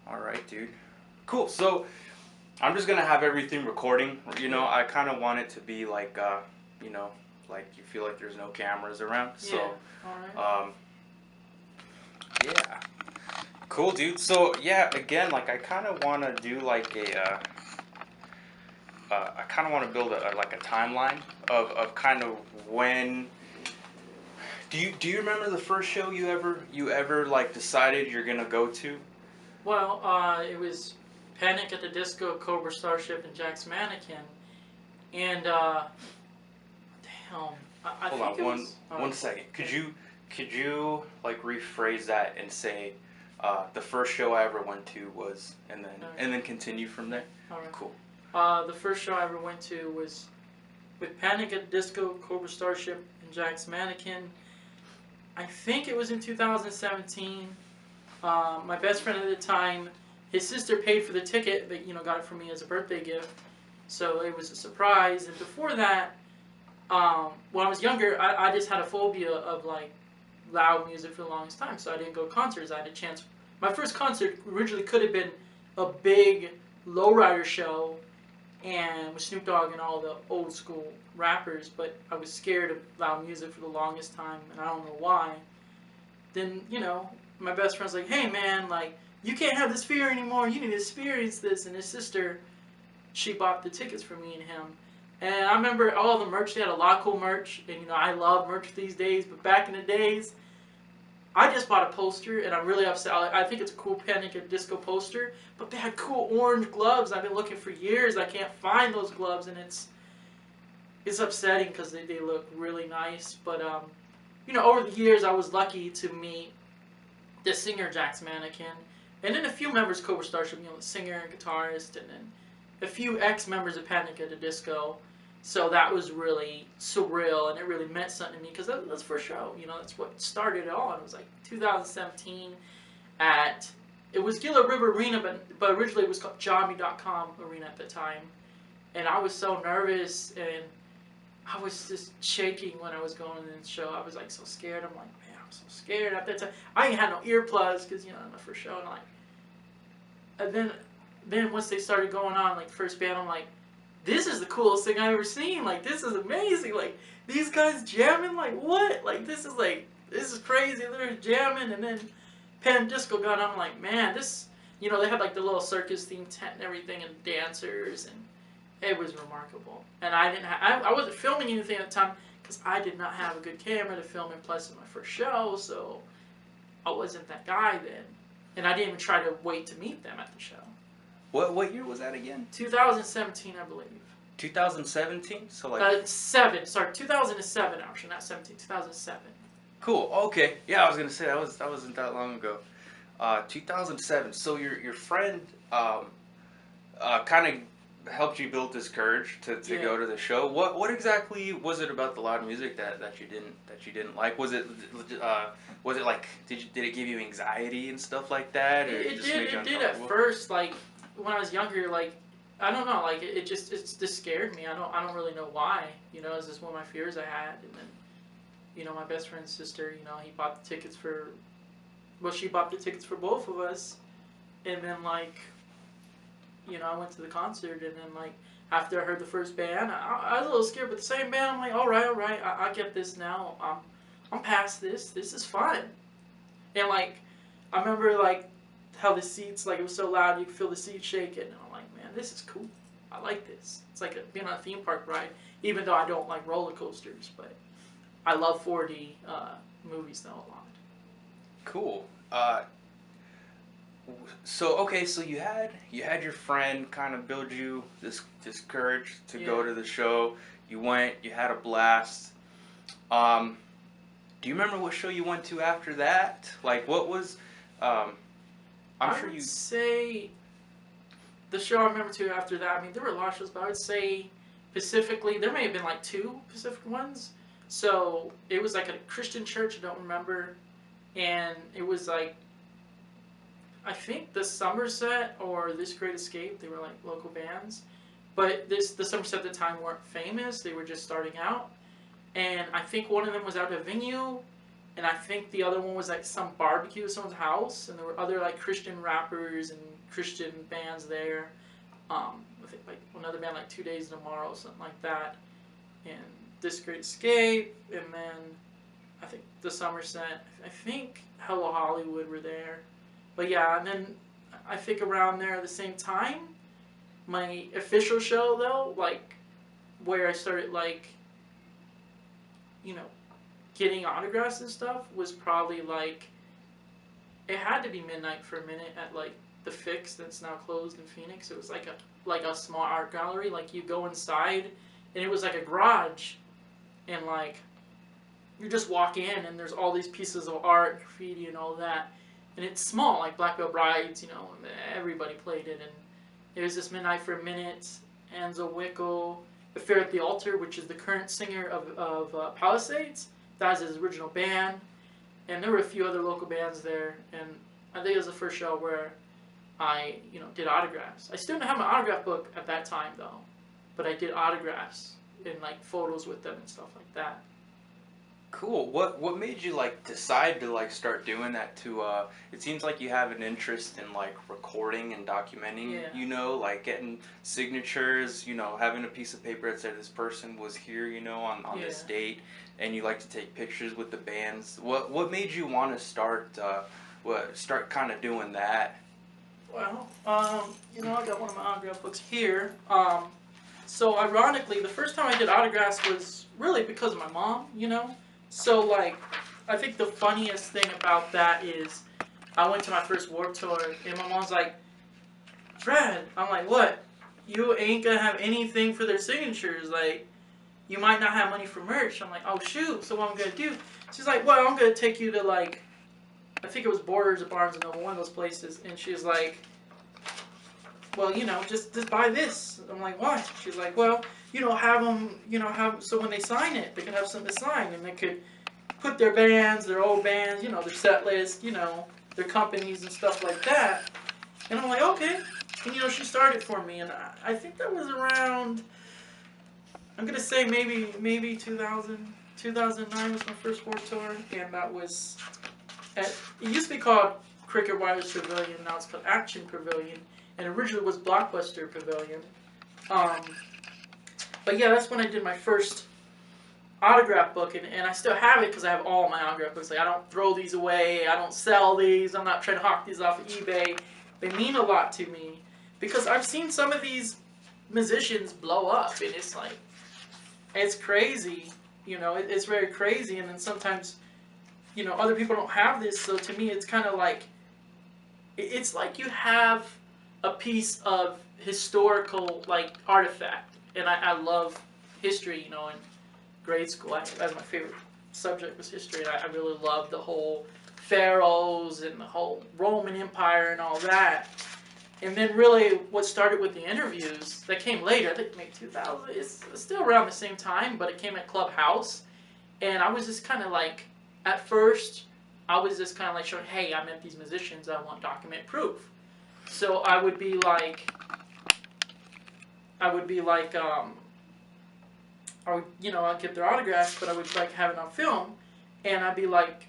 All right, dude. Cool. So I'm just gonna have everything recording. You know, Yeah. I kind of want it to be like, you know, like you feel like there's no cameras around. Yeah. So, All right. um, yeah. Cool, dude. So yeah, again, like I kind of want to do like I kind of want to build like a timeline of kind of when. Do you remember the first show you ever like decided you're gonna go to? Well, it was Panic at the Disco, Cobra Starship, and Jack's Mannequin, and damn, I Hold think on it one was. one second. Could Okay. you could you like rephrase that and say the first show I ever went to was and then continue from there? All right. Cool. The first show I ever went to was with Panic at the Disco, Cobra Starship, and Jack's Mannequin. I think it was in 2017. My best friend at the time, his sister paid for the ticket, but got it for me as a birthday gift. So it was a surprise. And before that, when I was younger, I just had a phobia of like loud music for the longest time. So I didn't go to concerts. I had a chance. My first concert originally could have been a big lowrider show, and with Snoop Dogg and all the old school rappers, but I was scared of loud music for the longest time, and I don't know why. Then my best friend's like, "Hey man, like you can't have this fear anymore. You need to experience this." And his sister, she bought the tickets for me and him. And I remember all the merch. They had a lot of cool merch, and I love merch these days. But back in the days, I just bought a poster, and I'm really upset. I think it's a cool Panic at Disco poster, but they had cool orange gloves. I've been looking for years. I can't find those gloves, and it's upsetting because they look really nice. But over the years, I was lucky to meet the singer Jack's Mannequin, and then a few members of Cobra Starship, the singer and guitarist, and then a few ex-members of Panic at the Disco. So that was really surreal, and it really meant something to me because that's for show. That's what started it all. And it was like 2017 it was Gila River Arena, but originally it was called Jami.com Arena at the time. And I was so nervous, and I was just shaking when I was going to the show. I was like so scared. I'm like, man, I'm so scared. At that time, I ain't had no earplugs because my first show, and then once they started going on, like first band, I'm like, this is the coolest thing I've ever seen. Like this is amazing. Like these guys jamming. Like what? Like this is crazy. They're jamming, and then Pan Disco got on. I'm like, man, this. They had like the little circus themed tent and everything, and dancers, and it was remarkable. And I wasn't filming anything at the time because I did not have a good camera to film, and plus it's my first show, so I wasn't that guy then. And I didn't even try to wait to meet them at the show. What year was that again? 2017, I believe. 2017. So like 2007 actually, not 17. 2007. cool. Okay. Yeah, I was gonna say that wasn't that long ago. 2007. So your friend kind of helped you build this courage to Yeah. go to the show. What exactly was it about the loud music that you didn't like? Was it like did it give you anxiety and stuff like that, or It just made you did. It did at uncomfortable? first. Like when I was younger, like I don't know. Like it just scared me. I don't really know why. It's just one of my fears I had. And then my best friend's sister. He bought the tickets for. Well, she bought the tickets for both of us, and then I went to the concert, and then after I heard the first band, I was a little scared, but the same band, I'm like, all right, I get this now. I'm past this. This is fun. And I remember how the seats, it was so loud you could feel the seats shaking, and I'm like, man, this is cool. I like this. It's like being on a theme park ride, even though I don't like roller coasters, but I love 4D movies though a lot. Cool. So okay, so you had your friend kind of build you this courage to go Yeah. to the show. You went, you had a blast. Do you remember what show you went to after that? Like what was I'm I sure would you say the show I remember too after that. I mean, there were a lot of shows, but I would say specifically there may have been two Pacific ones. So it was like at a Christian church. I don't remember, and it was I think the Somerset or This Great Escape. They were local bands, but the Somerset at the time weren't famous. They were just starting out, and I think one of them was at a venue, and I think the other one was like some barbecue at someone's house, and there were other like Christian rappers and Christian bands there. I think like another band like 2 Days Tomorrow, something like that, and This Great Escape, and then I think the Somerset. I think Hello Hollywood were there, but yeah, and then I think around there at the same time, my official show though, like where I started like, you know, getting autographs and stuff was probably like, it had to be midnight for a minute at like the Fix that's now closed in Phoenix. It was like a small art gallery. Like you go inside and it was like a garage, and like you just walk in and there's all these pieces of art, graffiti and all that, and it's small, like Black Veil Brides, you know, everybody played it, and it was this Midnight for a Minute, Anzo Wickel, Affair at the Altar, which is the current singer of Palisades. That was his original band, and there were a few other local bands there, and I think it was the first show where I, you know, did autographs. I still didn't have my autograph book at that time though, but I did autographs and like photos with them and stuff like that. Cool. What made you like decide to like start doing that to it seems like you have an interest in like recording and documenting, Yeah. you know, like getting signatures, you know, having a piece of paper that said this person was here, you know, on this Yeah. date, and you like to take pictures with the bands. What made you want to start start kind of doing that? Well, you know, I got one of my autograph books here. So ironically, the first time I did autographs was really because of my mom, you know? So, like, I think the funniest thing about that is I went to my first Warped Tour, and my mom's like, Brad, I'm like, what? You ain't gonna have anything for their signatures. Like, you might not have money for merch. I'm like, oh, shoot, so what I'm gonna do? She's like, well, I'm gonna take you to, like, I think it was Borders or Barnes & Noble, one of those places, and she's like, well, you know, just buy this. I'm like, why? She's like, well, you know, have them, you know, so when they sign it, they can have something to sign, and they could put their bands, their old bands, you know, their set list, you know, their companies and stuff like that. And I'm like, okay. And, you know, she started for me, and I think that was around, I'm going to say maybe 2009 was my first Warped Tour, and that was, it used to be called Cricket Wireless Pavilion, now it's called Action Pavilion, and originally was Blockbuster Pavilion. But yeah, that's when I did my first autograph book, and I still have it because I have all my autograph books. Like, I don't throw these away, I don't sell these, I'm not trying to hawk these off of eBay. They mean a lot to me because I've seen some of these musicians blow up, and it's like, it's crazy, you know, it's very crazy, and then sometimes, you know, other people don't have this, so to me it's kind of like, it's like you have a piece of historical, like, artifact, and I love history, you know, in grade school, that's my favorite subject was history, and I really loved the whole pharaohs and the whole Roman Empire and all that. And then really what started with the interviews, that came later, I think maybe 2000, it's still around the same time, but it came at Clubhouse, and I was just kind of like, at first, I was just kind of like showing, hey, I met these musicians, I want document proof. So I would be like, I would, you know, I'd get their autographs, but I would like have it on film, and I'd be like,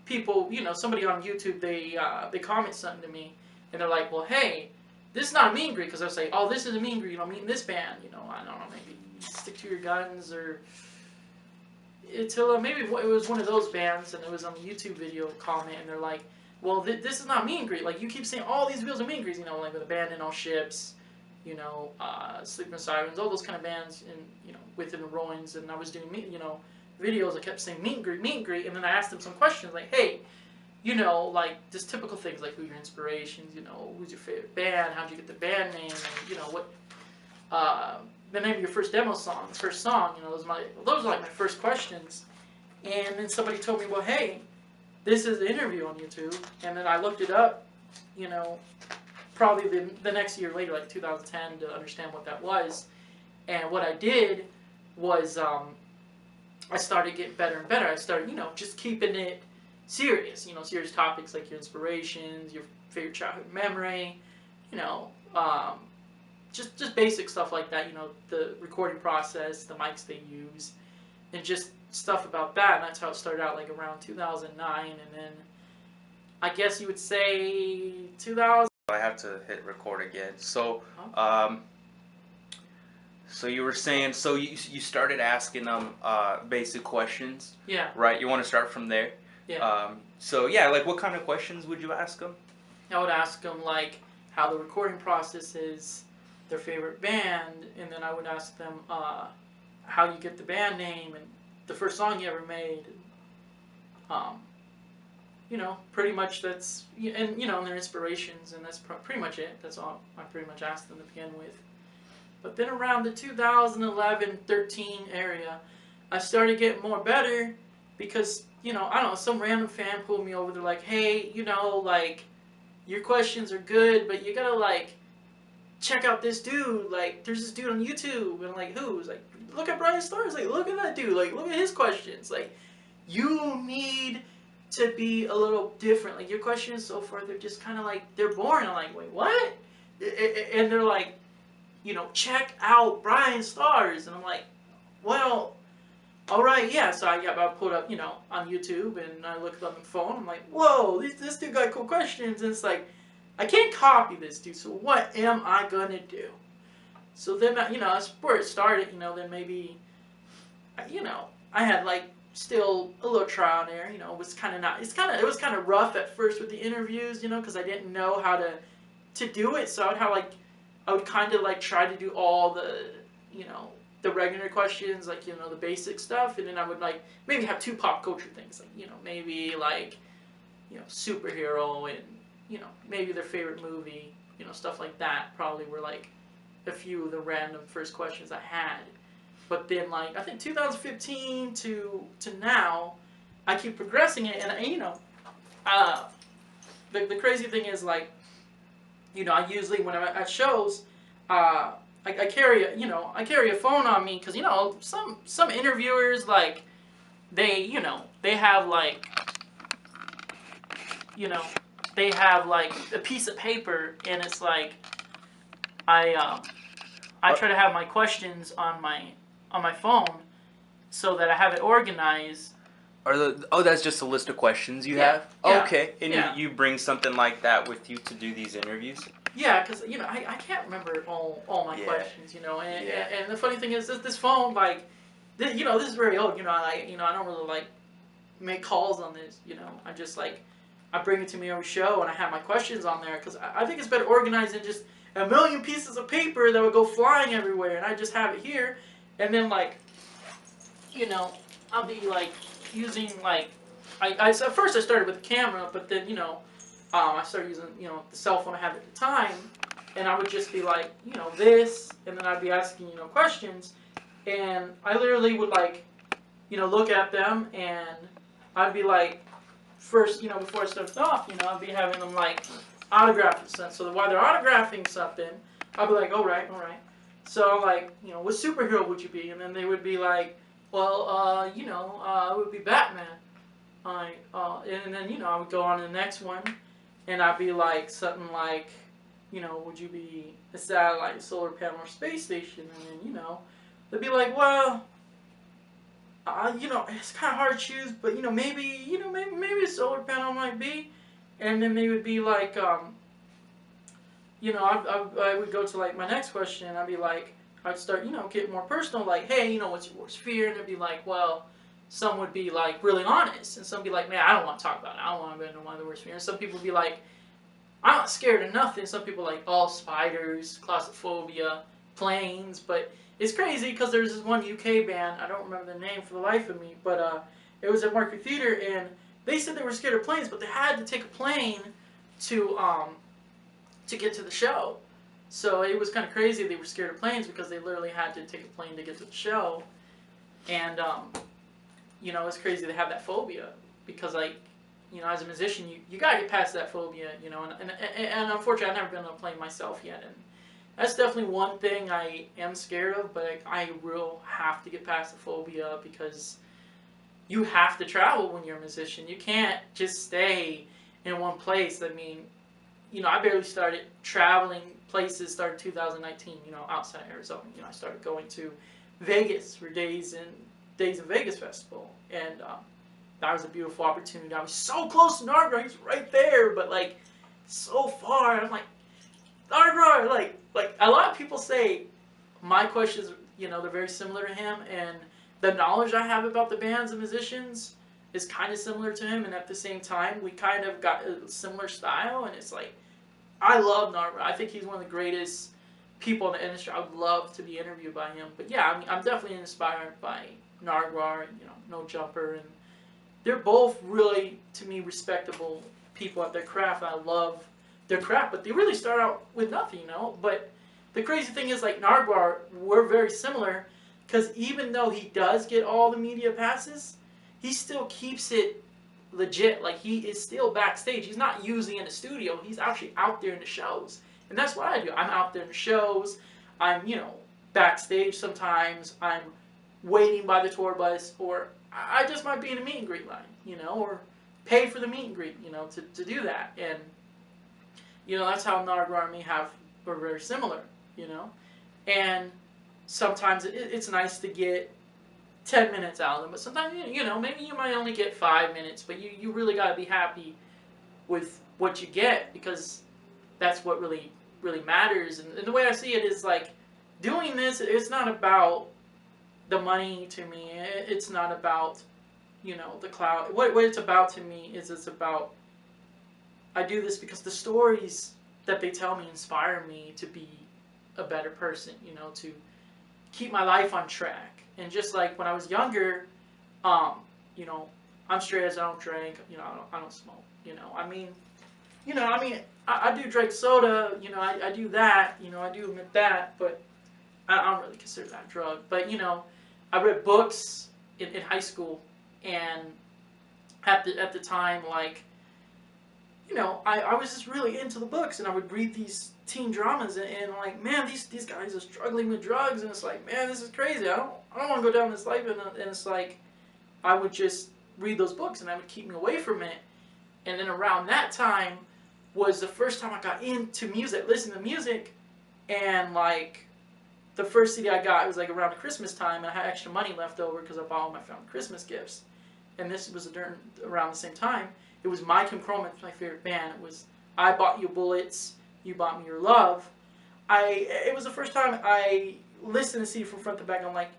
people, you know, somebody on YouTube, they comment something to me, and they're like, well, hey, this is not a meet and greet, because I'll say, oh, this is a meet and greet, you know, meeting this band, you know, I don't know, maybe Stick to Your Guns, or until maybe it was one of those bands, and it was on the YouTube video comment, and they're like, well, this is not meet and greet, like, you keep saying all these videos are meet and greets, you know, like with Abandoned All Ships, you know, Sleeping Sirens, all those kind of bands, in, you know, Within the Ruins, and I was doing, you know, videos, I kept saying meet and greet, and then I asked them some questions, like, hey, you know, like, just typical things, like, who are your inspirations, you know, who's your favorite band, how'd you get the band name, and, you know, what, the name of your first demo song, the first song, you know, those are like my first questions, and then somebody told me, well, hey, this is an interview on YouTube, and then I looked it up, you know, probably the next year later, like 2010, to understand what that was, and what I did was, I started getting better and better. I started, you know, just keeping it serious, you know, serious topics like your inspirations, your favorite childhood memory, you know, just basic stuff like that, you know, the recording process, the mics they use, and just stuff about that. And that's how it started out, like around 2009, and then I guess you would say 2000. I have to hit record again. So, Oh. so you were saying, so you started asking them basic questions, Yeah. right? You want to start from there? Yeah. So yeah, like what kind of questions would you ask them? I would ask them like how the recording process is, their favorite band, and then I would ask them how you get the band name and the first song you ever made. You know, pretty much that's, and you know, and their inspirations, and that's pretty much it. That's all I pretty much asked them to begin with. But then around the 2011-13 area, I started getting more better because, you know, I don't know, some random fan pulled me over. They're like, hey, you know, like, your questions are good, but you gotta, like, check out this dude. Like, there's this dude on YouTube. And I'm like, who? It's like, look at Brian Stars. Like, look at that dude. Like, look at his questions. Like, you need to be a little different. Like, your questions so far, they're just kind of like, they're boring. I'm like, wait, what? And they're like, you know, check out Brian Stars. And I'm like, well, all right, yeah. So I put up, you know, on YouTube, and I looked up on the phone. I'm like, whoa, this dude got cool questions. And it's like, I can't copy this dude. So what am I gonna do? So then, you know, that's where it started. You know, then maybe, you know, I had like still a little trial there. You know, it was kind of not. It was kind of rough at first with the interviews. You know, because I didn't know how to do it. So I would kind of like try to do all the, you know, the regular questions, like, you know, the basic stuff, and then I would like maybe have two pop culture things, like, you know, maybe like, you know, superhero, and, you know, maybe their favorite movie, you know, stuff like that probably were like a few of the random first questions I had. But then, like, I think 2015 to now, I keep progressing it, and you know, the crazy thing is, like, you know, I usually when I'm at shows, I carry a phone on me, because, you know, some interviewers, like, they have like, you know, they have like a piece of paper, and it's like I try to have my questions on my phone so that I have it organized. That's just a list of questions you have? Yeah, Oh, okay. And yeah. you bring something like that with you to do these interviews? Yeah, because, you know, I can't remember all my questions, you know, and the funny thing is this phone, like, you know, this is very old, you know, I don't really like make calls on this, you know. I just like, I bring it to me every show, and I have my questions on there, because I think it's better organized than just a million pieces of paper that would go flying everywhere, and I just have it here, and then, like, you know, I'll be like using, like, at first I started with the camera, but then, you know, I started using, you know, the cell phone I had at the time, and I would just be like, you know, this, and then I'd be asking, you know, questions, and I literally would, like, you know, look at them, and I'd be like, first, you know, before I started off, you know, I'd be having them, like, autograph something. So while they're autographing something, I'd be like, all right. So, like, you know, what superhero would you be? And then they would be like, well, you know, it would be Batman. And then, you know, I would go on to the next one, and I'd be like, something like, you know, would you be a satellite, solar panel, or space station? And then, you know, they'd be like, well, you know, it's kind of hard to choose, but, you know, maybe a solar panel might be. And then they would be like, you know, I would go to, like, my next question, and I'd be like, I'd start, you know, getting more personal, like, hey, you know, what's your worst fear? And it'd be like, well, some would be, like, really honest, and some would be like, man, I don't want to talk about it. I don't want to be into one of the worst fears. And some people would be like, I'm not scared of nothing. Some people like, oh, spiders, claustrophobia, planes. But it's crazy, because there's this one UK band, I don't remember the name for the life of me, but it was at Market Theater, and they said they were scared of planes, but they had to take a plane to get to the show. So it was kind of crazy they were scared of planes, because they literally had to take a plane to get to the show. And, you know, it's crazy to have that phobia, because, like, you know, as a musician, you gotta get past that phobia, you know, and unfortunately, I've never been on a plane myself yet, and that's definitely one thing I am scared of, but I will have to get past the phobia, because you have to travel when you're a musician. You can't just stay in one place. I mean, you know, I barely started traveling places, started 2019, you know, outside Arizona. You know, I started going to Vegas for days and Days of Vegas festival, and that was a beautiful opportunity. I was so close to Nargar, he's right there, but like so far. I'm like, Nargar, like a lot of people say my questions, you know, they're very similar to him, and the knowledge I have about the bands and musicians is kind of similar to him, and at the same time, we kind of got a similar style, and it's like, I love Nargar. I think he's one of the greatest people in the industry. I would love to be interviewed by him. But yeah, I mean, I'm definitely inspired by Nargar and, you know, No Jumper, and they're both really, to me, respectable people at their craft. I love their craft, but they really start out with nothing, you know. But the crazy thing is, like Nargar, we're very similar, because even though he does get all the media passes, he still keeps it legit. Like, he is still backstage. He's not usually in the studio. He's actually out there in the shows. And that's what I do. I'm out there in the shows. I'm, you know, backstage sometimes. I'm waiting by the tour bus, or I just might be in a meet and greet line, you know, or pay for the meet and greet, you know, to do that. And, you know, that's how Nargar and me are very similar, you know. And sometimes it's nice to get 10 minutes out of them, but sometimes, you know, maybe you might only get 5 minutes, but you really got to be happy with what you get, because that's what really matters. And the way I see it is, like, doing this, it's not about the money to me. It's not about, you know, the clout. What it's about to me is, it's about, I do this because the stories that they tell me inspire me to be a better person, you know, to keep my life on track. And just like when I was younger, you know, I'm straight as I don't drink, you know, I don't smoke, you know, I mean, I do drink soda, you know, I do that, you know, I do admit that, but I don't really consider that a drug. But, you know, I read books in high school, and at the time, like, you know, I was just really into the books, and I would read these teen dramas, and like, man, these guys are struggling with drugs, and it's like, man, this is crazy. I don't want to go down this life, and it's like, I would just read those books, and that would keep me away from it. And then around that time was the first time I got into music, listening to music, and like, the first CD I got, it was like around Christmas time, and I had extra money left over because I bought all my family Christmas gifts. And this was around the same time. It was My Chemical Romance, my favorite band. It was I Bought You Bullets, You Bought Me Your Love. It was the first time I listened to CD from front to back. I'm like,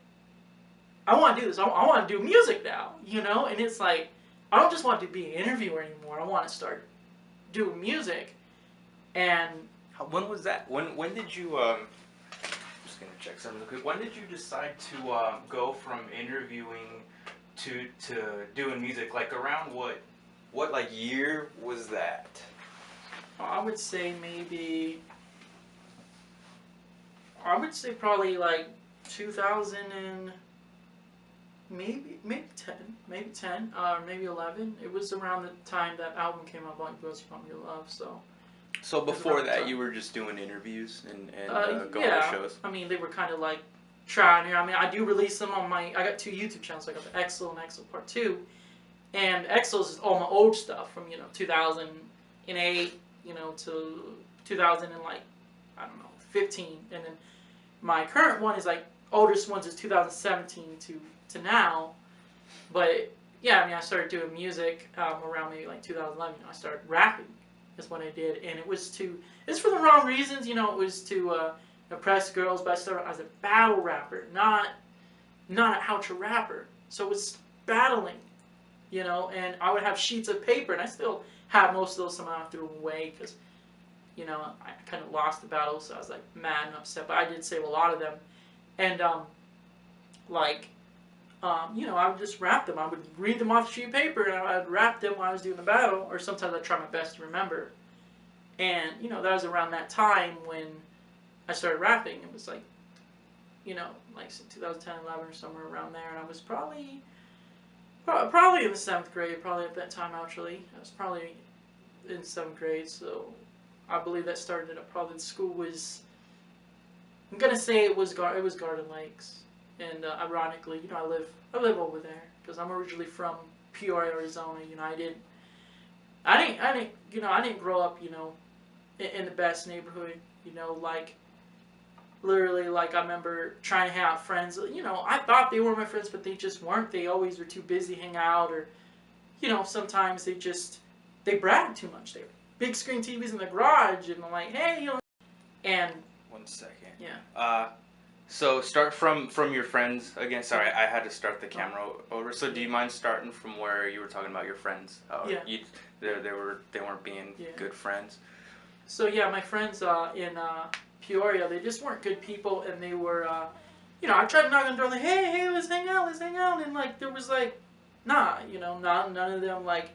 I want to do this. I want to do music now, you know? And it's like, I don't just want to be an interviewer anymore. I want to start doing music. And when was that? When did you just gonna check something real quick. When did you decide to go from interviewing to doing music? Like, around what like year was that? I would say probably like 2000 and maybe 10, or maybe 11. It was around the time that album came out, "Bought You Bullets, You Bought Me Your Love." So before that, you were just doing interviews and going yeah, to shows? I mean, they were kind of like trying here. I mean, I do release them on I got 2 YouTube channels. I got the XL and XL Part 2. And XL's is all my old stuff from, you know, 2008, you know, to 2000 and like, I don't know, 15. And then my current one is like, oldest ones is 2017 to now. But yeah, I mean, I started doing music around maybe like 2011. You know, I started rapping. That's what I did, and it's for the wrong reasons, you know. It was to impress girls, but I started as a battle rapper, not a how-to rapper. So it was battling, you know, and I would have sheets of paper, and I still have most of those. Somehow I threw them away because, you know, I kind of lost the battle, so I was like mad and upset. But I did save a lot of them, and you know, I would just rap them. I would read them off the sheet of paper, and I would rap them while I was doing the battle, or sometimes I'd try my best to remember. And, you know, that was around that time when I started rapping. It was like, you know, like 2010, 11 or somewhere around there, and I was probably in the 7th grade, probably at that time, actually. I was probably in 7th grade, so I believe that started at probably the school was, I'm going to say it was Garden Lakes. And ironically, you know, I live over there because I'm originally from Peoria, Arizona. You know, I didn't grow up, you know, in the best neighborhood. You know, like literally, like, I remember trying to hang out with friends. You know, I thought they were my friends, but they just weren't. They always were too busy hanging out, or, you know, sometimes they bragged too much. They have big screen TVs in the garage, and I'm like, hey, you know, and 1 second. yeah. So start from your friends again. Sorry, I had to start the camera over. So do you mind starting from where you were talking about your friends? Yeah. They weren't being good friends. So yeah, my friends in Peoria, they just weren't good people, and they were, you know, I tried to knock on the door like, hey, let's hang out, and like there was like, nah, you know, none of them like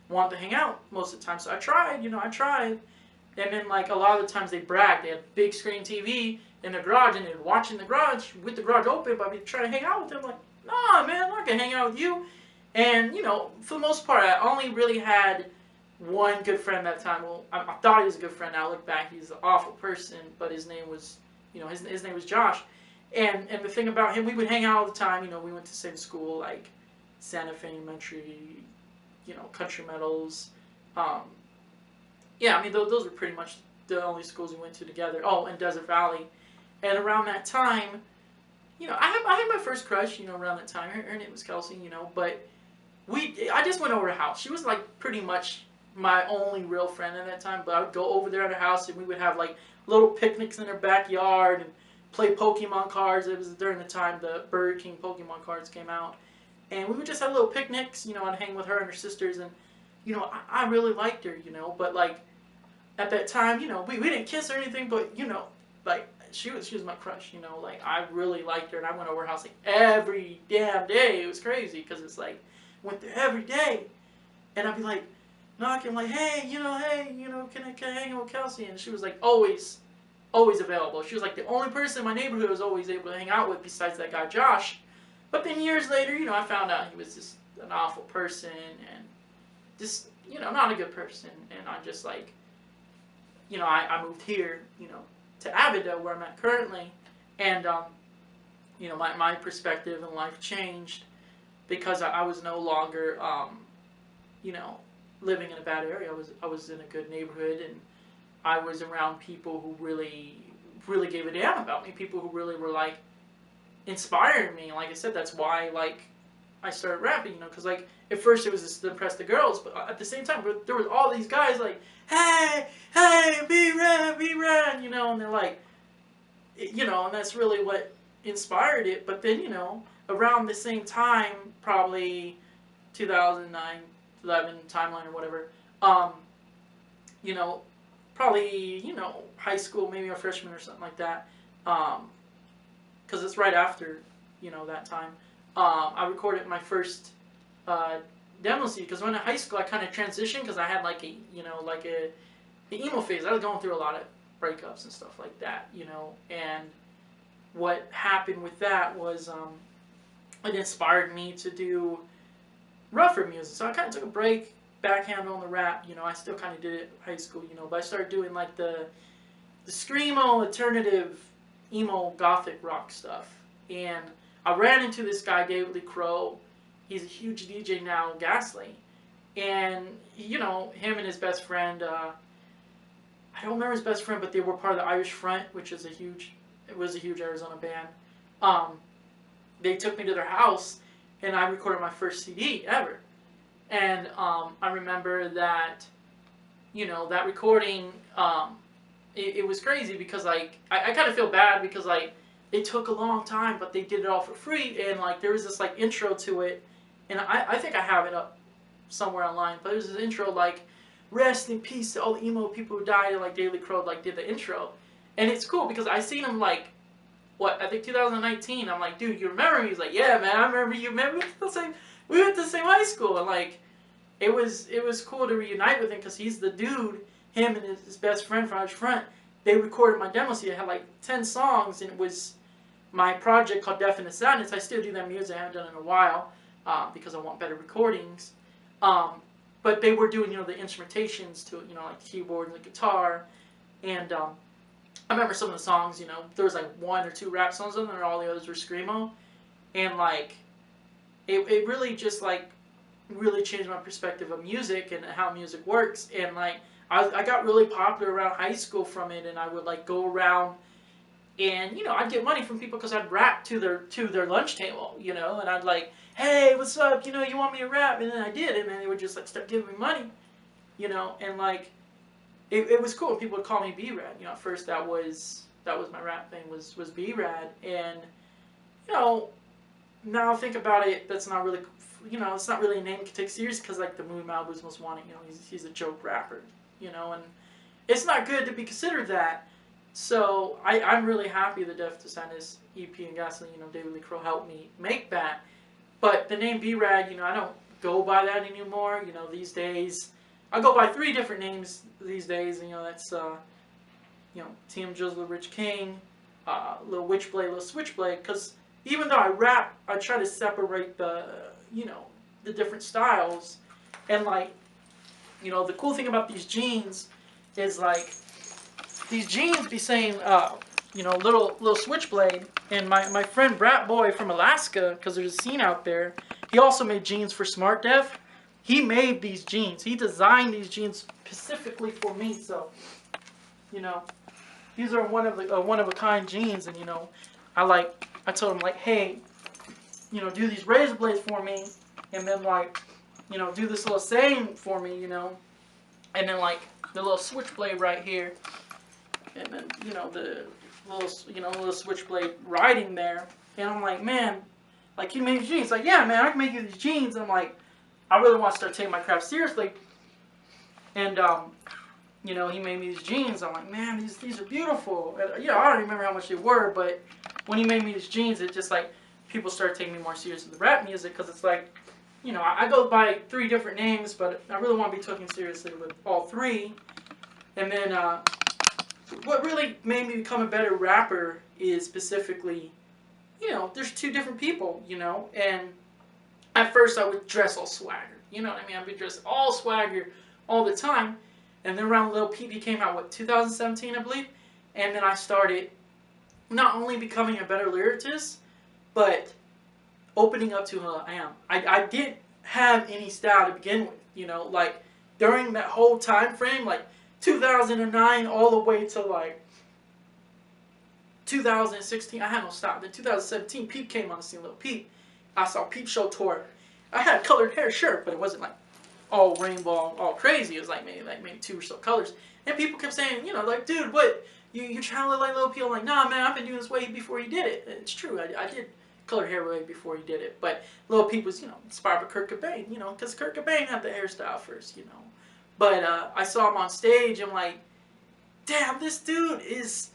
wanted to hang out most of the time. So I tried, and then like a lot of the times they bragged. They had big screen TV in the garage, and they'd watch in the garage with the garage open, but I'd be trying to hang out with them like, nah, man, I'm not gonna hang out with you. And you know, for the most part, I only really had one good friend at that time. Well, I thought he was a good friend. Now I look back, he's an awful person, but his name was, you know, his name was Josh. And the thing about him, we would hang out all the time. You know, we went to the same school, like Santa Fe Elementary, you know, Country Meadows. Yeah, I mean, those were pretty much the only schools we went to together. Oh, and Desert Valley. And around that time, you know, I had my first crush, you know, around that time. Her name was Kelsey, you know, but I just went over to her house. She was like pretty much my only real friend at that time, but I would go over there at her house, and we would have like little picnics in her backyard and play Pokemon cards. It was during the time the Burger King Pokemon cards came out, and we would just have little picnics, you know, and hang with her and her sisters, and you know, I really liked her, you know, but like at that time, you know, we didn't kiss or anything, but you know, like she was my crush, you know, like I really liked her, and I went over her house like every damn day. It was crazy because it's like went there every day, and I'd be like knocking like, hey, you know, can I hang out with Kelsey? And she was like always available. She was like the only person in my neighborhood I was always able to hang out with besides that guy Josh. But then years later, you know, I found out he was just an awful person and just, you know, not a good person. And I just like, you know, I moved here, you know, to Avondale where I'm at currently, and you know, my perspective in life changed because I was no longer you know, living in a bad area. I was in a good neighborhood, and I was around people who really gave a damn about me. People who really were like inspiring me. Like I said, that's why like I started rapping. You know, because like at first it was just to impress the girls, but at the same time there was all these guys like, hey, be rad, you know, and they're like, you know, and that's really what inspired it. But then, you know, around the same time, probably 2009. 11 timeline or whatever, you know, probably, you know, high school, maybe a freshman or something like that, because it's right after, you know, that time, I recorded my first demo CD, because when in high school I kind of transitioned, because I had like a, you know, like the emo phase. I was going through a lot of breakups and stuff like that, you know, and what happened with that was it inspired me to do rougher music. So I kind of took a break, backhand on the rap, you know, I still kind of did it in high school, you know, but I started doing like the screamo, alternative, emo, gothic rock stuff. And I ran into this guy, David Lee Crow. He's a huge DJ now, Ghastly. And, you know, him and his best friend, I don't remember his best friend, but they were part of the Irish Front, which is it was a huge Arizona band. They took me to their house, and I recorded my first CD ever. And I remember that, you know, that recording, it was crazy because, like, I kind of feel bad because, like, it took a long time, but they did it all for free. And, like, there was this, like, intro to it. And I think I have it up somewhere online. But there's this intro, like, rest in peace to all the emo people who died. And, like, Daily Crow, like, did the intro. And it's cool because I seen him, like, I think 2019, I'm like, dude, you remember me? He's like, yeah, man, I remember you. Remember we went to the same high school, and like, it was cool to reunite with him because he's the dude. Him and his best friend from Irish Front, they recorded my demo CD. I had like 10 songs, and it was my project called Definite Sadness. I still do that music. I haven't done it in a while because I want better recordings. But they were doing, you know, the instrumentations to it, you know, like keyboard and the guitar, and I remember some of the songs, you know, there was like 1 or 2 rap songs on there, and all the others were screamo, and like, it really just like, really changed my perspective of music and how music works, and like, I got really popular around high school from it, and I would like go around And, you know, I'd get money from people because I'd rap to their lunch table, you know, and I'd like, hey, what's up, you know, you want me to rap? And then I did, and then they would just like start giving me money, you know, and like, it was cool. People would call me B-Rad, you know. At first that was my rap thing, was B-Rad. And, you know, now I think about it, that's not really, you know, it's not really a name you can take serious, because like the movie Malibu's Most Wanted, you know, he's a joke rapper, you know, and it's not good to be considered that. So I'm really happy the Death to Sadness EP and Gasoline, you know, David Lee Crow helped me make that. But the name B-Rad, you know, I don't go by that anymore. You know, these days, I go by 3 different names these days. And, you know, that's, you know, TM Jizzle, Rich King, Lil Witchblade, Lil Switchblade. Because even though I rap, I try to separate the, you know, the different styles. And, like, you know, the cool thing about these jeans is, like, these jeans be saying, you know, little Switchblade. And my friend Brat Boy from Alaska, because there's a scene out there, he also made jeans for Smart Def. He made these jeans. He designed these jeans specifically for me. So, you know, these are one of a kind jeans. And, you know, I told him, like, hey, you know, do these razor blades for me, and then, like, you know, do this little saying for me, you know, and then, like, the little switchblade right here. And then, you know, the little switchblade riding there. And I'm like, man, like, you made these jeans. Like, yeah, man, I can make you these jeans. And I'm like, I really want to start taking my craft seriously. And, you know, he made me these jeans. I'm like, man, these are beautiful. And, you know, I don't remember how much they were, but when he made me these jeans, it just, like, people started taking me more seriously with the rap music, because it's like, you know, I go by 3 different names, but I really want to be taken seriously with all 3. And then, what really made me become a better rapper is specifically, you know, there's 2 different people, you know, and at first I would dress all swagger, you know what I mean? I'd be dressed all swagger all the time, and then around Lil Peep came out, what, 2017, I believe, and then I started not only becoming a better lyricist, but opening up to who I am. I didn't have any style to begin with, you know, like, during that whole time frame, like, 2009 all the way to like 2016, I had no style. Then 2017, Peep came on the scene, Lil Peep. I saw Peep Show tour. I had colored hair, sure, but it wasn't like all rainbow, all crazy. It was like maybe 2 or so colors. And people kept saying, you know, like, dude, what? You trying to look like Lil Peep? I'm like, nah, man, I've been doing this way before he did it. It's true, I did colored hair way before he did it. But Lil Peep was, you know, inspired by Kurt Cobain, you know, because Kurt Cobain had the hairstyle first, you know. But I saw him on stage, and I'm like, damn, this dude is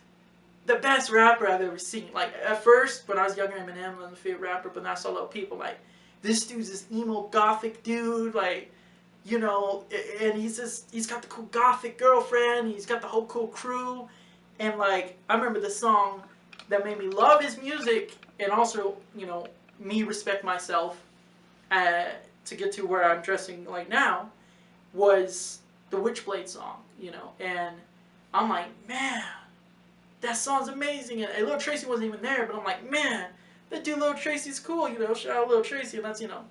the best rapper I've ever seen. Like, at first, when I was younger, Eminem was my favorite rapper, but then I saw Lil Peep, I'm like, this dude's this emo gothic dude, like, you know, and he's got the cool gothic girlfriend, he's got the whole cool crew, and like, I remember the song that made me love his music, and also, you know, me respect myself to get to where I'm dressing like now, was the Witchblade song, you know, and I'm like, man, that song's amazing, and Lil Tracy wasn't even there, but I'm like, man, that dude Lil Tracy's cool, you know, shout out Lil Tracy, and that's, you know,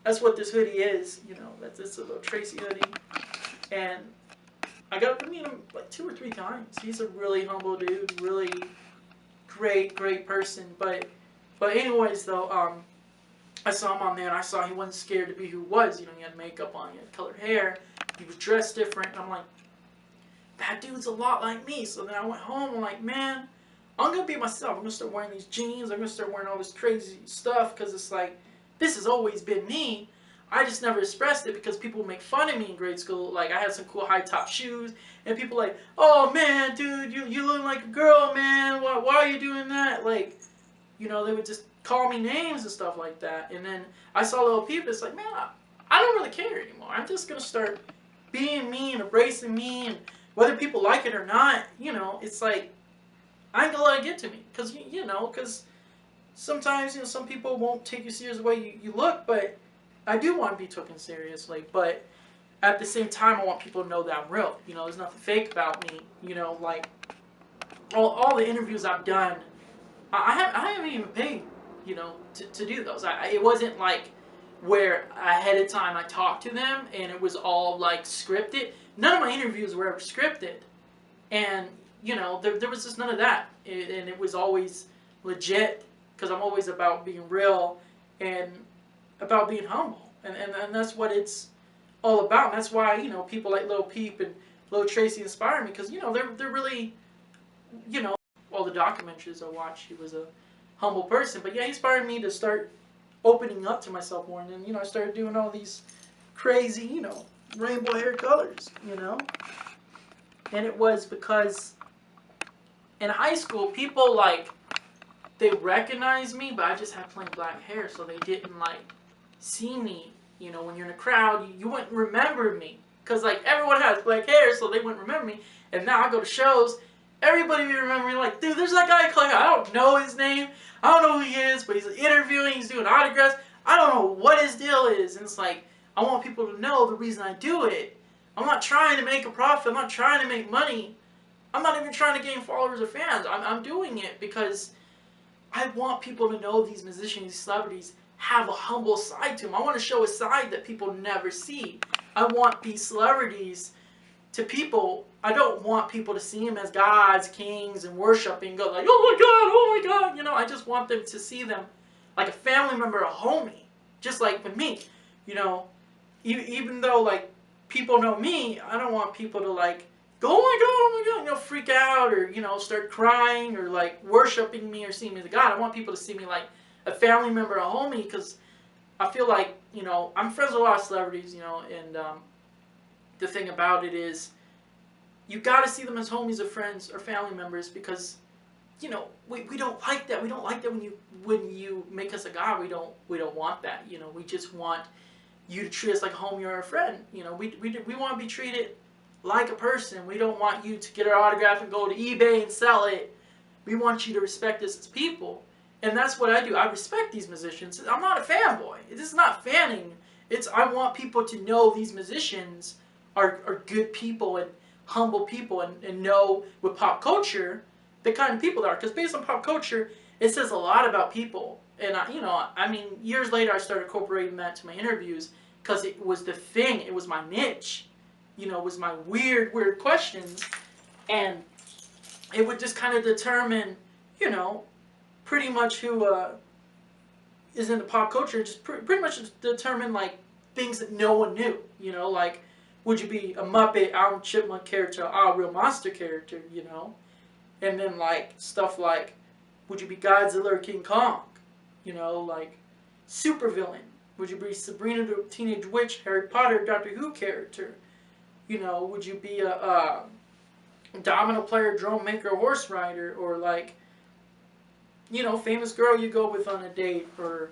that's what this hoodie is, you know, it's a Lil Tracy hoodie, and I got to meet him like 2 or 3 times. He's a really humble dude, really great person, but anyways, though, I saw him on there, and I saw he wasn't scared to be who he was. You know, he had makeup on, he had colored hair, he was dressed different, and I'm like, that dude's a lot like me. So then I went home, I'm like, man, I'm going to be myself. I'm going to start wearing these jeans, I'm going to start wearing all this crazy stuff, because it's like, this has always been me. I just never expressed it because people would make fun of me in grade school. Like, I had some cool high-top shoes, and people like, oh, man, dude, you look like a girl, man. Why are you doing that? Like, you know, they would just call me names and stuff like that. And then I saw Lil Peep, it's like, man, I don't really care anymore. I'm just going to start being me and embracing me, and whether people like it or not, you know, it's like, I ain't going to let it get to me. Because, you know, because sometimes, you know, some people won't take you serious the way you look, but I do want to be taken seriously. But at the same time, I want people to know that I'm real. You know, there's nothing fake about me. You know, like, all the interviews I've done, I haven't even paid, you know, to do those. It wasn't like where ahead of time I talked to them and it was all like scripted. None of my interviews were ever scripted. And you know, there was just none of that. And it was always legit, because I'm always about being real and about being humble. And that's what it's all about. And that's why, you know, people like Lil Peep and Lil Tracy inspire me, because, you know, they're really, you know, all the documentaries I watched, he was a humble person. But yeah, he inspired me to start opening up to myself more. And then, you know, I started doing all these crazy, you know, rainbow hair colors, you know. And it was because in high school, people, like, they recognized me, but I just had plain black hair, so they didn't, like, see me. You know, when you're in a crowd, you wouldn't remember me. Because, like, everyone has black hair, so they wouldn't remember me. And now I go to shows, everybody will remember me, like, dude, there's that guy, I don't know his name, I don't know who he is, but he's interviewing, he's doing autographs, I don't know what his deal is. And it's like, I want people to know the reason I do it. I'm not trying to make a profit, I'm not trying to make money, I'm not even trying to gain followers or fans. I'm doing it because I want people to know these musicians, these celebrities have a humble side to them. I want to show a side that people never see. I want these celebrities to people, I don't want people to see them as gods, kings, and worship and go like, oh my God, you know, I just want them to see them like a family member, a homie, just like with me, you know, even though, like, people know me, I don't want people to, like, go, oh my God, you know, freak out, or, you know, start crying, or, like, worshiping me or seeing me as a god. I want people to see me like a family member, a homie, because I feel like, you know, I'm friends with a lot of celebrities, you know, and the thing about it is, you got to see them as homies or friends or family members, because, you know, we don't like that. We don't like that when you make us a god. We don't want that. You know, we just want you to treat us like a homie or a friend. You know, we want to be treated like a person. We don't want you to get our autograph and go to eBay and sell it. We want you to respect us as people. And that's what I do. I respect these musicians. I'm not a fanboy. This is not fanning. It's, I want people to know these musicians are good people and humble people, and know with pop culture the kind of people they are. Because based on pop culture, it says a lot about people. And you know, I mean, years later I started incorporating that to my interviews, because it was the thing. It was my niche. You know, it was my weird questions, and it would just kind of determine, you know, pretty much who is into pop culture. Just pretty much determine, like, things that no one knew. You know, like, would you be a Muppet, Alvin Chipmunk character, a real monster character? You know, and then, like, stuff like, would you be Godzilla or King Kong? You know, like, supervillain. Would you be Sabrina the Teenage Witch, Harry Potter, Doctor Who character? You know, would you be a domino player, drum maker, horse rider, or, like, you know, famous girl you go with on a date, or,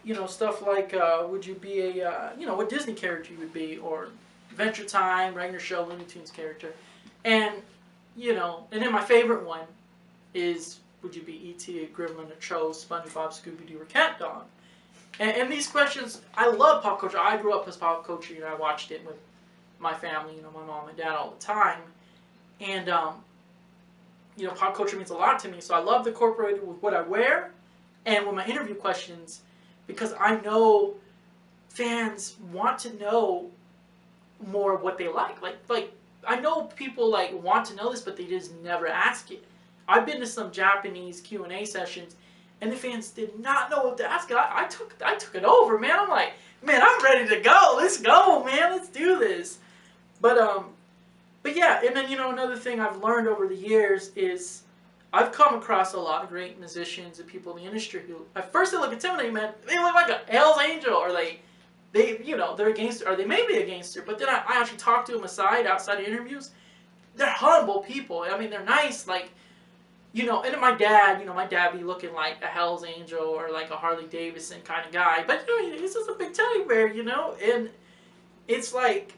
you know, stuff like, would you be a, you know, what Disney character you would be, or Adventure Time, Ragnar Show, Looney Tunes character. And, you know, and then my favorite one is, would you be E.T., a Gremlin, a Cho, SpongeBob, Scooby-Doo, or Cat Dog? And these questions, I love pop culture. I grew up as pop culture, you know, I watched it with my family, you know, my mom and dad all the time. And, you know, pop culture means a lot to me, so I love to incorporate it with what I wear and with my interview questions, because I know fans want to know more of what they like. Like I know people, like, want to know this, but they just never ask it. I've been to some Japanese Q&A sessions, and the fans did not know what to ask. I took it over, man. I'm like, man, I'm ready to go. Let's go, man. Let's do this. But yeah, and then, you know, another thing I've learned over the years is I've come across a lot of great musicians and people in the industry who, at first they look intimidating, man. They look like a Hell's Angel, or they you know, they're a gangster, or they may be a gangster, but then I actually talk to them outside of interviews. They're humble people. I mean, they're nice, like, you know, and my dad be looking like a Hell's Angel or like a Harley Davidson kind of guy, but, you know, he's just a big teddy bear, you know, and it's like,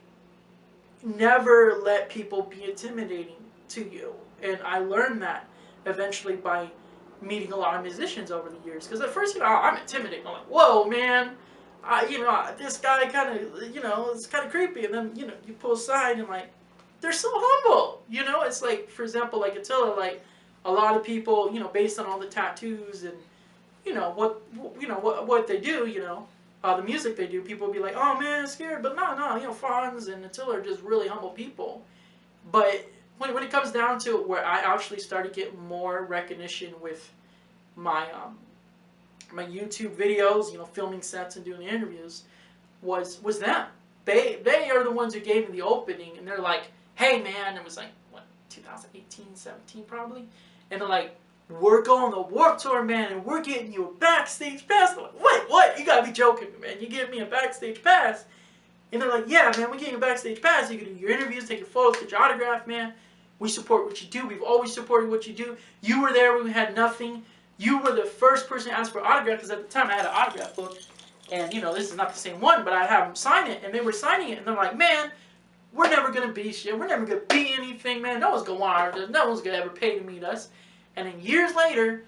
never let people be intimidating to you. And I learned that eventually by meeting a lot of musicians over the years, because at first, you know, I'm intimidating. I'm like, whoa, man, you know, this guy kind of, you know, it's kind of creepy. And then, you know, you pull aside and, like, they're so humble, you know. It's like, for example, like Attila, like, a lot of people, you know, based on all the tattoos and, you know, what they do, you know, the music they do, people will be like, oh man, I'm scared. But no, you know, Fonz and Attila are just really humble people. But when it comes down to it, where I actually started getting more recognition with my my YouTube videos, you know, filming sets and doing interviews, was them. They are the ones who gave me the opening, and they're like, hey man, it was like, what, 2018, 17 probably? And they're like, we're going to Warped Tour, man, and we're getting you a backstage pass. I'm like, wait, what? You gotta be joking, man. You give me a backstage pass? And they're like, yeah, man, we get you a backstage pass. You can do your interviews, take your photos, get your autograph, man. We support what you do. We've always supported what you do. You were there when we had nothing. You were the first person to ask for autograph, because at the time I had an autograph book. And, you know, this is not the same one, but I have them sign it. And they were signing it, and they're like, man, we're never going to be shit. We're never going to be anything, man. No one's going to want our, no one's going to ever pay to meet us. And then years later,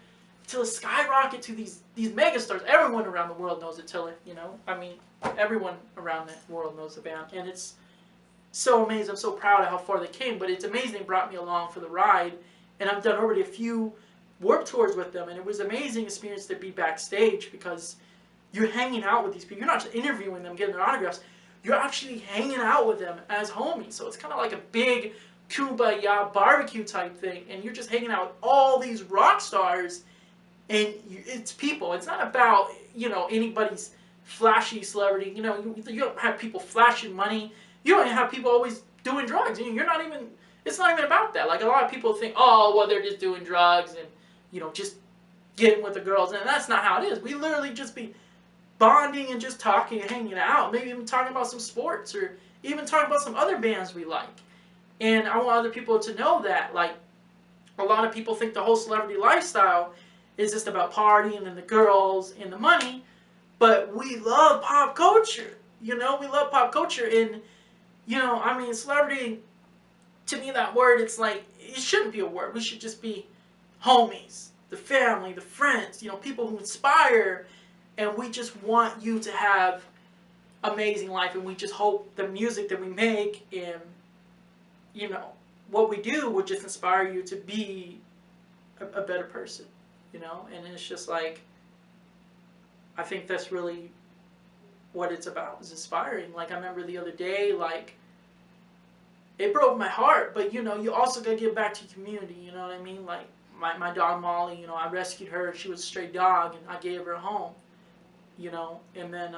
till it skyrocketed to these megastars. Everyone around the world knows Attila, you know. I mean, everyone around the world knows the band. And it's so amazing. I'm so proud of how far they came. But it's amazing they brought me along for the ride. And I've done already a few Warped Tours with them. And it was an amazing experience to be backstage, because you're hanging out with these people. You're not just interviewing them, getting their autographs. You're actually hanging out with them as homies. So it's kind of like a big kumbaya barbecue type thing. And you're just hanging out with all these rock stars. And it's people. It's not about, you know, anybody's flashy celebrity. You know, you don't have people flashing money. You don't have people always doing drugs. You're not even, it's not even about that. Like, a lot of people think, oh, well, they're just doing drugs and, you know, just getting with the girls. And that's not how it is. We literally just be bonding and just talking and hanging out. Maybe even talking about some sports, or even talking about some other bands we like. And I want other people to know that, like, a lot of people think the whole celebrity lifestyle is just about partying and the girls and the money, but we love pop culture. You know, we love pop culture. And, you know, I mean, celebrity, to me, that word, it's like, it shouldn't be a word. We should just be homies, the family, the friends, you know, people who inspire. And we just want you to have amazing life. And we just hope the music that we make and, you know, what we do would just inspire you to be a better person, you know. And it's just like, I think that's really what it's about, is inspiring. Like, I remember the other day, like, it broke my heart, but, you know, you also got to give back to your community, you know what I mean? Like, my dog Molly, you know, I rescued her. She was a stray dog, and I gave her a home, you know. And then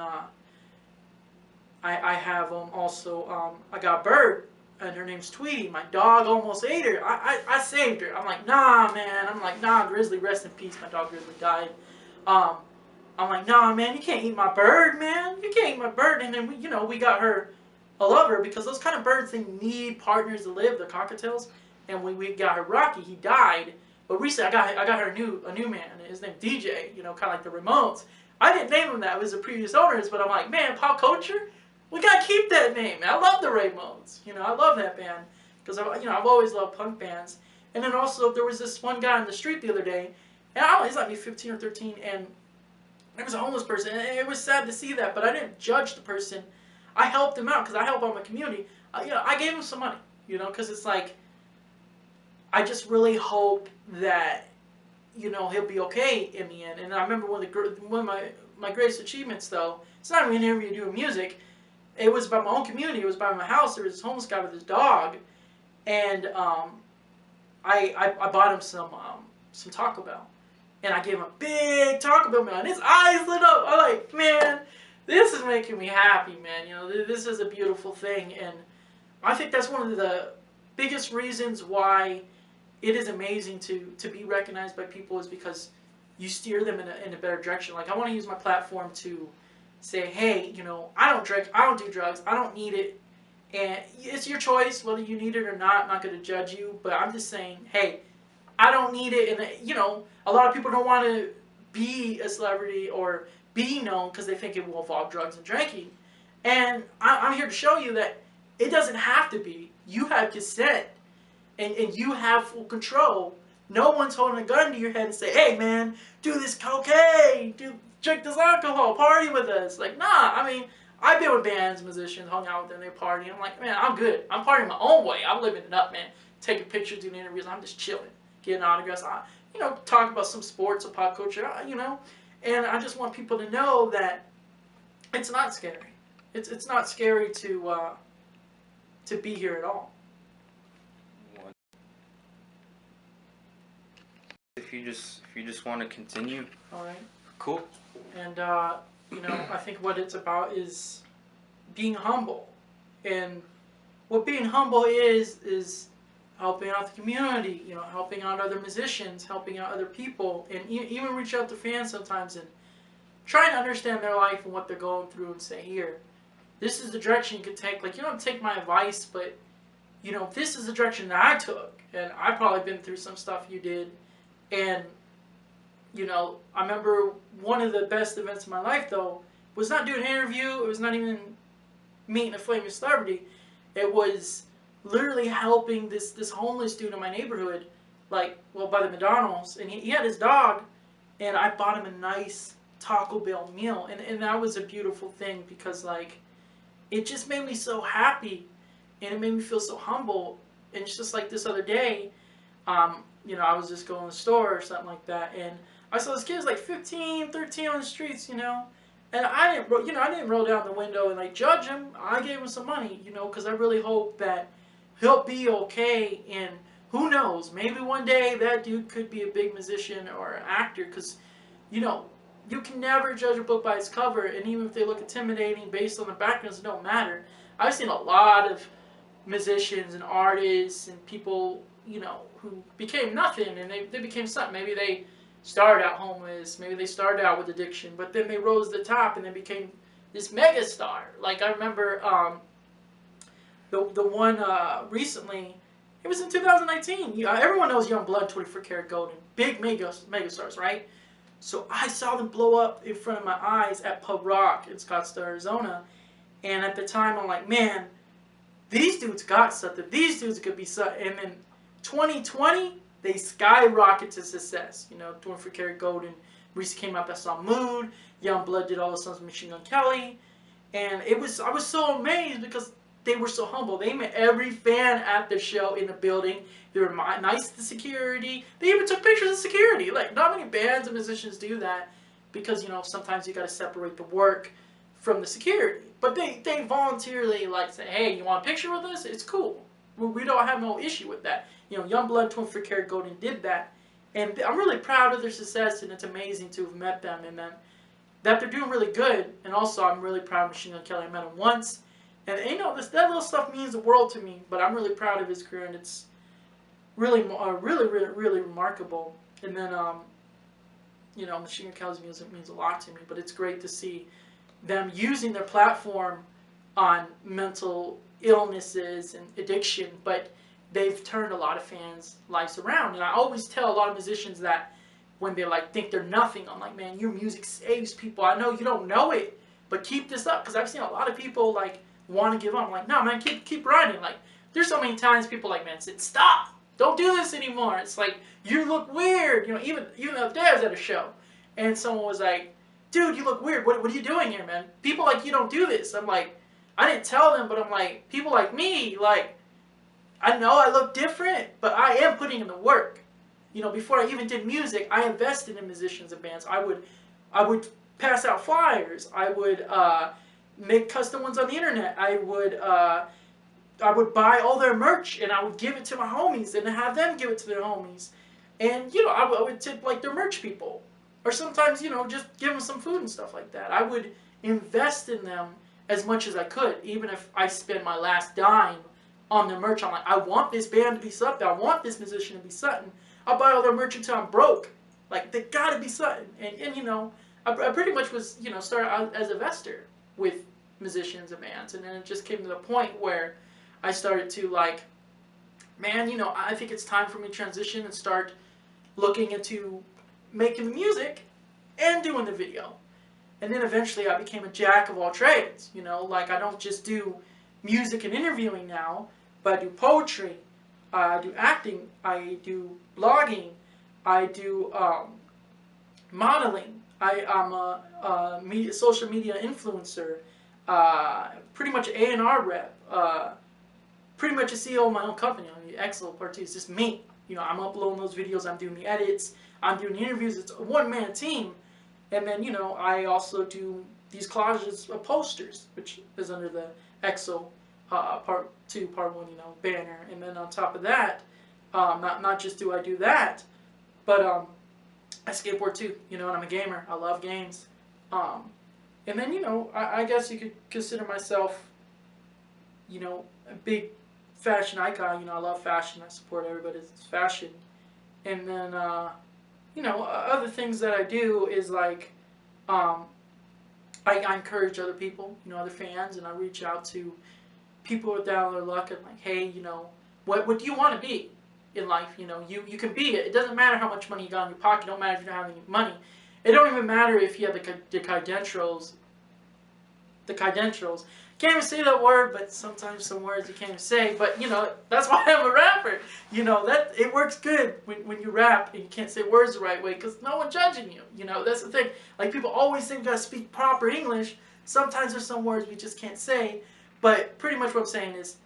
I have also, I got a bird, and her name's Tweety. My dog almost ate her. I saved her. I'm like, nah, man. I'm like, nah, Grizzly, rest in peace. My dog Grizzly died. I'm like, nah, man, you can't eat my bird, man. You can't eat my bird. And then, you know, we got her a lover, because those kind of birds, they need partners to live. They're cockatiels. And when we got her Rocky, he died. But recently, I got her a new man. His name's DJ, you know, kind of like the Ramones. I didn't name him that. It was the previous owners. But I'm like, man, pop culture? We got to keep that name, man. I love the Ramones. You know, I love that band. Because, you know, I've always loved punk bands. And then also, there was this one guy on the street the other day. And I don't know, he's like maybe 15 or 13. And there was a homeless person. And it was sad to see that. But I didn't judge the person. I helped him out, because I help out my community. You know, I gave him some money. You know, because it's like, I just really hope that, you know, he'll be okay in the end. And I remember one of my greatest achievements, though, it's not even an interview doing music. It was by my own community. It was by my house. There was this homeless guy with his dog, and I bought him some Taco Bell, and I gave him a big Taco Bell meal, and his eyes lit up. I'm like, man, this is making me happy, man. You know, this is a beautiful thing, and I think that's one of the biggest reasons why it is amazing to be recognized by people, is because you steer them in a better direction. Like, I want to use my platform to say, hey, you know, I don't drink, I don't do drugs, I don't need it, and it's your choice whether you need it or not. I'm not going to judge you, but I'm just saying, hey, I don't need it. And, you know, a lot of people don't want to be a celebrity or be known because they think it will involve drugs and drinking. And I'm here to show you that it doesn't have to be. You have consent, and you have full control. No one's holding a gun to your head and say, hey, man, do this cocaine, drink this alcohol, party with us. Like, nah, I mean, I've been with bands, musicians, hung out with them, they party. I'm like, man, I'm good. I'm partying my own way. I'm living it up, man. Taking pictures, doing interviews. I'm just chilling, getting autographs. You know, talking about some sports or pop culture, you know. And I just want people to know that it's not scary. It's not scary to be here at all. if you just want to continue, All right. cool. And you know, I think what it's about is being humble, and what being humble is helping out the community. You know, helping out other musicians, helping out other people, and even reach out to fans sometimes and trying to understand their life and what they're going through, and say, here, this is the direction you could take. Like, you don't take my advice, but you know, this is the direction that I took, and I've probably been through some stuff you did, and you know, I remember one of the best events of my life, though, was not doing an interview. It was not even meeting a famous celebrity. It was literally helping this homeless dude in my neighborhood, like, well, by the McDonald's, and he had his dog, and I bought him a nice Taco Bell meal, and that was a beautiful thing, because, like, it just made me so happy, and it made me feel so humble. And it's just like this other day, you know, I was just going to the store or something like that, and I saw this kid was like 15, 13 on the streets, you know, and I didn't roll down the window and like judge him. I gave him some money, you know, because I really hope that he'll be okay. And who knows, maybe one day that dude could be a big musician or an actor, because, you know, you can never judge a book by its cover, and even if they look intimidating based on the backgrounds, it don't matter. I've seen a lot of musicians and artists and people, you know, who became nothing, and they became something. Maybe they started out homeless, maybe they started out with addiction, but then they rose to the top and they became this mega star. Like, I remember the one recently, it was in 2019. Everyone knows Young Blood, 24 Karat Gold, big mega stars, right? So I saw them blow up in front of my eyes at Pub Rock in Scottsdale, Arizona, and at the time I'm like, man, these dudes got something. These dudes could be something. And then 2020, they skyrocketed to success. You know, 24 Karat Gold and recently came out that song Mood. Young Blood did all the songs with Machine Gun Kelly. And I was so amazed because they were so humble. They met every fan at the show in the building. They were nice to security. They even took pictures of security. Like, not many bands and musicians do that, because, you know, sometimes you got to separate the work from the security. But they voluntarily, like, say, hey, you want a picture with us? It's cool. We don't have no issue with that. You know, Young Blood, 24 Karat Gold did that. And I'm really proud of their success, and it's amazing to have met them, and then that they're doing really good. And also, I'm really proud of Machine Gun Kelly. I met him once. And, you know, that little stuff means the world to me. But I'm really proud of his career, and it's really, really remarkable. And then, you know, Machine Gun Kelly's music means a lot to me. But it's great to see them using their platform on mental illnesses and addiction, but they've turned a lot of fans' lives around. And I always tell a lot of musicians that when they like think they're nothing, I'm like, man, your music saves people. I know you don't know it, but keep this up, because I've seen a lot of people like want to give up. I'm like, no, man, keep writing. Like, there's so many times people like, man, said, stop, don't do this anymore. It's like, you look weird. You know, even the other day I was at a show, and someone was like, dude, you look weird. What are you doing here, man? People like you don't do this. I'm like, I didn't tell them, but I'm like, people like me, like, I know I look different, but I am putting in the work. You know, before I even did music, I invested in musicians and bands. I would pass out flyers. I would make custom ones on the internet. I would buy all their merch, and I would give it to my homies and have them give it to their homies. And, you know, I would tip like their merch people. Or sometimes, you know, just give them some food and stuff like that. I would invest in them as much as I could, even if I spend my last dime on their merch. I'm like, I want this band to be something. I want this musician to be something. I'll buy all their merch until I'm broke. Like, they gotta be something. And you know, I pretty much was, you know, started out as a investor with musicians and bands. And then it just came to the point where I started to, like, man, you know, I think it's time for me to transition and start looking into making the music and doing the video. And then eventually I became a jack of all trades. You know, like, I don't just do music and interviewing now, but I do poetry, I do acting, I do blogging, I do modeling, I'm a social media influencer, pretty much A&R rep, pretty much a CEO of my own company. I mean, XLTE is just me. You know, I'm uploading those videos, I'm doing the edits, I'm doing the interviews. It's a one-man team. And then, you know, I also do these collages of posters, which is under the XO Part 2, Part 1, you know, banner. And then on top of that, not just do I do that, but I skateboard too, you know, and I'm a gamer. I love games. And then, you know, I guess you could consider myself, you know, a big fashion icon. You know, I love fashion. I support everybody's fashion. And then, you know, other things that I do is like, um, I encourage other people, you know, other fans, and I reach out to people who are down on their luck and like, hey, you know, what do you want to be in life? You know, you can be it. It doesn't matter how much money you got in your pocket. It don't matter if you don't have any money. It don't even matter if you have the credentials. The credentials. Can't even say that word, but sometimes some words you can't even say. But you know, that's why I'm a rapper. You know, that it works good when you rap and you can't say words the right way because no one's judging you. You know, that's the thing. Like people always think you gotta speak proper English. Sometimes there's some words we just can't say. But pretty much what I'm saying is,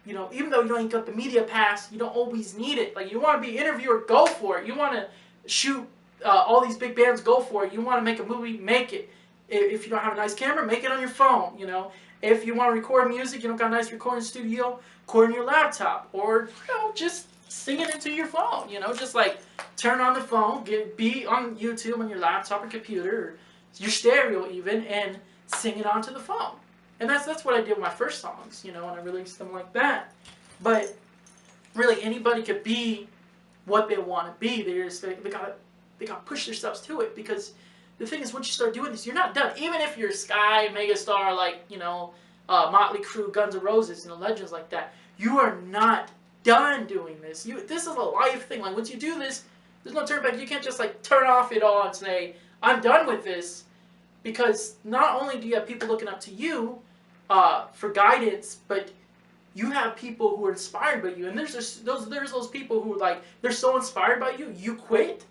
you know, even though you don't get the media pass, you don't always need it. Like you want to be an interviewer, go for it. You want to shoot all these big bands, go for it. You want to make a movie, make it. If you don't have a nice camera, make it on your phone, you know. If you want to record music, you don't got a nice recording studio, record on your laptop. Or, you know, just sing it into your phone, you know. Just like turn on the phone, be on YouTube on your laptop or computer, or your stereo even, and sing it onto the phone. And that's what I did with my first songs, you know, and I released them like that. But really, anybody could be what they want to be. They gotta push themselves to it because the thing is, once you start doing this, you're not done. Even if you're Sky, Megastar, like, you know, Motley Crue, Guns N' Roses, you know, legends like that, you are not done doing this. This is a life thing. Like, once you do this, there's no turn back. You can't just, like, turn off it all and say, I'm done with this. Because not only do you have people looking up to you for guidance, but you have people who are inspired by you. And there's those people who, like, they're so inspired by you, you quit.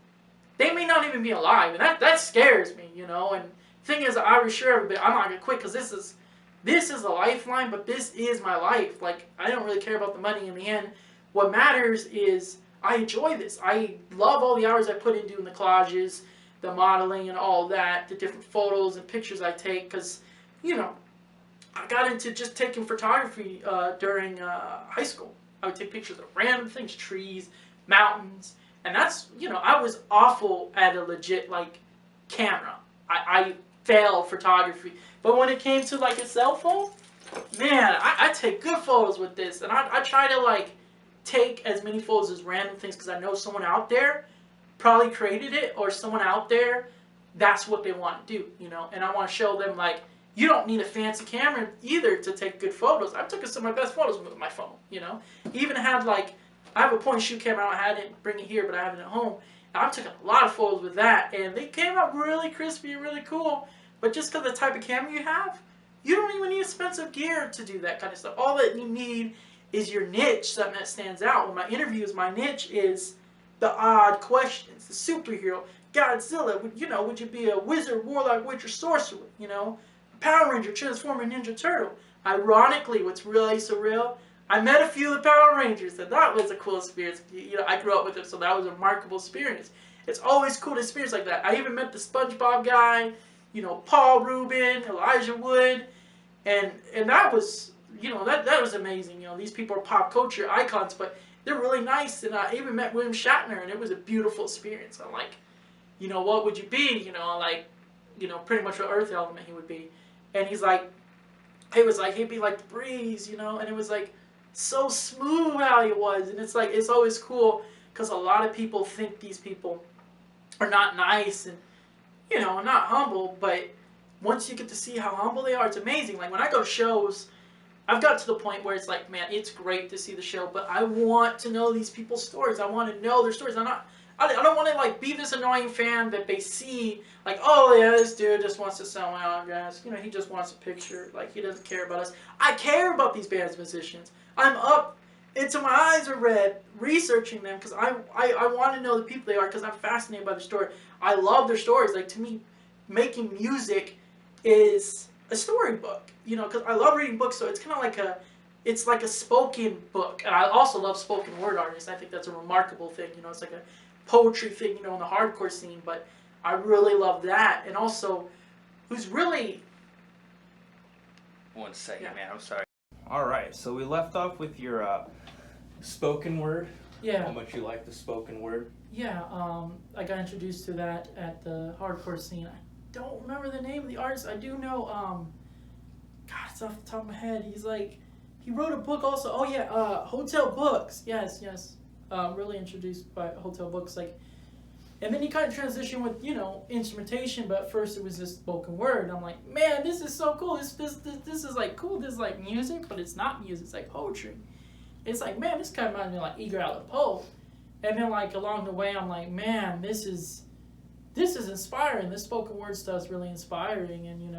They may not even be alive, and that scares me, you know. And the thing is, I reassure everybody, I'm not gonna quit because this is a lifeline, but this is my life. Like, I don't really care about the money in the end. What matters is I enjoy this. I love all the hours I put in doing the collages, the modeling, and all that, the different photos and pictures I take, because, you know, I got into just taking photography during high school. I would take pictures of random things, trees, mountains. And that's, you know, I was awful at a legit, like, camera. I failed photography. But when it came to, like, a cell phone, man, I take good photos with this. And I try to, like, take as many photos as random things because I know someone out there probably created it, or someone out there, that's what they want to do, you know. And I want to show them, like, you don't need a fancy camera either to take good photos. I've taken some of my best photos with my phone, you know. Even had, like, I have a point and shoot camera. I didn't bring it here, but I have it at home. And I've taken a lot of photos with that, and they came out really crispy and really cool. But just because of the type of camera you have, you don't even need expensive gear to do that kind of stuff. All that you need is your niche, something that stands out. When my interviews, my niche is the odd questions, the superhero, Godzilla. You know, would you be a wizard, warlock, witch, or sorcerer? You know, Power Ranger, Transformer, Ninja Turtle. Ironically, what's really surreal, I met a few of the Power Rangers, and that was a cool experience. You know, I grew up with them, so that was a remarkable experience. It's always cool to experience like that. I even met the SpongeBob guy, you know, Paul Rubin, Elijah Wood, and that was, you know, that was amazing. You know, these people are pop culture icons, but they're really nice. And I even met William Shatner, and it was a beautiful experience. I'm like, you know, what would you be? You know, like, you know, pretty much what Earth element he would be. And he's like, he'd be like the breeze, you know, and it was like, so smooth how he was. And it's like, it's always cool because a lot of people think these people are not nice and, you know, not humble, but once you get to see how humble they are, it's amazing. Like when I go to shows, I've got to the point where it's like, man, it's great to see the show, but I want to know these people's stories. I want to know their stories. I don't want to like be this annoying fan that they see like, oh yeah, this dude just wants to sell my autographs. You know, he just wants a picture. Like he doesn't care about us. I care about these bands, musicians. I'm up into my eyes are red researching them because I want to know the people they are because I'm fascinated by their story. I love their stories. Like to me, making music is a storybook. You know, because I love reading books, so it's kind of like it's like a spoken book. And I also love spoken word artists. I think that's a remarkable thing. You know, it's like a poetry thing, you know, in the hardcore scene, but I really love that. And also, who's really... One second, man, I'm sorry. Alright, so we left off with your spoken word Yeah. how much you like the spoken word. Yeah, I got introduced to that at the hardcore scene. I don't remember the name of the artist. I do know, God, it's off the top of my head. He wrote a book also. Oh yeah, Hotel Books. Yes, yes. Really introduced by Hotel Books. And then he kind of transitioned with, instrumentation, but first it was just spoken word. And I'm like, man, this is so cool. This is like cool. This is like music, but it's not music. It's like poetry. It's like, man, this kind of reminds me of like Edgar Allan Poe. And then like along the way, I'm like, man, this is inspiring. This spoken word stuff is really inspiring. And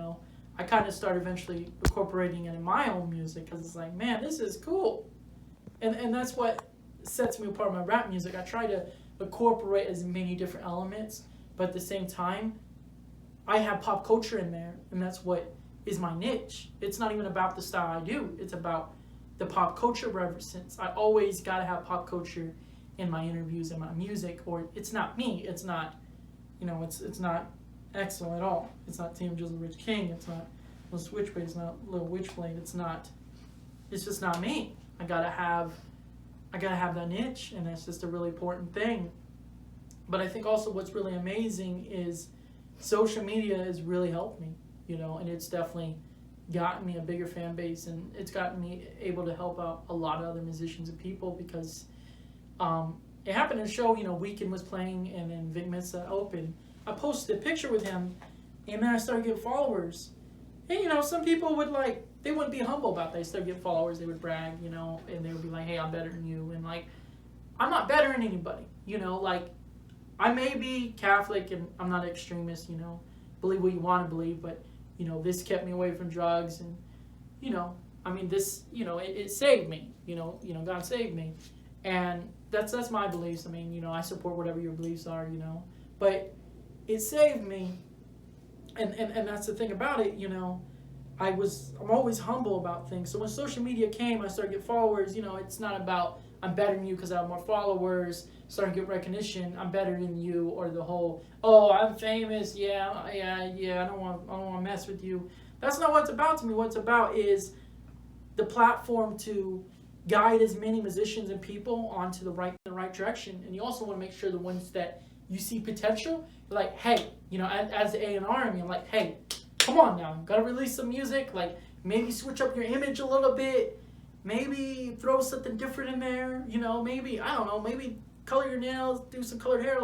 I kind of started eventually incorporating it in my own music because it's like, man, this is cool. And that's what sets me apart from my rap music. I try to incorporate as many different elements, but at the same time, I have pop culture in there, and that's what is my niche. It's not even about the style I do. It's about the pop culture reference. I always got to have pop culture in my interviews and my music, or it's not me. It's not, it's not Axel at all. It's not Tim Jizzle Rich King. It's not Lil Switchblade. It's not Lil Witchblade. It's just not me. I gotta have that niche, and that's just a really important thing. But I think also what's really amazing is social media has really helped me, and it's definitely gotten me a bigger fan base, and it's gotten me able to help out a lot of other musicians and people because it happened in a show, Weeknd was playing, and then Vic Mensa opened. I posted a picture with him, and then I started getting followers. And, some people would they wouldn't be humble about that. They started getting followers, they would brag, and they would be like, hey, I'm better than you. And I'm not better than anybody, I may be Catholic and I'm not an extremist, believe what you want to believe, but, this kept me away from drugs and, this, it saved me, God saved me. And that's my beliefs. I support whatever your beliefs are, but it saved me. And that's the thing about it, I'm always humble about things. So when social media came, I started to get followers. It's not about I'm better than you because I have more followers. Starting to get recognition. I'm better than you, or the whole I'm famous. Yeah. I don't want to mess with you. That's not what it's about to me. What it's about is the platform to guide as many musicians and people onto the right direction. And you also want to make sure the ones that you see potential, you're like, hey, as the A&R, I'm like, hey, come on now, you gotta release some music, maybe switch up your image a little bit, maybe throw something different in there, maybe, I don't know, maybe color your nails, do some colored hair,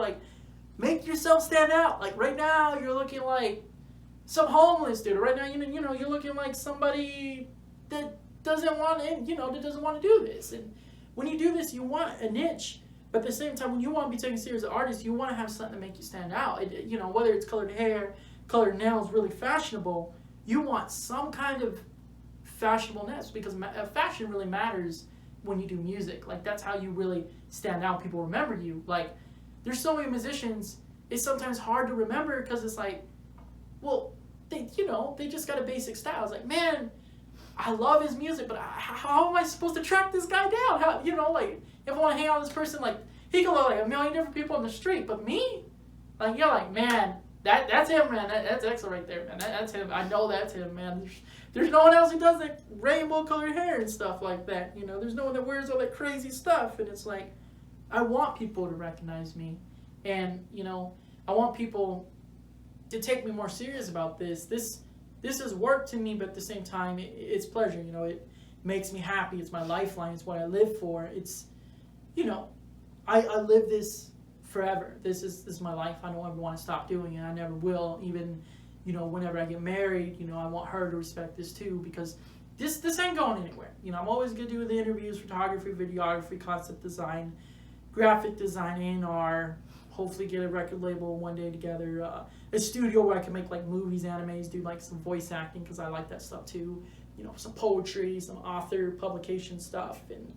make yourself stand out. Right now, you're looking like some homeless dude. Right now, you're looking like somebody that doesn't want to do this. And when you do this, you want a niche. But at the same time, when you want to be taken serious as an artist, you want to have something to make you stand out. Whether it's colored hair, colored nails, really fashionable, you want some kind of fashionableness because fashion really matters when you do music. That's how you really stand out. People remember you. There's so many musicians, it's sometimes hard to remember because it's they just got a basic style. It's man, I love his music, but how am I supposed to track this guy down? How, if I want to hang out with this person, he can look like a million different people on the street, but me, you're man, that's him, man. That's Axel right there, man. That's him. I know that's him, man. There's no one else who does rainbow colored hair and stuff like that. There's no one that wears all that crazy stuff, and it's I want people to recognize me, and I want people to take me more serious about this. This is work to me, but at the same time, it's pleasure. It makes me happy. It's my lifeline. It's what I live for. It's I live this forever. This is my life. I don't ever want to stop doing it. I never will. Even, whenever I get married, I want her to respect this too, because this ain't going anywhere. I'm always going to do the interviews, photography, videography, concept design, graphic design, A&R, hopefully get a record label one day together, a studio where I can make movies, animes, do some voice acting because I like that stuff too. Some poetry, some author publication stuff, and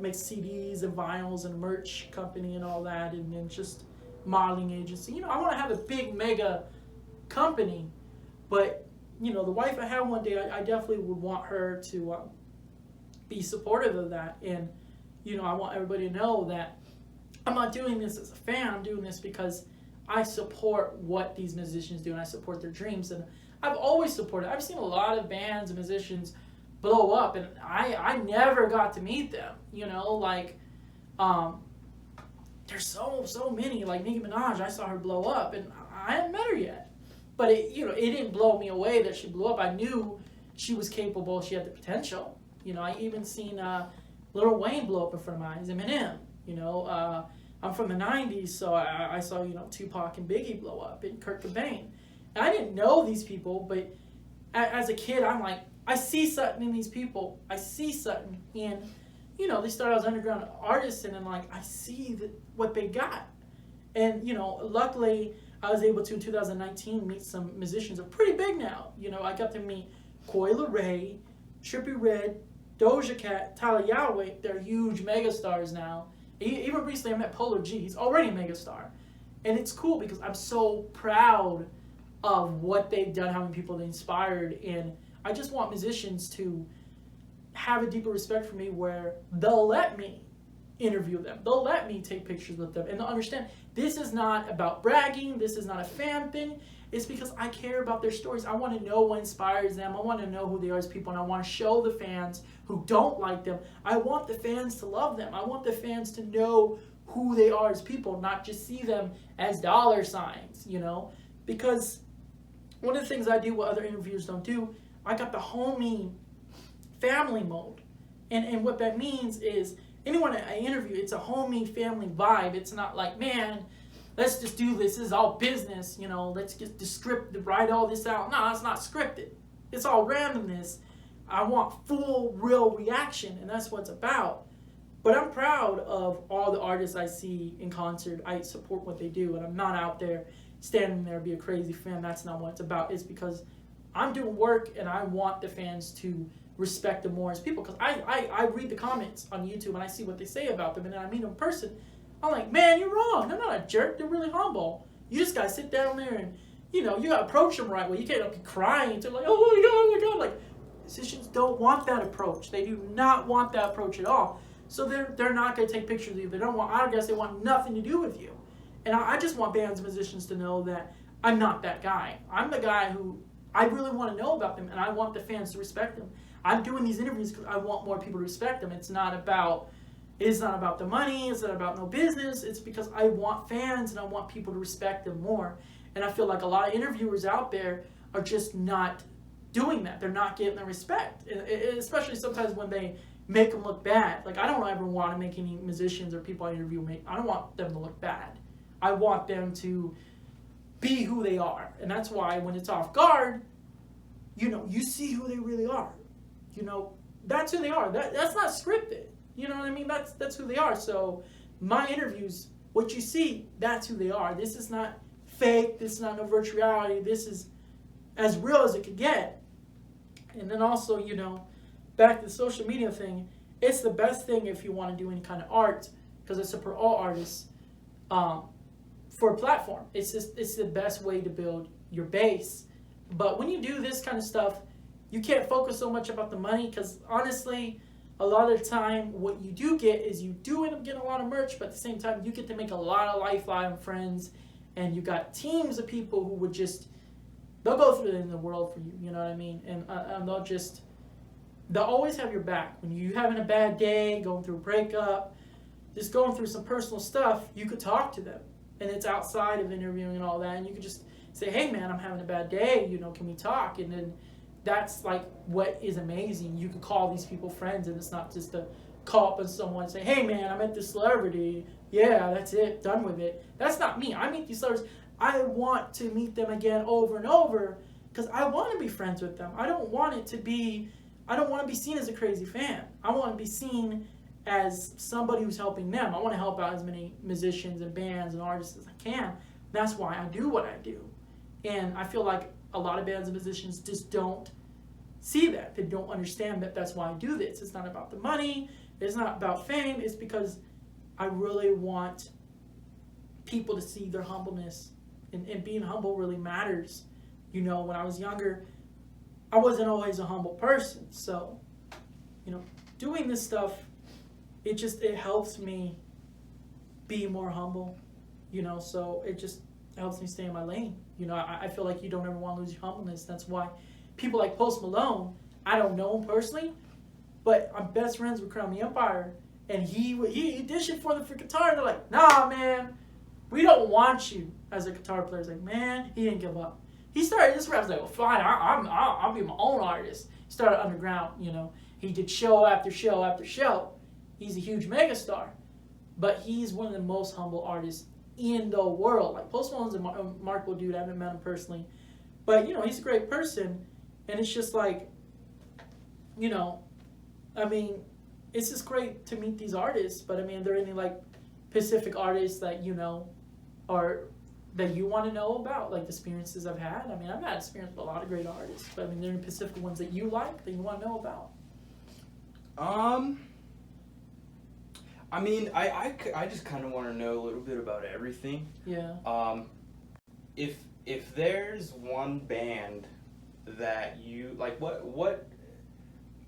make CDs and vinyls and merch company and all that, and then just modeling agency. I want to have a big mega company, but the wife I have one day, I definitely would want her to be supportive of that, and I want everybody to know that I'm not doing this as a fan. I'm doing this because I support what these musicians do, and I support their dreams, and I've always supported. I've seen a lot of bands and musicians blow up, and I never got to meet them. You know, like, there's so many. Like Nicki Minaj, I saw her blow up, and I hadn't met her yet. But it didn't blow me away that she blew up. I knew she was capable. She had the potential. You know, I even seen Lil Wayne blow up in front of my eyes. Eminem. You know, I'm from the '90s, so I saw Tupac and Biggie blow up, and Kurt Cobain. And I didn't know these people, but as a kid, I'm like, I see something in these people. I see something, and they started as underground artists, and then like I see what they got, and luckily I was able to in 2019 meet some musicians that are pretty big now. I got to meet Coi Leray, Trippie Redd, Doja Cat, Tyler Yahweh. They're huge megastars now. Even recently I met Polo G. He's already a megastar, and it's cool because I'm so proud of what they've done, how many people they inspired, and I just want musicians to have a deeper respect for me where they'll let me interview them. They'll let me take pictures with them, and they'll understand this is not about bragging. This is not a fan thing. It's because I care about their stories. I want to know what inspires them. I want to know who they are as people, and I want to show the fans who don't like them. I want the fans to love them. I want the fans to know who they are as people, not just see them as dollar signs, because one of the things I do what other interviewers don't do, I got the homie family mode. And what that means is anyone I interview, it's a homie family vibe. It's not like, man, let's just do this. This is all business. Let's get the script to write all this out. No, it's not scripted. It's all randomness. I want full, real reaction, and that's what it's about. But I'm proud of all the artists I see in concert. I support what they do, and I'm not out there standing there be a crazy fan. That's not what it's about. It's because I'm doing work, and I want the fans to respect them more as people. Because I read the comments on YouTube, and I see what they say about them, and then I meet them in person. I'm like, man, you're wrong. They're not a jerk. They're really humble. You just got to sit down there and, you got to approach them right way. You can't be crying to like, oh my God. Like, musicians don't want that approach. They do not want that approach at all. So they're not going to take pictures of you. I guess they want nothing to do with you. And I just want bands and musicians to know that I'm not that guy. I'm the guy who I really want to know about them, and I want the fans to respect them. I'm doing these interviews because I want more people to respect them. It's not about the money. It's not about no business. It's because I want fans and I want people to respect them more. And I feel like a lot of interviewers out there are just not doing that. They're not getting the respect, and especially sometimes when they make them look bad. Like, I don't ever want to make any musicians or people I interview I don't want them to look bad. I want them to be who they are. And that's why when it's off guard, you see who they really are. That's who they are. That's not scripted. You know what I mean? That's who they are. So my interviews, what you see, that's who they are. This is not fake. This is not no virtual reality. This is as real as it could get. And then also, back to the social media thing, it's the best thing if you want to do any kind of art, because it's for all artists, for a platform. It's the best way to build your base. But when you do this kind of stuff, you can't focus so much about the money, because honestly, a lot of the time, what you do get is you do end up getting a lot of merch, but at the same time, you get to make a lot of lifelong friends, and you got teams of people who would they'll go through it in the world for you, you know what I mean? And they'll always have your back. When you're having a bad day, going through a breakup, just going through some personal stuff, you could talk to them. And it's outside of interviewing and all that, and you could just say, hey man, I'm having a bad day, can we talk? And then that's like what is amazing. You can call these people friends, and it's not just to call up on someone and say, hey man, I met this celebrity. Yeah, that's it, done with it. That's not me. I meet these celebrities. I want to meet them again over and over because I want to be friends with them. I don't want to be seen as a crazy fan. I want to be seen as somebody who's helping them. I want to help out as many musicians and bands and artists as I can. That's why I do what I do. And I feel like a lot of bands and musicians just don't see that. They don't understand that that's why I do this. It's not about the money. It's not about fame. It's because I really want people to see their humbleness. And being humble really matters. When I was younger, I wasn't always a humble person. So, doing this stuff, it helps me be more humble. So it just helps me stay in my lane. I feel like you don't ever want to lose your humbleness. That's why people like Post Malone, I don't know him personally, but I'm best friends with Crown the Empire, and he did shit for them for guitar. And they're like, nah, man, we don't want you as a guitar player. It's like, man, he didn't give up. He started this rap. I was like, well, fine, I'll be my own artist. He started underground, you know. He did show after show after show. He's a huge megastar, but he's one of the most humble artists in the world. Like, Post Malone's a remarkable dude. I haven't met him personally, but you know, he's a great person, and it's just like, you know, I mean, it's just great to meet these artists. But I mean, are there any like Pacific artists that you know, or that you want to know about, like the experiences I've had? I mean, I've had experience with a lot of great artists, but I mean, there are any Pacific ones that you like that you want to know about? I mean, I just kind of want to know a little bit about everything. Yeah. If there's one band that you like, what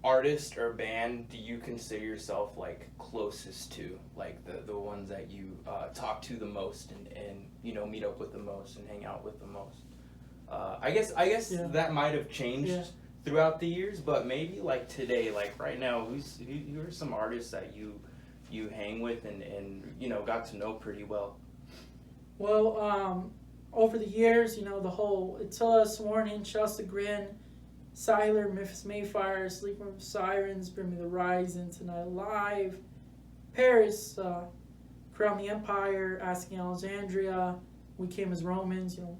artist or band do you consider yourself like closest to, like the ones that you talk to the most and you know, meet up with the most and hang out with the most? I guess Yeah. that might have changed Yeah. throughout the years, but maybe like today, like right now, who are some artists that you hang with and you know, got to know pretty well? Well, over the years, you know, the whole Attila, Sworn, Chelsea Grin, Siler, Memphis Mayfire, Sleeping with Sirens, Bring Me the Horizon, Tonight Alive, Paris, Crown the Empire, Asking Alexandria, We Came as Romans, you know,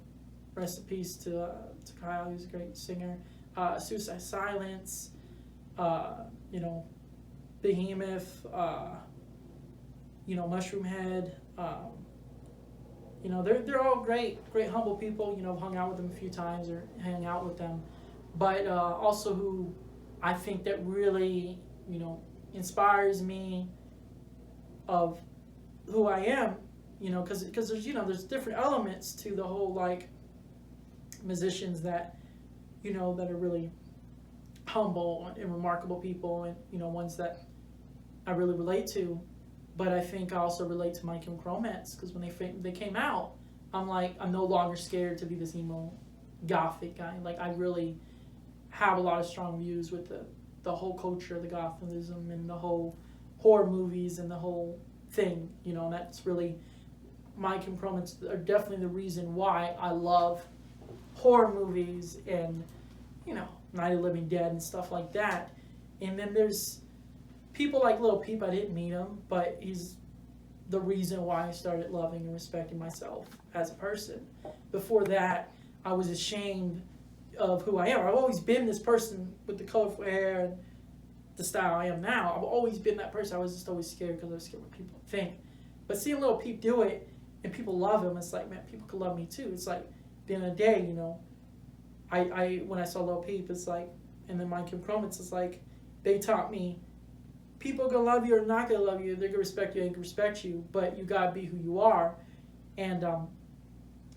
rest in peace to Kyle, he was a great singer, Suicide Silence, you know, Behemoth, you know, Mushroom Head, you know, they're all great humble people. You know, I've hung out with them a few times or hang out with them, but also who I think that really, you know, inspires me of who I am. You know, because there's, you know, there's different elements to the whole like musicians that, you know, that are really humble and remarkable people, and you know, ones that I really relate to. But I think I also relate to My Chemical Romance, because when they came out, I'm like, I'm no longer scared to be this emo gothic guy. Like, I really have a lot of strong views with the whole culture of the gothism and the whole horror movies and the whole thing, you know, and that's really, My Chemical Romance are definitely the reason why I love horror movies and, you know, Night of the Living Dead and stuff like that. And then there's people like Lil Peep. I didn't meet him, but he's the reason why I started loving and respecting myself as a person. Before that, I was ashamed of who I am. I've always been this person with the colorful hair and the style I am now. I've always been that person. I was just always scared because I was scared what people would think. But seeing Lil Peep do it and people love him, it's like, man, people could love me too. It's like, at the end of the day, you know, I when I saw Lil Peep, it's like, and then My Chemical Romance, it's like, they taught me, people gonna love you or not gonna love you. They're gonna respect you, they can respect you, but you gotta be who you are. And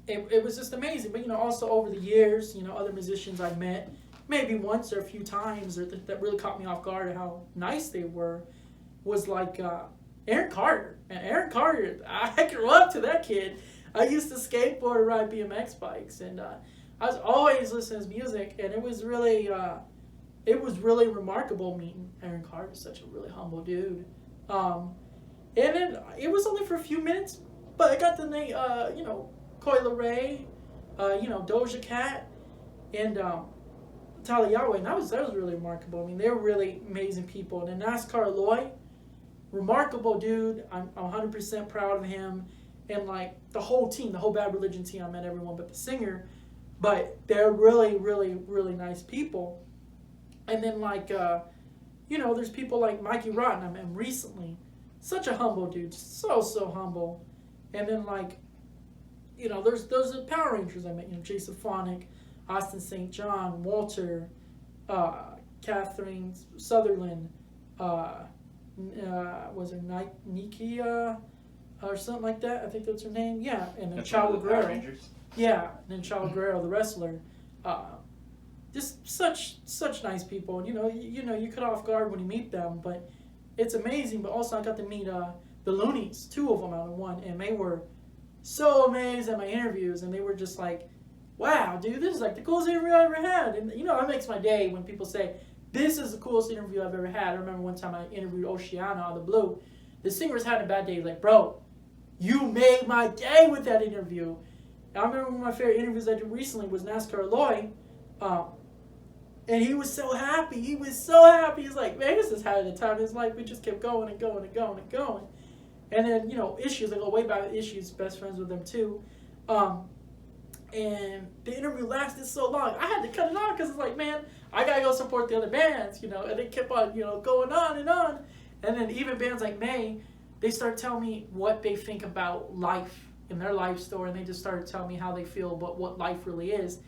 it was just amazing. But you know, also over the years, you know, other musicians I met, maybe once or a few times, or that really caught me off guard at how nice they were, was like Aaron Carter. And Aaron Carter, I grew up to that kid. I used to skateboard and ride BMX bikes, and I was always listening to his music, and it was really remarkable meeting Aaron Carter. Such a really humble dude. And then it was only for a few minutes, but I got the name, you know, Coi Leray, you know, Doja Cat, and Tali Yahweh, and that was really remarkable. I mean, they were really amazing people. And then NASCAR Loy, remarkable dude. I'm 100% proud of him. And like the whole team, the whole Bad Religion team, I met everyone but the singer. But they're really, really, really nice people. And then like, you know, there's people like Mikey Rotten I met him recently. Such a humble dude, so humble. And then like, you know, there's the Power Rangers I met, you know, Jason Phonic, Austin St. John, Walter, Catherine Sutherland, was her Nikia or something like that? I think that's her name. Yeah, and then Chavo Guerrero. Yeah, and then Chavo Guerrero, the wrestler. Just such nice people. And you know, you cut off guard when you meet them, but it's amazing. But also I got to meet the Loonies, 2 of them out of 1, and they were so amazed at my interviews, and they were just like, wow, dude, this is like the coolest interview I ever had. And you know, it makes my day when people say, this is the coolest interview I've ever had. I remember one time I interviewed Oceana out of the blue. The singer was having a bad day. He's like, bro, you made my day with that interview. And I remember one of my favorite interviews I did recently was NASCAR Lloyd. And he was so happy. He was so happy. He's like, man, this is having the time of his life. We just kept going and going and going and going. And then, Issues, I go way back with Issues, best friends with them too. And the interview lasted so long. I had to cut it off because it's like, man, I got to go support the other bands, And they kept on, going on and on. And then even bands like May, they start telling me what they think about life and their life story. And they just started telling me how they feel about what life really is.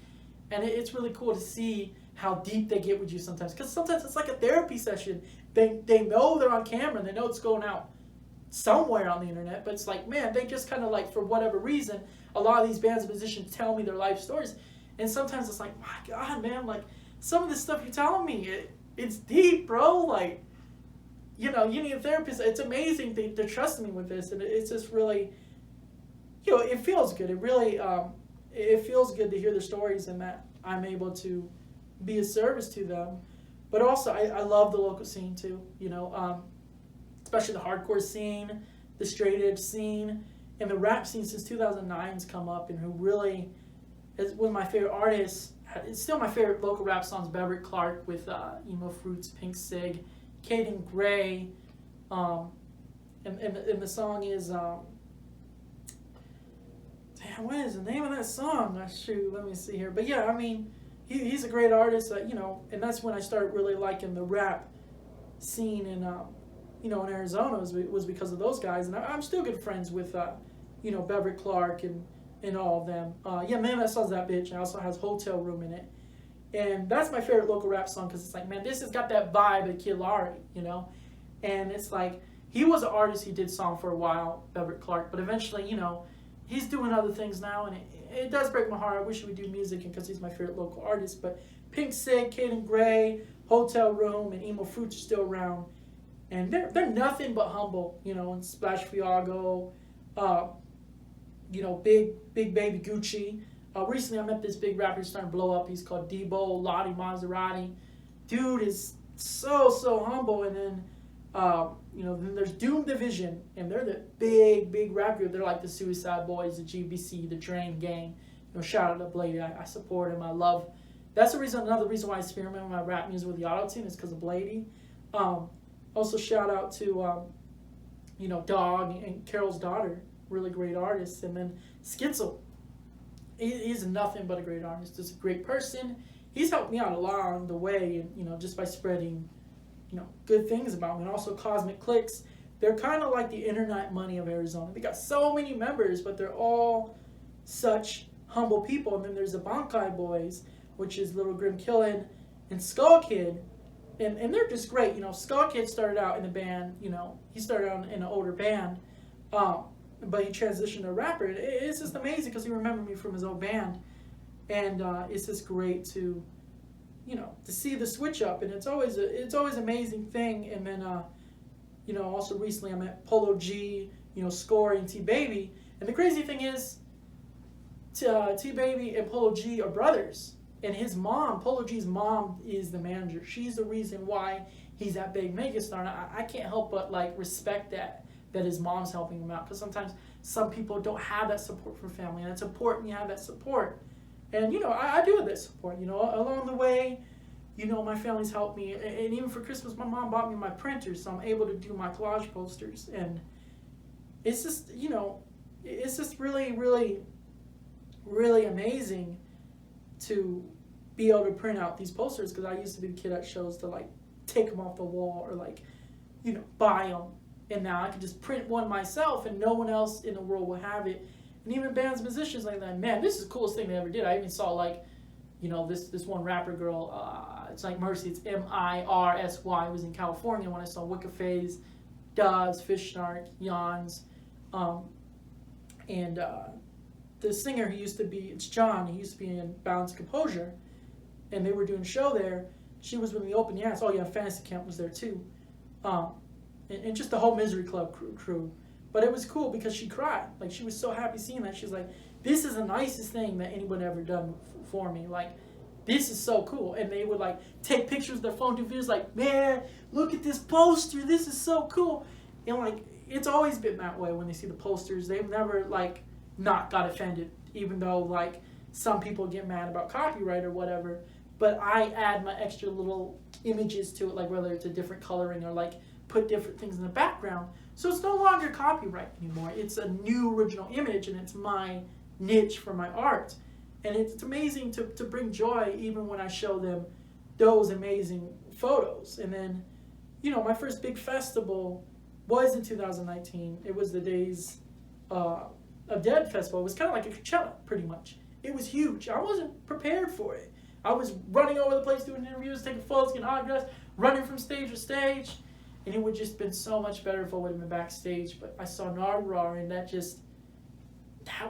And it's really cool to see how deep they get with you sometimes. Because sometimes it's like a therapy session. They know they're on camera and they know it's going out somewhere on the internet. But it's like, man, they just kind of like, for whatever reason, a lot of these bands and musicians tell me their life stories. And sometimes it's like, my God, man, like some of the stuff you're telling me, it's deep, bro. Like, you need a therapist. It's amazing they're trusting me with this. And it's just really, it feels good. It really, it feels good to hear their stories and that I'm able to be a service to them. But also, I love the local scene too, especially the hardcore scene, the straight edge scene, and the rap scene since 2009's come up, and who really is one of my favorite artists. It's still my favorite local rap songs, Beverett Clark with Emo Fruits, Pink Sig, Caden Gray, and the song is, damn, what is the name of that song? Shoot, let me see here. But yeah, I mean, he's a great artist, and that's when I started really liking the rap scene in Arizona was because of those guys. And I'm still good friends with, Beverett Clark and all of them. Man, that song's that bitch. It also has Hotel Room in it. And that's my favorite local rap song because it's like, man, this has got that vibe of Kid Laroi, And it's like, he was an artist, he did song for a while, Beverett Clark, but eventually, he's doing other things now, and it does break my heart. I wish he would do music because he's my favorite local artist. But Pink Sig, Caden Gray, Hotel Room, and Emo Fruits are still around. And they're nothing but humble, and Splash Fiago, Big Baby Gucci. Recently I met this big rapper who's starting to blow up. He's called Debo Lottie Maserati. Dude is so humble. And then, then there's Doom Division, and they're the big rap group. They're like the Suicide Boys, the GBC, the Drain Gang. Shout out to Blady. I support him. I love. That's another reason why I experiment with my rap music with the auto-tune is because of Blady. Also shout out to Dog and Carol's Daughter, really great artists. And then Skitzel. He's nothing but a great artist. He's a great person. He's helped me out along the way, and just by spreading good things about me. And also Cosmic Clicks. They're kind of like the internet money of Arizona. They got so many members, but they're all such humble people. And then there's the Bankai Boys, which is Little Grim Killin and Skull Kid. And they're just great. Skull Kid started out in a band, he started out in an older band, but he transitioned to a rapper. It's just amazing because he remembered me from his old band. And it's just great to see the switch up, and it's always an amazing thing. And then, also recently I met Polo G, Score, and T-Baby. And the crazy thing is, T-Baby and Polo G are brothers. And his mom, Polo G's mom, is the manager. She's the reason why he's that big megastar. And I can't help but respect that his mom's helping him out. Because sometimes some people don't have that support from family, and it's important you have that support. And I do have that support. Along the way, my family's helped me, and even for Christmas, my mom bought me my printer, so I'm able to do my collage posters. And it's just, it's just really, really, really amazing to be able to print out these posters, because I used to be the kid at shows to take them off the wall or buy them. And now I can just print one myself, and no one else in the world will have it. And even bands, musicians like that, man, this is the coolest thing they ever did. I even saw this one rapper girl, it's like Mercy, it's Mirsy, it was in California when I saw Wicca Phase, Doves, Fish Snark, Yawns, and the singer it's John, he used to be in Balance Composure, and they were doing a show there. She was with the opening acts. Oh yeah, Fantasy Camp was there too. And just the whole Misery Club crew. But it was cool because she cried. She was so happy seeing that. She's like, this is the nicest thing that anyone ever done for me. this is so cool. And they would like take pictures of their phone, do videos like, man, look at this poster, this is so cool. And like, it's always been that way when they see the posters. They've never like not got offended, even though like some people get mad about copyright or whatever. But I add my extra little images to it, like whether it's a different coloring or like put different things in the background. So it's no longer copyright anymore. It's a new original image, and it's my niche for my art. And it's amazing to bring joy even when I show them those amazing photos. And then, you know, my first big festival was in 2019. It was the Days of Dead festival. It was kind of like a Coachella, pretty much. It was huge. I wasn't prepared for it. I was running over the place doing interviews, taking photos, getting autographs, running from stage to stage. And it would just been so much better if I would have been backstage. But I saw Nardwar, and that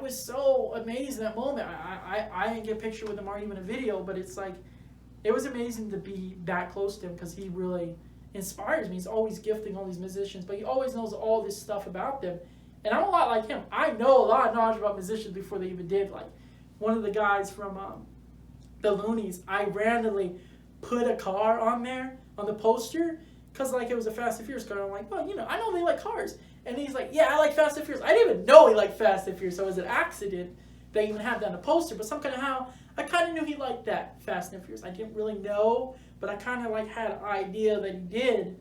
was so amazing, that moment. I didn't get a picture with him or even a video, but it's like, it was amazing to be that close to him because he really inspires me. He's always gifting all these musicians, but he always knows all this stuff about them. And I'm a lot like him. I know a lot of knowledge about musicians before they even did. Like, one of the guys from the Loonies, I randomly put a car on there, on the poster, because like it was a Fast and Furious car. I'm like, well, you know, I know they like cars. And he's like, yeah, I like Fast and Furious. I didn't even know he liked Fast and Furious, so it was an accident they even had that on the poster. But some kind of how, I kind of knew he liked that, Fast and Furious. I didn't really know, but I kind of like had an idea that he did.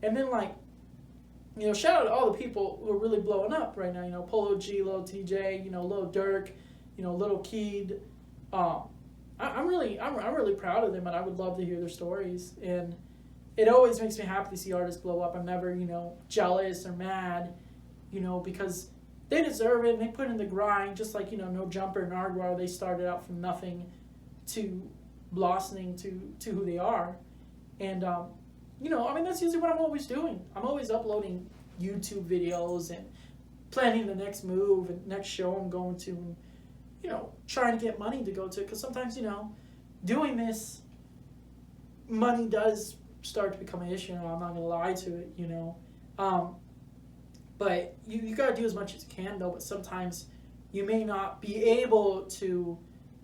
And then like, you know, shout out to all the people who are really blowing up right now. You know, Polo G, Lil TJ, you know, Lil Durk, you know, Little Keed. I'm really proud of them, and I would love to hear their stories. And it always makes me happy to see artists blow up. I'm never, you know, jealous or mad, you know, because they deserve it and they put in the grind. Just like, you know, No Jumper and Nardwar, they started out from nothing to blossoming to who they are. And you know, I mean, that's usually what I'm always doing. I'm always uploading YouTube videos and planning the next move and next show I'm going to, and, you know, trying to get money to go to. Because sometimes, you know, doing this, money does start to become an issue. I'm not going to lie to it, you know. But you got to do as much as you can, though. But sometimes you may not be able to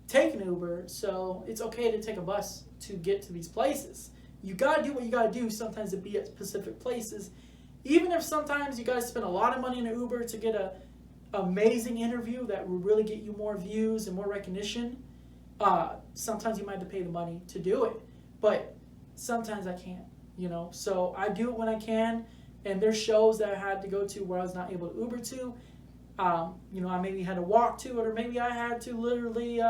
take an Uber, so it's okay to take a bus to get to these places. You got to do what you got to do sometimes to be at specific places. Even if sometimes you got to spend a lot of money in an Uber to get a amazing interview that will really get you more views and more recognition, sometimes you might have to pay the money to do it. But sometimes I can't, you know. So I do it when I can. And there's shows that I had to go to where I was not able to Uber to. You know, I maybe had to walk to it, or maybe I had to literally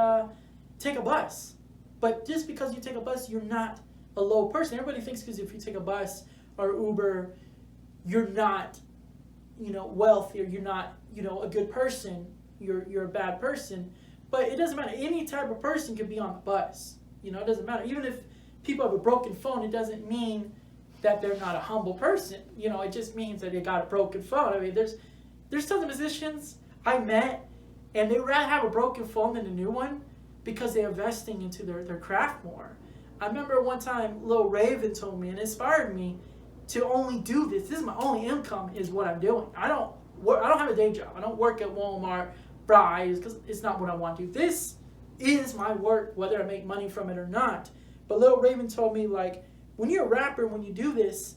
take a bus. But just because you take a bus, you're not a low person. Everybody thinks because if you take a bus or Uber, you're not, you know, wealthy, or you're not, you know, a good person. You're a bad person. But it doesn't matter. Any type of person could be on the bus. You know, it doesn't matter. Even if people have a broken phone, it doesn't mean that they're not a humble person. You know, it just means that they got a broken phone. I mean, there's tons of musicians I met, and they would rather have a broken phone than a new one because they're investing into their craft more. I remember one time Lil Raven told me and inspired me to only do this. This is my only income, is what I'm doing. I don't have a day job. I don't work at Walmart, Fry's, because it's not what I want to do. This is my work, whether I make money from it or not. But Lil Raven told me, like, when you're a rapper, when you do this,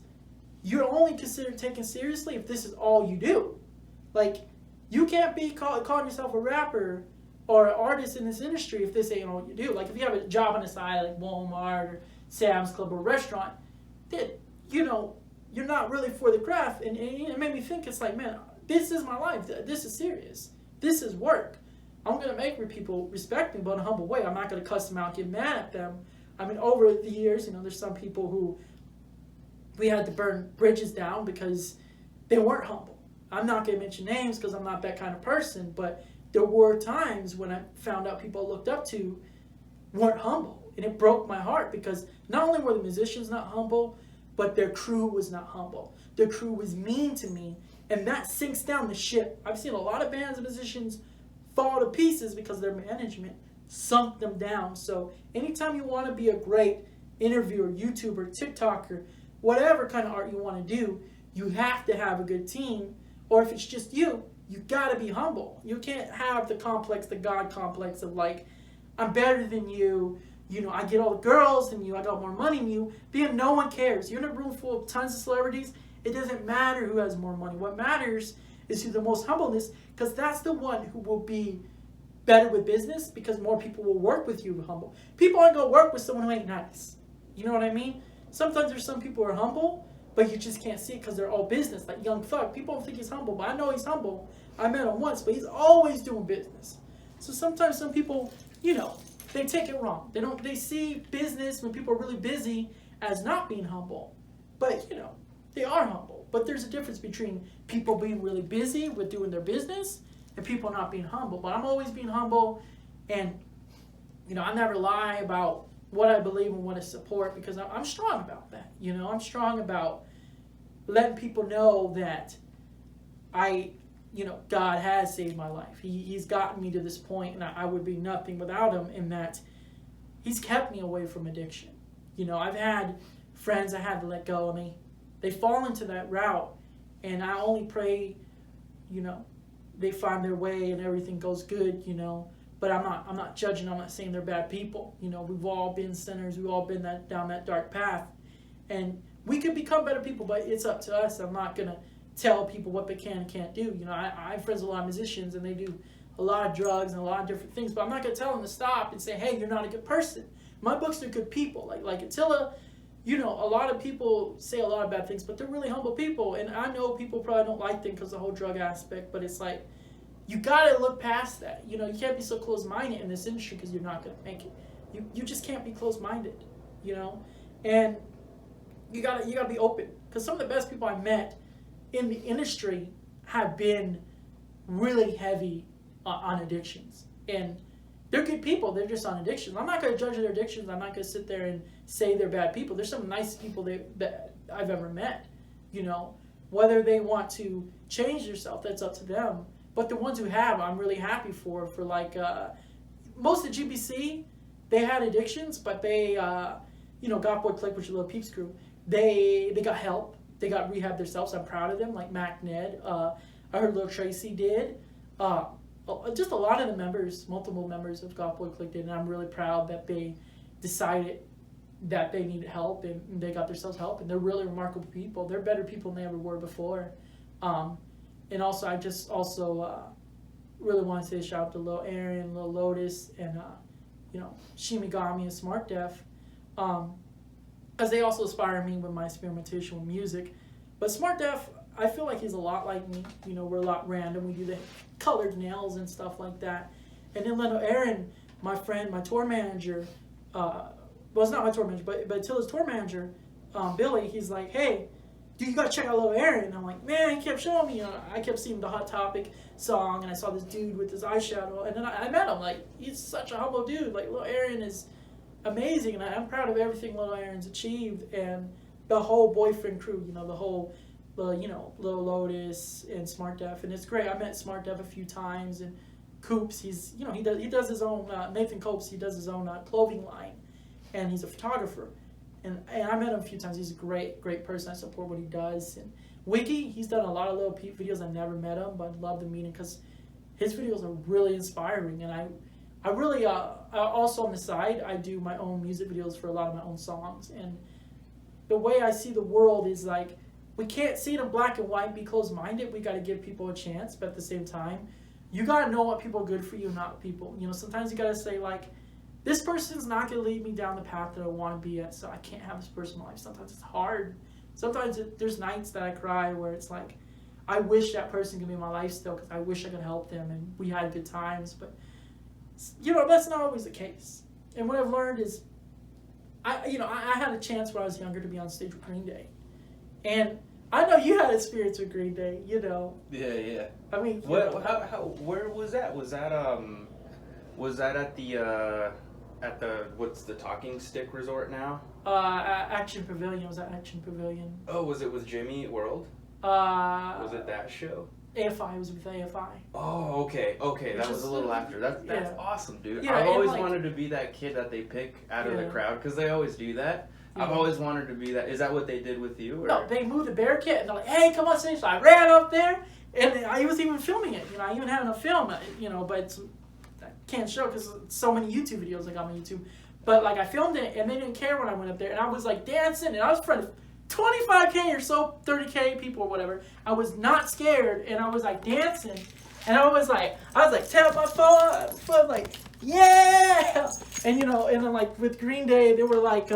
you're only considered taken seriously if this is all you do. Like, you can't be calling yourself a rapper or an artist in this industry if this ain't all you do. Like, if you have a job on the side, like Walmart or Sam's Club or restaurant, then, you know, you're not really for the craft. And it made me think, it's like, man, this is my life. This is serious. This is work. I'm going to make people respect me, but in a humble way. I'm not going to cuss them out, get mad at them. I mean, over the years, you know, there's some people who we had to burn bridges down because they weren't humble. I'm not going to mention names because I'm not that kind of person, but there were times when I found out people I looked up to weren't humble. And it broke my heart because not only were the musicians not humble, but their crew was not humble. Their crew was mean to me, and that sinks down the ship. I've seen a lot of bands and musicians fall to pieces because their management sunk them down. So anytime you want to be a great interviewer, YouTuber, TikToker, whatever kind of art you want to do, you have to have a good team. Or if it's just you got to be humble. You can't have the complex, the God complex of like, I'm better than you I get all the girls than you, I got more money than you. But no one cares. You're in a room full of tons of celebrities. It doesn't matter who has more money. What matters is who the most humbleness, because that's the one who will be better with business, because more people will work with you humble. People aren't going to work with someone who ain't nice. You know what I mean? Sometimes there's some people who are humble, but you just can't see it because they're all business. Like Young Thug. People don't think he's humble, but I know he's humble. I met him once, but he's always doing business. So sometimes some people, they take it wrong. They see business when people are really busy as not being humble. But, they are humble. But there's a difference between people being really busy with doing their business and people not being humble. But I'm always being humble, and, I never lie about what I believe and what I support, because I'm strong about that. I'm strong about letting people know that God has saved my life. He's gotten me to this point, and I would be nothing without him, in that he's kept me away from addiction. I've had friends I had to let go, and they fall into that route, and I only pray, they find their way and everything goes good, but I'm not judging. I'm not saying they're bad people. We've all been sinners. We've all been down that dark path, and we could become better people, but it's up to us. I'm not gonna tell people what they can and can't do. I have friends with a lot of musicians, and they do a lot of drugs and a lot of different things, but I'm not gonna tell them to stop and say, hey, you're not a good person. My books are good people. Like Attila, a lot of people say a lot of bad things, but they're really humble people, and I know people probably don't like them because of the whole drug aspect, but it's like, you gotta look past that. You can't be so close-minded in this industry, because you're not gonna make it. You just can't be close-minded, and you gotta be open, because some of the best people I met in the industry have been really heavy on addictions, and they're good people. They're just on addictions. I'm not going to judge their addictions. I'm not going to sit there and say they're bad people. There's some nice people that I've ever met. Whether they want to change themselves, that's up to them. But the ones who have, I'm really happy for like most of GBC, they had addictions, but they Got Boy Click, which is a little Peeps group, they got help. They got rehab themselves. I'm proud of them. Like Mac Ned, I heard Lil Tracy did. Just a lot of the members, multiple members of Got Boy Click did, and I'm really proud that they decided that they needed help, and they got themselves help, and they're really remarkable people. They're better people than they ever were before. And also, I just really want to say a shout out to Lil Aaron, Lil Lotus, and Shimigami and Smart Def, because they also inspire me with my experimentation with music. But Smart Def, I feel like he's a lot like me. We're a lot random. We do the colored nails and stuff like that. And then Lil Aaron, my friend, my tour manager, it's not my tour manager, but Attila's tour manager, Billy, he's like, hey, dude, you gotta check out Lil Aaron. And I'm like, man, he kept showing me. I kept seeing the Hot Topic song, and I saw this dude with his eyeshadow, and then I met him. Like, he's such a humble dude. Like, Lil Aaron is amazing, and I'm proud of everything Lil Aaron's achieved, and the whole boyfriend crew. The whole, Lil Lotus and Smart Def, and it's great. I met Smart Def a few times, and Coops, he's he does his own Nathan Copes. He does his own clothing line, and he's a photographer. And I met him a few times. He's a great person. I support what he does. And Wiki, he's done a lot of Lil Peep videos. I never met him, but I'd love to meet him, because his videos are really inspiring. And I really, also on the side, I do my own music videos for a lot of my own songs. And the way I see the world is like, we can't see it in black and white, be closed-minded. We got to give people a chance, but at the same time, you got to know what people are good for you, not people. Sometimes you got to say, like, this person's not going to lead me down the path that I want to be at, so I can't have this person in my life. Sometimes it's hard. Sometimes there's nights that I cry where it's like, I wish that person could be in my life still, because I wish I could help them, and we had good times. But, that's not always the case. And what I've learned is, I had a chance when I was younger to be on stage with Green Day. And I know you had experience with Green Day, Yeah. I mean, where was that? Was that at the what's the Talking Stick Resort now? Action Pavilion. Was that Action Pavilion? Oh, was it with Jimmy Eat World? Was it that show? AFI, was with AFI. Oh, okay. That was a little after. That's awesome, dude. Yeah, I've always wanted to be that kid that they pick out of the crowd, because they always do that. Yeah. I've always wanted to be that. Is that what they did with you? Or? No, they moved the barricade, and they're like, hey, come on stage. So I ran up there, and I was even filming it. I even had enough film, but I can't show because so many YouTube videos I got on YouTube. But like I filmed it, and they didn't care when I went up there, and I was like dancing, and I was in front of 25K or so, 30K people or whatever. I was not scared, and I was like dancing, and I was like tap my phone, like yeah, and you know, and then like with Green Day, they were like,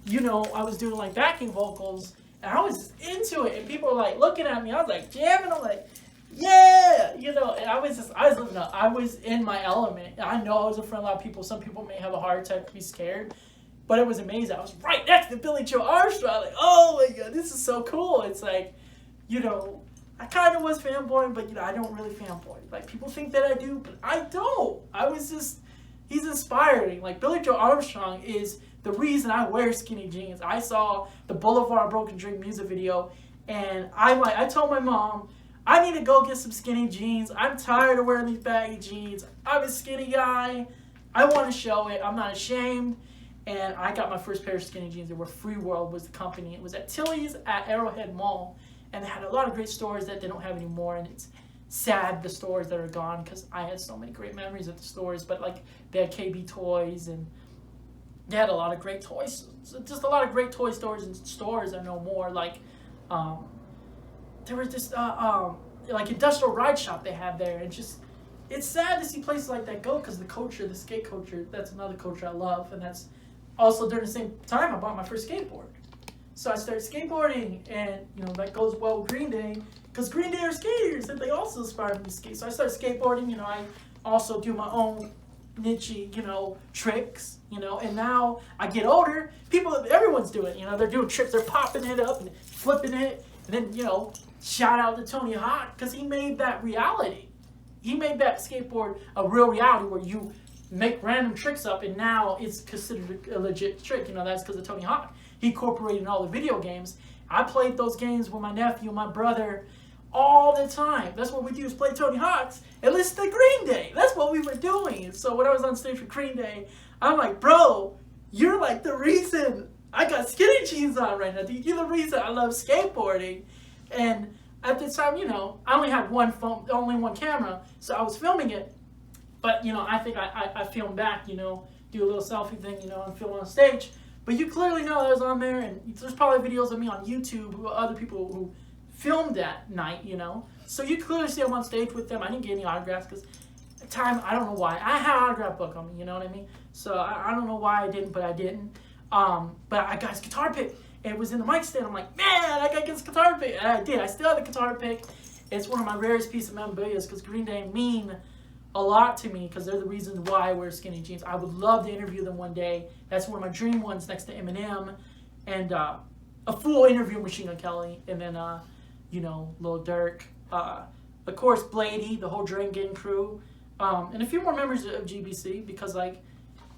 you know, I was doing like backing vocals, and I was into it, and people were like looking at me. I was like jamming, I'm like, yeah, you know, and I was in my element. I know I was in front of a lot of people. Some people may have a heart attack, be scared, but it was amazing. I was right next to Billy Joe Armstrong. Like, oh my God, this is so cool. It's like, you know, I kind of was fanboying, but you know, I don't really fanboy. Like people think that I do, but I don't. He's inspiring. Like Billy Joe Armstrong is the reason I wear skinny jeans. I saw the Boulevard Broken Dream music video, and I told my mom, I need to go get some skinny jeans. I'm tired of wearing these baggy jeans. I'm a skinny guy. I want to show it. I'm not ashamed. And I got my first pair of skinny jeans. They were Free World was the company. It was at Tilly's at Arrowhead Mall. And they had a lot of great stores that they don't have anymore. And it's sad, the stores that are gone, because I had so many great memories of the stores. But like they had KB Toys, and they had a lot of great toys. Just a lot of great toy stores and stores are no more. Like there was this like industrial ride shop they had there, and just it's sad to see places like that go, because the culture, the skate culture, that's another culture I love, and that's also during the same time I bought my first skateboard. So I started skateboarding, and you know that goes well with Green Day, because Green Day are skaters, and they also inspired me to skate. So I started skateboarding. You know, I also do my own niche, you know, tricks, you know, and now I get older, everyone's doing it, you know, they're doing tricks, they're popping it up and flipping it, and then, you know, shout out to Tony Hawk, because he made that reality. He made that skateboard a real reality where you make random tricks up, and now it's considered a legit trick. You know, that's because of Tony Hawk. He incorporated in all the video games. I played those games with my nephew and my brother all the time. That's what we do, is play Tony Hawk's and listen to Green Day. That's what we were doing. So when I was on stage for Green Day, I'm like, bro, you're like the reason I got skinny jeans on right now. You're the reason I love skateboarding. And at the time, you know, I only had one phone, only one camera, so I was filming it. But, you know, I think I filmed back, you know, do a little selfie thing, you know, and film on stage. But you clearly know that I was on there, and there's probably videos of me on YouTube who other people who filmed that night, you know. So you clearly see I'm on stage with them. I didn't get any autographs because at the time, I don't know why. I had an autograph book on me, you know what I mean? So I don't know why I didn't, but I didn't. But I got his guitar pick. It was in the mic stand. I'm like, man, I got his guitar pick. And I did. I still have the guitar pick. It's one of my rarest pieces of memorabilia because Green Day mean a lot to me because they're the reason why I wear skinny jeans. I would love to interview them one day. That's one of my dream ones next to Eminem. And a full interview with Machine Gun Kelly. And then, you know, Lil Durk. Of course, Blady, the whole Drain Gang crew. And a few more members of GBC because, like,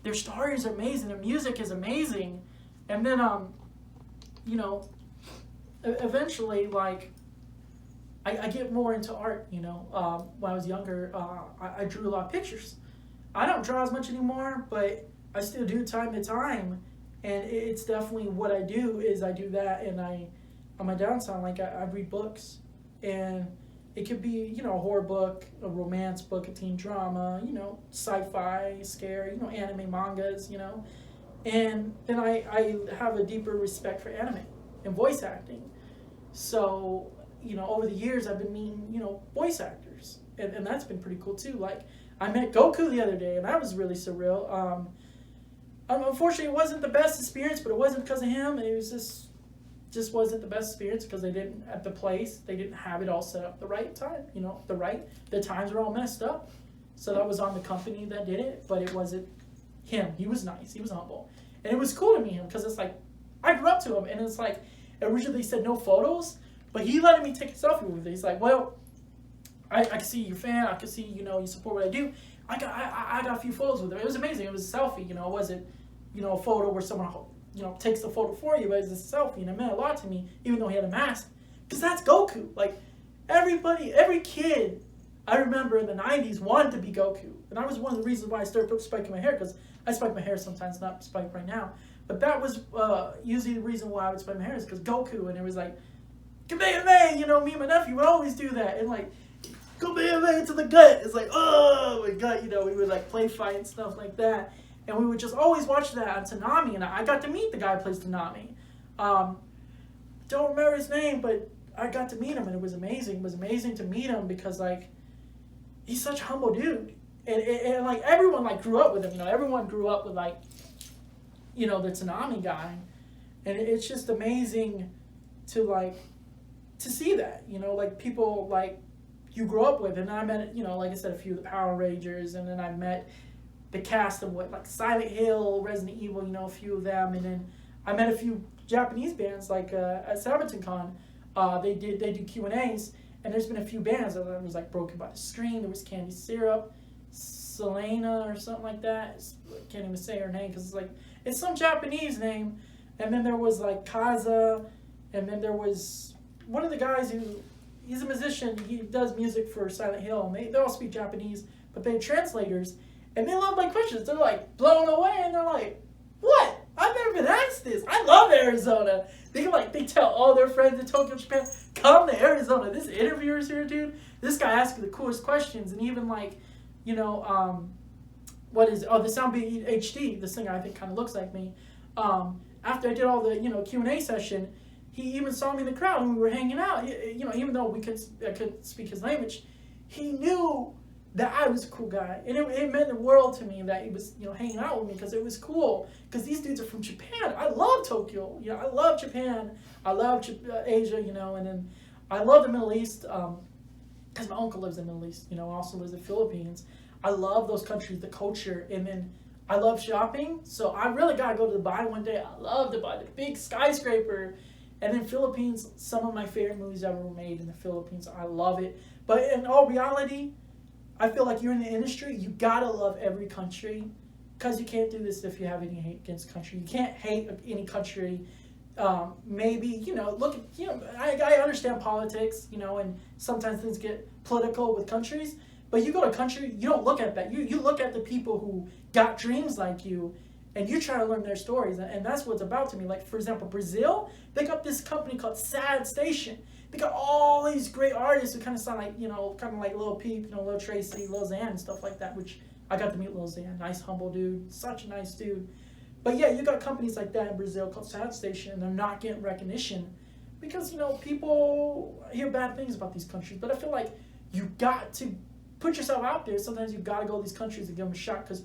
their stories are amazing. Their music is amazing. And then, you know, eventually, like, I get more into art, you know. When I was younger, I drew a lot of pictures. I don't draw as much anymore, but I still do time to time. And it's definitely what I do is I do that, and on my downtime, like, I read books. And it could be, you know, a horror book, a romance book, a teen drama, you know, sci-fi, scary, you know, anime, mangas, you know. And then I have a deeper respect for anime and voice acting. So, you know, over the years, I've been meeting, you know, voice actors. And that's been pretty cool, too. Like, I met Goku the other day, and that was really surreal. Unfortunately, it wasn't the best experience, but it wasn't because of him. It was just wasn't the best experience because they didn't, at the place, they didn't have it all set up the right time, you know, the times were all messed up. So that was on the company that did it, but it wasn't him. He was nice. He was humble. And it was cool to meet him because it's like, I grew up to him, and it's like, originally he said no photos, but he let me take a selfie with it. He's like, well, I can see you're a fan. I can see, you know, you support what I do. I got a few photos with him. It was amazing. It was a selfie, you know. It wasn't, you know, a photo where someone, you know, takes the photo for you, but it's a selfie, and it meant a lot to me, even though he had a mask, because that's Goku. Like, every kid I remember in the 90s wanted to be Goku, and that was one of the reasons why I started spiking my hair, because I spike my hair sometimes, not spike right now, but that was usually the reason why I would spike my hair is because Goku, and it was like, Kamehameha, you know, me and my nephew would always do that, and like, Kamehameha to the gut, it's like, oh my god, you know, we would like play fight and stuff like that. and we would just always watch that on Toonami, and I got to meet the guy who plays Toonami. Don't remember his name, but I got to meet him, and it was amazing. It was amazing to meet him because, like, he's such a humble dude. And like, everyone, like, grew up with him. You know, everyone grew up with, like, you know, the Toonami guy. And it's just amazing to, like, to see that. You know, like, people, like, you grew up with. And I met, you know, like I said, a few of the Power Rangers. And then I met the cast of, like, Silent Hill, Resident Evil, you know, a few of them. And then I met a few Japanese bands, like, at SabatonCon. They do Q&As, and there's been a few bands that was like Broken by the Screen. There was Candy Syrup, Selena or something like that. I can't even say her name because it's like, it's some Japanese name. And then there was like Kaza, and then there was one of the guys who, he's a musician. He does music for Silent Hill, and they all speak Japanese, but they're translators, and they love my questions. They're like blown away, and they're like, "What? I've never been asked this. I love Arizona." They tell all their friends in Tokyo, Japan, come to Arizona. This interviewer's here, dude. This guy asking the coolest questions, and even like, you know, the Soundbeat HD, this singer I think kind of looks like me. After I did all the, you know, Q&A session, he even saw me in the crowd and we were hanging out. You know, even though I couldn't speak his language, he knew that I was a cool guy, and it meant the world to me that he was, you know, hanging out with me because it was cool. Because these dudes are from Japan. I love Tokyo. You know, I love Japan. I love Asia. You know, and then I love the Middle East because my uncle lives in the Middle East. You know, also lives in the Philippines. I love those countries, the culture, and then I love shopping. So I really gotta go to Dubai one day. I love Dubai, the big skyscraper, and then Philippines. Some of my favorite movies ever were made in the Philippines. I love it. But in all reality, I feel like you're in the industry, you gotta love every country, because you can't do this if you have any hate against country. You can't hate any country. Maybe, you know, look at, you know, I understand politics, you know, and sometimes things get political with countries, but you go to a country, you don't look at that. You look at the people who got dreams like you, and you try to learn their stories, and that's what's about to me. Like, for example, Brazil, they got this company called Sad Station. They got all these great artists who kind of sound like, you know, kind of like Lil Peep, you know, Lil Tracy, Lil Xan, and stuff like that, which I got to meet Lil Xan. Nice, humble dude. Such a nice dude. But yeah, you got companies like that in Brazil called Sad Station, and they're not getting recognition because, you know, people hear bad things about these countries. But I feel like you got to put yourself out there. Sometimes you got to go to these countries and give them a shot because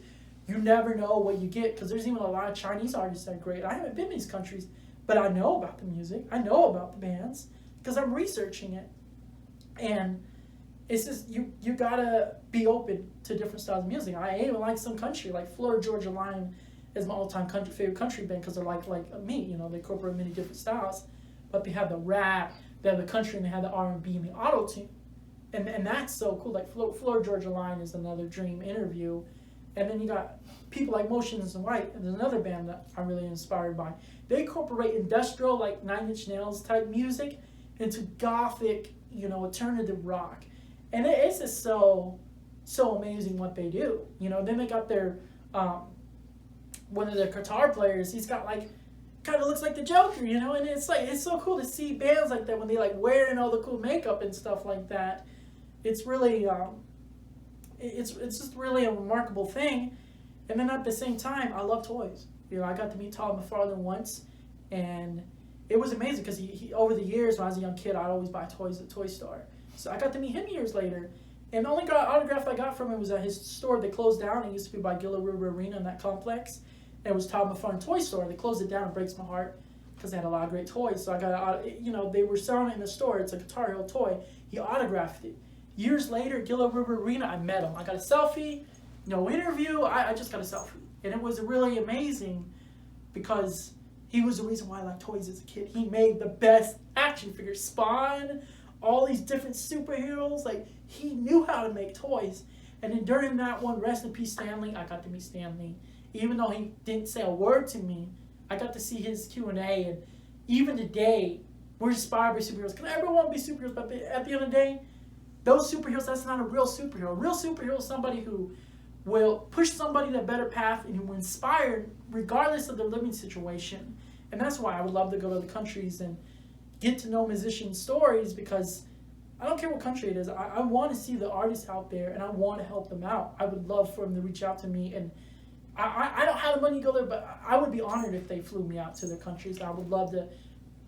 you never know what you get. Because there's even a lot of Chinese artists that are great. I haven't been to these countries, but I know about the music. I know about the bands, because I'm researching it. And it's just, you gotta be open to different styles of music. I even like some country, like Florida Georgia Line is my all-time favorite country band because they're like me, you know, they incorporate many different styles. But they have the rap, they have the country, and they have the R&B and the auto-tune. And that's so cool. Like Florida Georgia Line is another dream interview. And then you got people like Motions and White, and there's another band that I'm really inspired by. They incorporate industrial, like Nine Inch Nails type music into gothic, you know, alternative rock. And it's just so amazing what they do. You know, then they got their, one of their guitar players, he's got like, kind of looks like the Joker, you know, and it's like, it's so cool to see bands like that when they like wearing all the cool makeup and stuff like that. It's really, it's just really a remarkable thing. And then at the same time, I love toys. You know, I got to meet Todd McFarlane once, and it was amazing because he over the years when I was a young kid, I'd always buy toys at Toy Store. So I got to meet him years later, and the only autograph I got from him was at his store. They closed down. It used to be by Gila River Arena in that complex. And it was Todd McFarlane Toy Store. They closed it down. It breaks my heart because they had a lot of great toys. So I got, you know, they were selling it in the store. It's a Guitar Hero toy. He autographed it. Years later, Gila River Arena, I met him. I got a selfie, no interview. I just got a selfie, and it was really amazing because he was the reason why I liked toys as a kid. He made the best action figures, Spawn, all these different superheroes. Like, he knew how to make toys. And then during that one, rest in peace, Stanley, I got to meet Stanley. Even though he didn't say a word to me, I got to see his Q&A. And even today, we're inspired by superheroes. Because everyone be superheroes, but at the end of the day, those superheroes, that's not a real superhero. A real superhero is somebody who will push somebody to a better path and who will inspire regardless of their living situation. And that's why I would love to go to the countries and get to know musicians' stories, because I don't care what country it is. I want to see the artists out there, and I want to help them out. I would love for them to reach out to me and I don't have the money to go there, but I would be honored if they flew me out to their countries. I would love to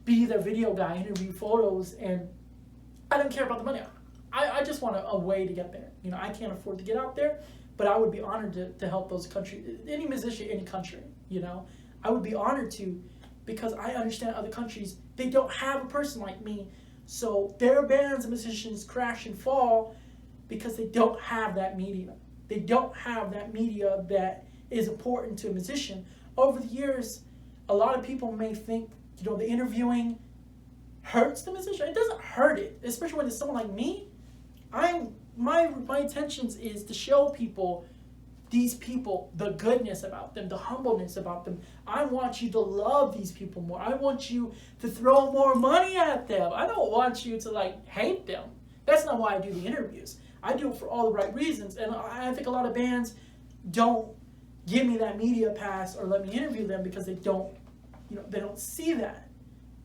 be their video guy, interview photos, and I don't care about the money. I just want a way to get there. You know, I can't afford to get out there, but I would be honored to help those countries, any musician, any country, you know. I would be honored to, because I understand other countries, they don't have a person like me. So their bands and musicians crash and fall because they don't have that media. They don't have that media that is important to a musician. Over the years, a lot of people may think, you know, the interviewing hurts the musician. It doesn't hurt it, especially when it's someone like me. My intentions is to show people, these people, the goodness about them, the humbleness about them. I want you to love these people more. I want you to throw more money at them. I don't want you to like hate them. That's not why I do the interviews. I do it for all the right reasons. And I think a lot of bands don't give me that media pass or let me interview them because they don't, you know, they don't see that.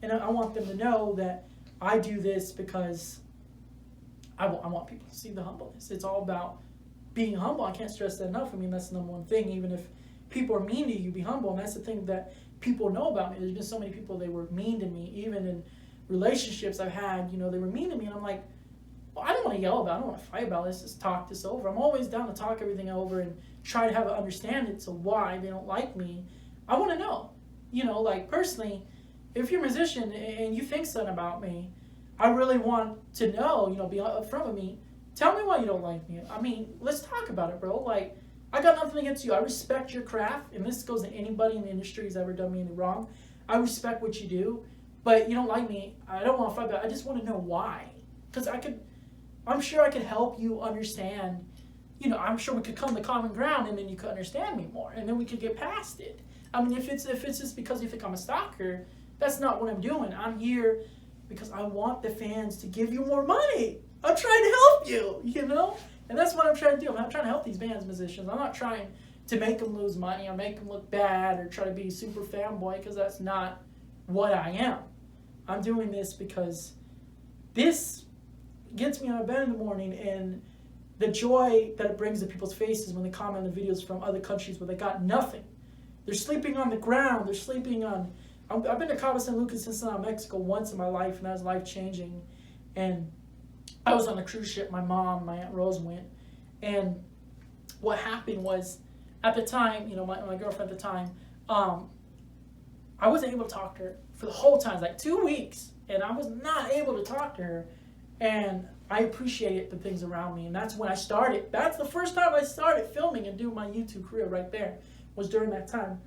And I want them to know that I do this because I want people to see the humbleness. It's all about being humble. I can't stress that enough. I mean, that's the number one thing. Even if people are mean to you, be humble. And that's the thing that people know about me. There's been so many people, they were mean to me. Even in relationships I've had, you know, they were mean to me. And I'm like, well, I don't want to yell about it. I don't want to fight about it. Let's just talk this over. I'm always down to talk everything over and try to have an understanding to why they don't like me. I want to know. You know, like personally, if you're a musician and you think something about me, I really want to know, you know, be upfront with me. Tell me why you don't like me. I mean, let's talk about it, bro. Like, I got nothing against you. I respect your craft, and this goes to anybody in the industry who's ever done me any wrong. I respect what you do, but you don't like me. I don't want to fight about it. I just want to know why. Because I'm sure I could help you understand. You know, I'm sure we could come to common ground, and then you could understand me more, and then we could get past it. I mean, if it's just because you think I'm a stalker, that's not what I'm doing. I'm here because I want the fans to give you more money. I'm trying to help you, you know? And that's what I'm trying to do. I'm trying to help these bands, musicians. I'm not trying to make them lose money or make them look bad or try to be super fanboy, because that's not what I am. I'm doing this because this gets me out of bed in the morning, and the joy that it brings to people's faces when they comment on the videos from other countries where they got nothing. They're sleeping on the ground. They're sleeping on... I've been to Cabo San Lucas since Mexico once in my life, and that was life-changing. And I was on a cruise ship. My mom, my Aunt Rose went. And what happened was, at the time, you know, my girlfriend at the time, I wasn't able to talk to her for the whole time. It was like 2 weeks, and I was not able to talk to her. And I appreciated the things around me, and that's when I started. That's the first time I started filming and doing my YouTube career right there, was during that time.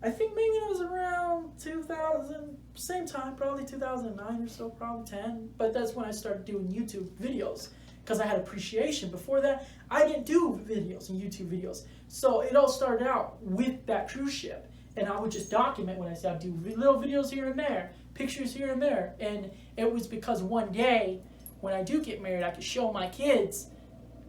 I think maybe it was around 2000, same time, probably 2009 or so, probably 10. But that's when I started doing YouTube videos, because I had appreciation. Before that, I didn't do videos and YouTube videos. So it all started out with that cruise ship. And I would just document when I said I'd do little videos here and there, pictures here and there. And it was because one day, when I do get married, I could show my kids,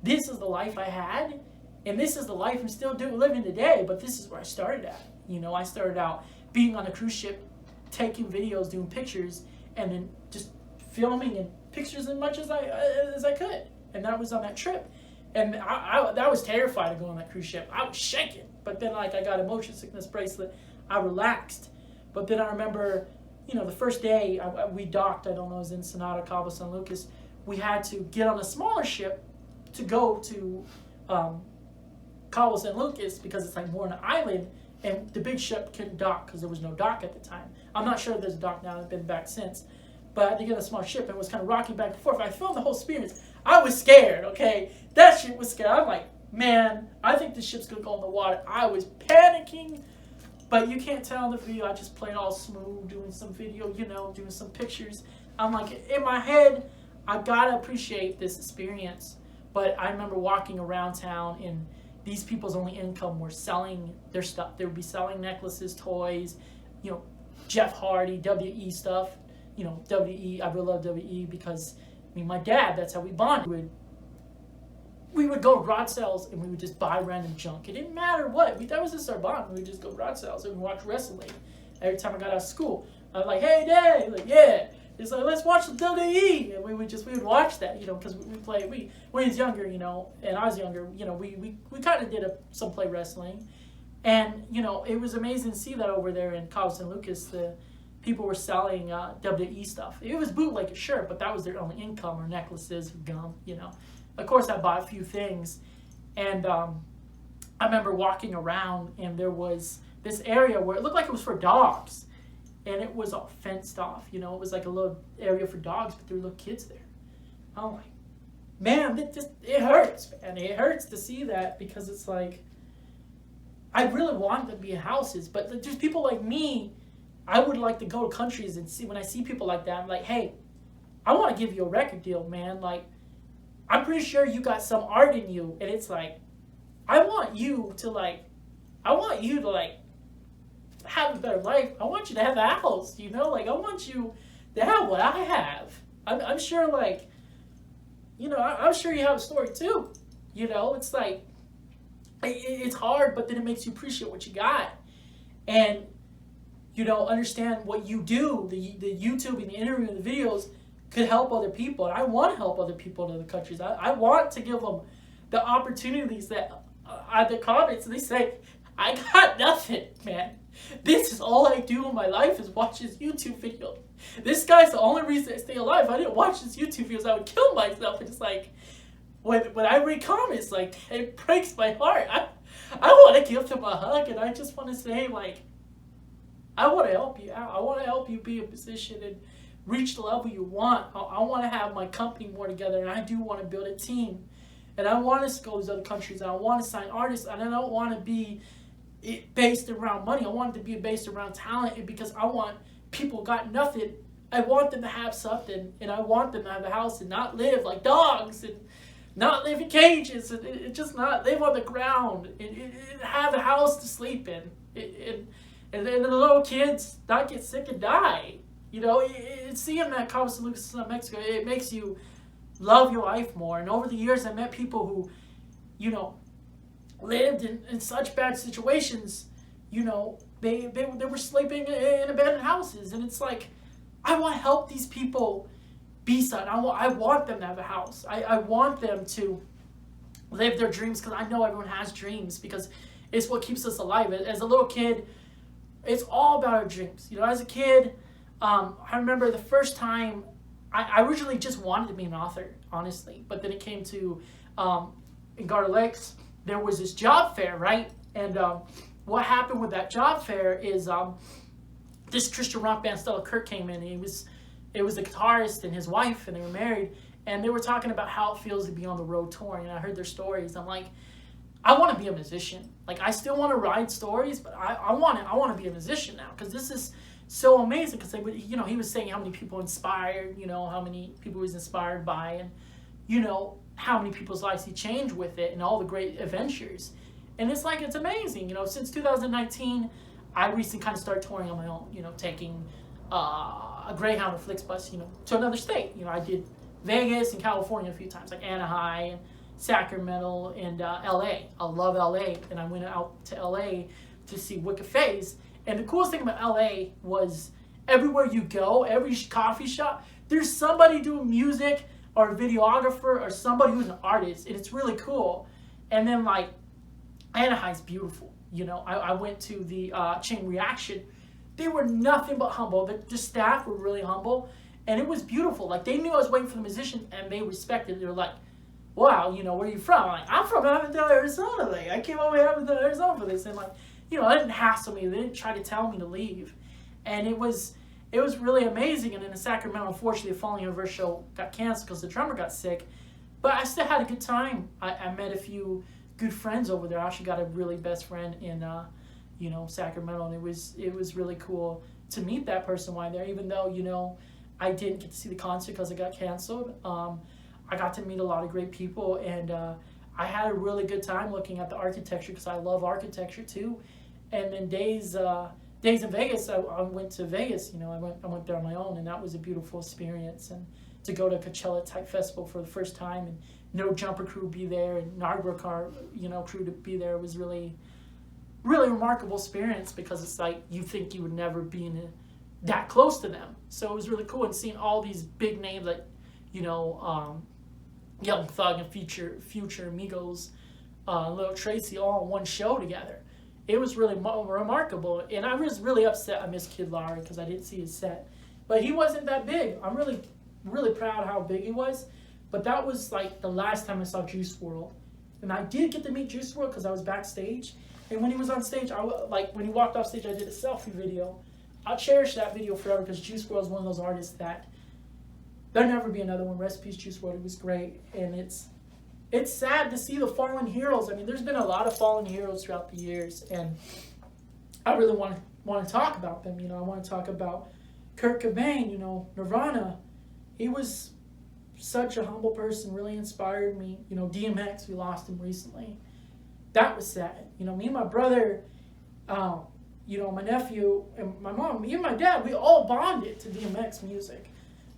this is the life I had, and this is the life I'm still living today, but this is where I started at. You know, I started out being on a cruise ship, taking videos, doing pictures, and then just filming and pictures as much as I could. And that was on that trip. And I was terrified of going on that cruise ship. I was shaking. But then, like, I got a motion sickness bracelet. I relaxed. But then I remember, you know, the first day we docked, I don't know, it was in Sonata, Cabo San Lucas. We had to get on a smaller ship to go to Cabo San Lucas, because it's like more an island. And the big ship couldn't dock because there was no dock at the time. I'm not sure if there's a dock now. I've been back since. But I had to get on a small ship, and it was kind of rocking back and forth. I filmed the whole experience. I was scared, okay? That shit was scared. I'm like, man, I think this ship's going to go in the water. I was panicking. But you can't tell in the video. I just played all smooth, doing some video, you know, doing some pictures. I'm like, in my head, I got to appreciate this experience. But I remember walking around town, and these people's only income were selling their stuff. They would be selling necklaces, toys, you know, Jeff Hardy, WE stuff. You know, WE, I really love WE because, I mean, my dad, that's how we bonded. We would go to garage sales, and we would just buy random junk. It didn't matter what. That was just our bond. We would just go to garage sales and watch wrestling every time I got out of school. I was like, hey, Dad. He's like, yeah. It's like, let's watch the WWE, and we would watch that, you know, because when he was younger, you know, and I was younger, you know, we kind of did some play wrestling, and you know, it was amazing to see that over there in Cabo San Lucas, the people were selling WWE stuff. It was bootleg, sure, but that was their only income, or necklaces, or gum, you know. Of course, I bought a few things, and I remember walking around, and there was this area where it looked like it was for dogs. And it was all fenced off, you know. It was like a little area for dogs, but there were little kids there. I'm like, man, it hurts, man. It hurts to see that, because it's like, I really want them to be in houses, but there's people like me. I would like to go to countries and see, when I see people like that, I'm like, hey, I want to give you a record deal, man. Like, I'm pretty sure you got some art in you, and it's like, I want you to have a better life. I want you to have a house, you know, like I want you to have what I have. I'm sure, like, you know, I'm sure you have a story too, you know. It's like, it's hard, but then it makes you appreciate what you got, and you know, understand what you do, the YouTube and the interview and the videos could help other people, and I want to help other people in other countries. I want to give them the opportunities that the comments, and they say, I got nothing, man. This is all I do in my life is watch his YouTube videos. This guy's the only reason I stay alive. If I didn't watch his YouTube videos, I would kill myself. And it's like, when I read comments, like, it breaks my heart. I want to give them a hug, and I just want to say, like, I want to help you out. I want to help you be in a position and reach the level you want. I want to have my company more together, and I do want to build a team. And I want to go to other countries, and I want to sign artists, and I don't want to be based around money. I want it to be based around talent, because I want people who got nothing. I want them to have something, and I want them to have a house and not live like dogs, and not live in cages, and just not live on the ground, and have a house to sleep in, and the little kids not get sick and die. You know, seeing that Cabo San Lucas, Mexico, it makes you love your life more. And over the years, I met people who, you know, lived in such bad situations. You know, they were sleeping in abandoned houses, and it's like, I want to help these people be something. I want them to have a house. I want them to live their dreams, because I know everyone has dreams, because it's what keeps us alive. As a little kid, it's all about our dreams. You know, as a kid, I remember the first time, I originally just wanted to be an author, honestly. But then it came to, in Garter Lakes, there was this job fair, right? And what happened with that job fair is this Christian rock band, Stella Kirk, came in. And it was the guitarist and his wife, and they were married. And they were talking about how it feels to be on the road touring. And I heard their stories. I'm like, I want to be a musician. Like, I still want to write stories, but I want to be a musician now, because this is so amazing. Because you know, he was saying how many people inspired, you know, how many people he was inspired by, and you know, how many people's lives he changed with it, and all the great adventures. And it's like, it's amazing. You know, since 2019, I recently kind of started touring on my own. You know, taking a Greyhound or Flixbus, you know, to another state. You know, I did Vegas and California a few times, like Anaheim and Sacramento and LA. I love LA, and I went out to LA to see Wicked Phase. And the coolest thing about LA was, everywhere you go, every coffee shop, there's somebody doing music, or a videographer, or somebody who's an artist, and it's really cool. And then, like, Anaheim's beautiful. You know, I went to the Chain Reaction. They were nothing but humble. The staff were really humble, and it was beautiful. Like, they knew I was waiting for the musician, and they respected it. They were like, wow, you know, where are you from? I'm like, I'm from Avondale, Arizona. Like, I came over to Avondale, Arizona for this. And like, you know, they didn't hassle me. They didn't try to tell me to leave. And it was really amazing. And then in Sacramento, unfortunately, the following year, our show got canceled because the drummer got sick. But I still had a good time. I met a few good friends over there. I actually got a really best friend in, you know, Sacramento. And it was really cool to meet that person while there, even though, you know, I didn't get to see the concert because it got canceled. I got to meet a lot of great people, and I had a really good time looking at the architecture, because I love architecture too. And then days in Vegas, I went to Vegas. You know, I went there on my own, and that was a beautiful experience. And to go to a Coachella type festival for the first time, and no Jumper crew be there, and Nardwar car, you know, crew to be there, was really, really remarkable experience, because it's like, you think you would never be in that close to them. So it was really cool, and seeing all these big names like, Young Thug and Future Amigos, Lil Tracy all in one show together. It was really remarkable, and I was really upset I missed Kid Laroi because I didn't see his set. But he wasn't that big. I'm really, really proud how big he was. But that was like the last time I saw Juice WRLD. And I did get to meet Juice WRLD because I was backstage. And when he was on stage, when he walked off stage, I did a selfie video. I'll cherish that video forever because Juice WRLD is one of those artists that there'll never be another one. Rest in peace, Juice WRLD. It was great. And it's sad to see the fallen heroes. I mean, there's been a lot of fallen heroes throughout the years. And I really want to talk about them. I want to talk about Kurt Cobain, Nirvana. He was such a humble person, really inspired me. DMX, we lost him recently. That was sad. Me and my brother, my nephew and my mom, me and my dad, we all bonded to DMX music.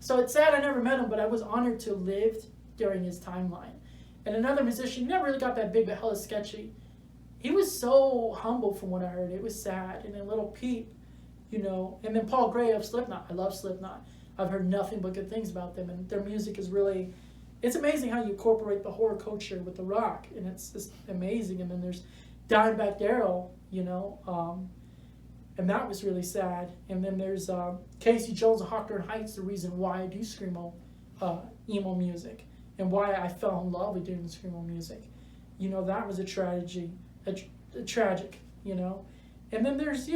So it's sad I never met him, but I was honored to live during his timeline. And another musician, he never really got that big, but hella sketchy. He was so humble from what I heard. It was sad. And then Little Peep, and then Paul Gray of Slipknot. I love Slipknot. I've heard nothing but good things about them, and their music is really, it's amazing how you incorporate the horror culture with the rock, and it's just amazing. And then there's Dimebag Darrell, and that was really sad. And then there's Casey Jones of Hawthorne Heights, the reason why I do screamo, emo music, and why I fell in love with doing screamo music. That was a tragedy, tragic, And then there's,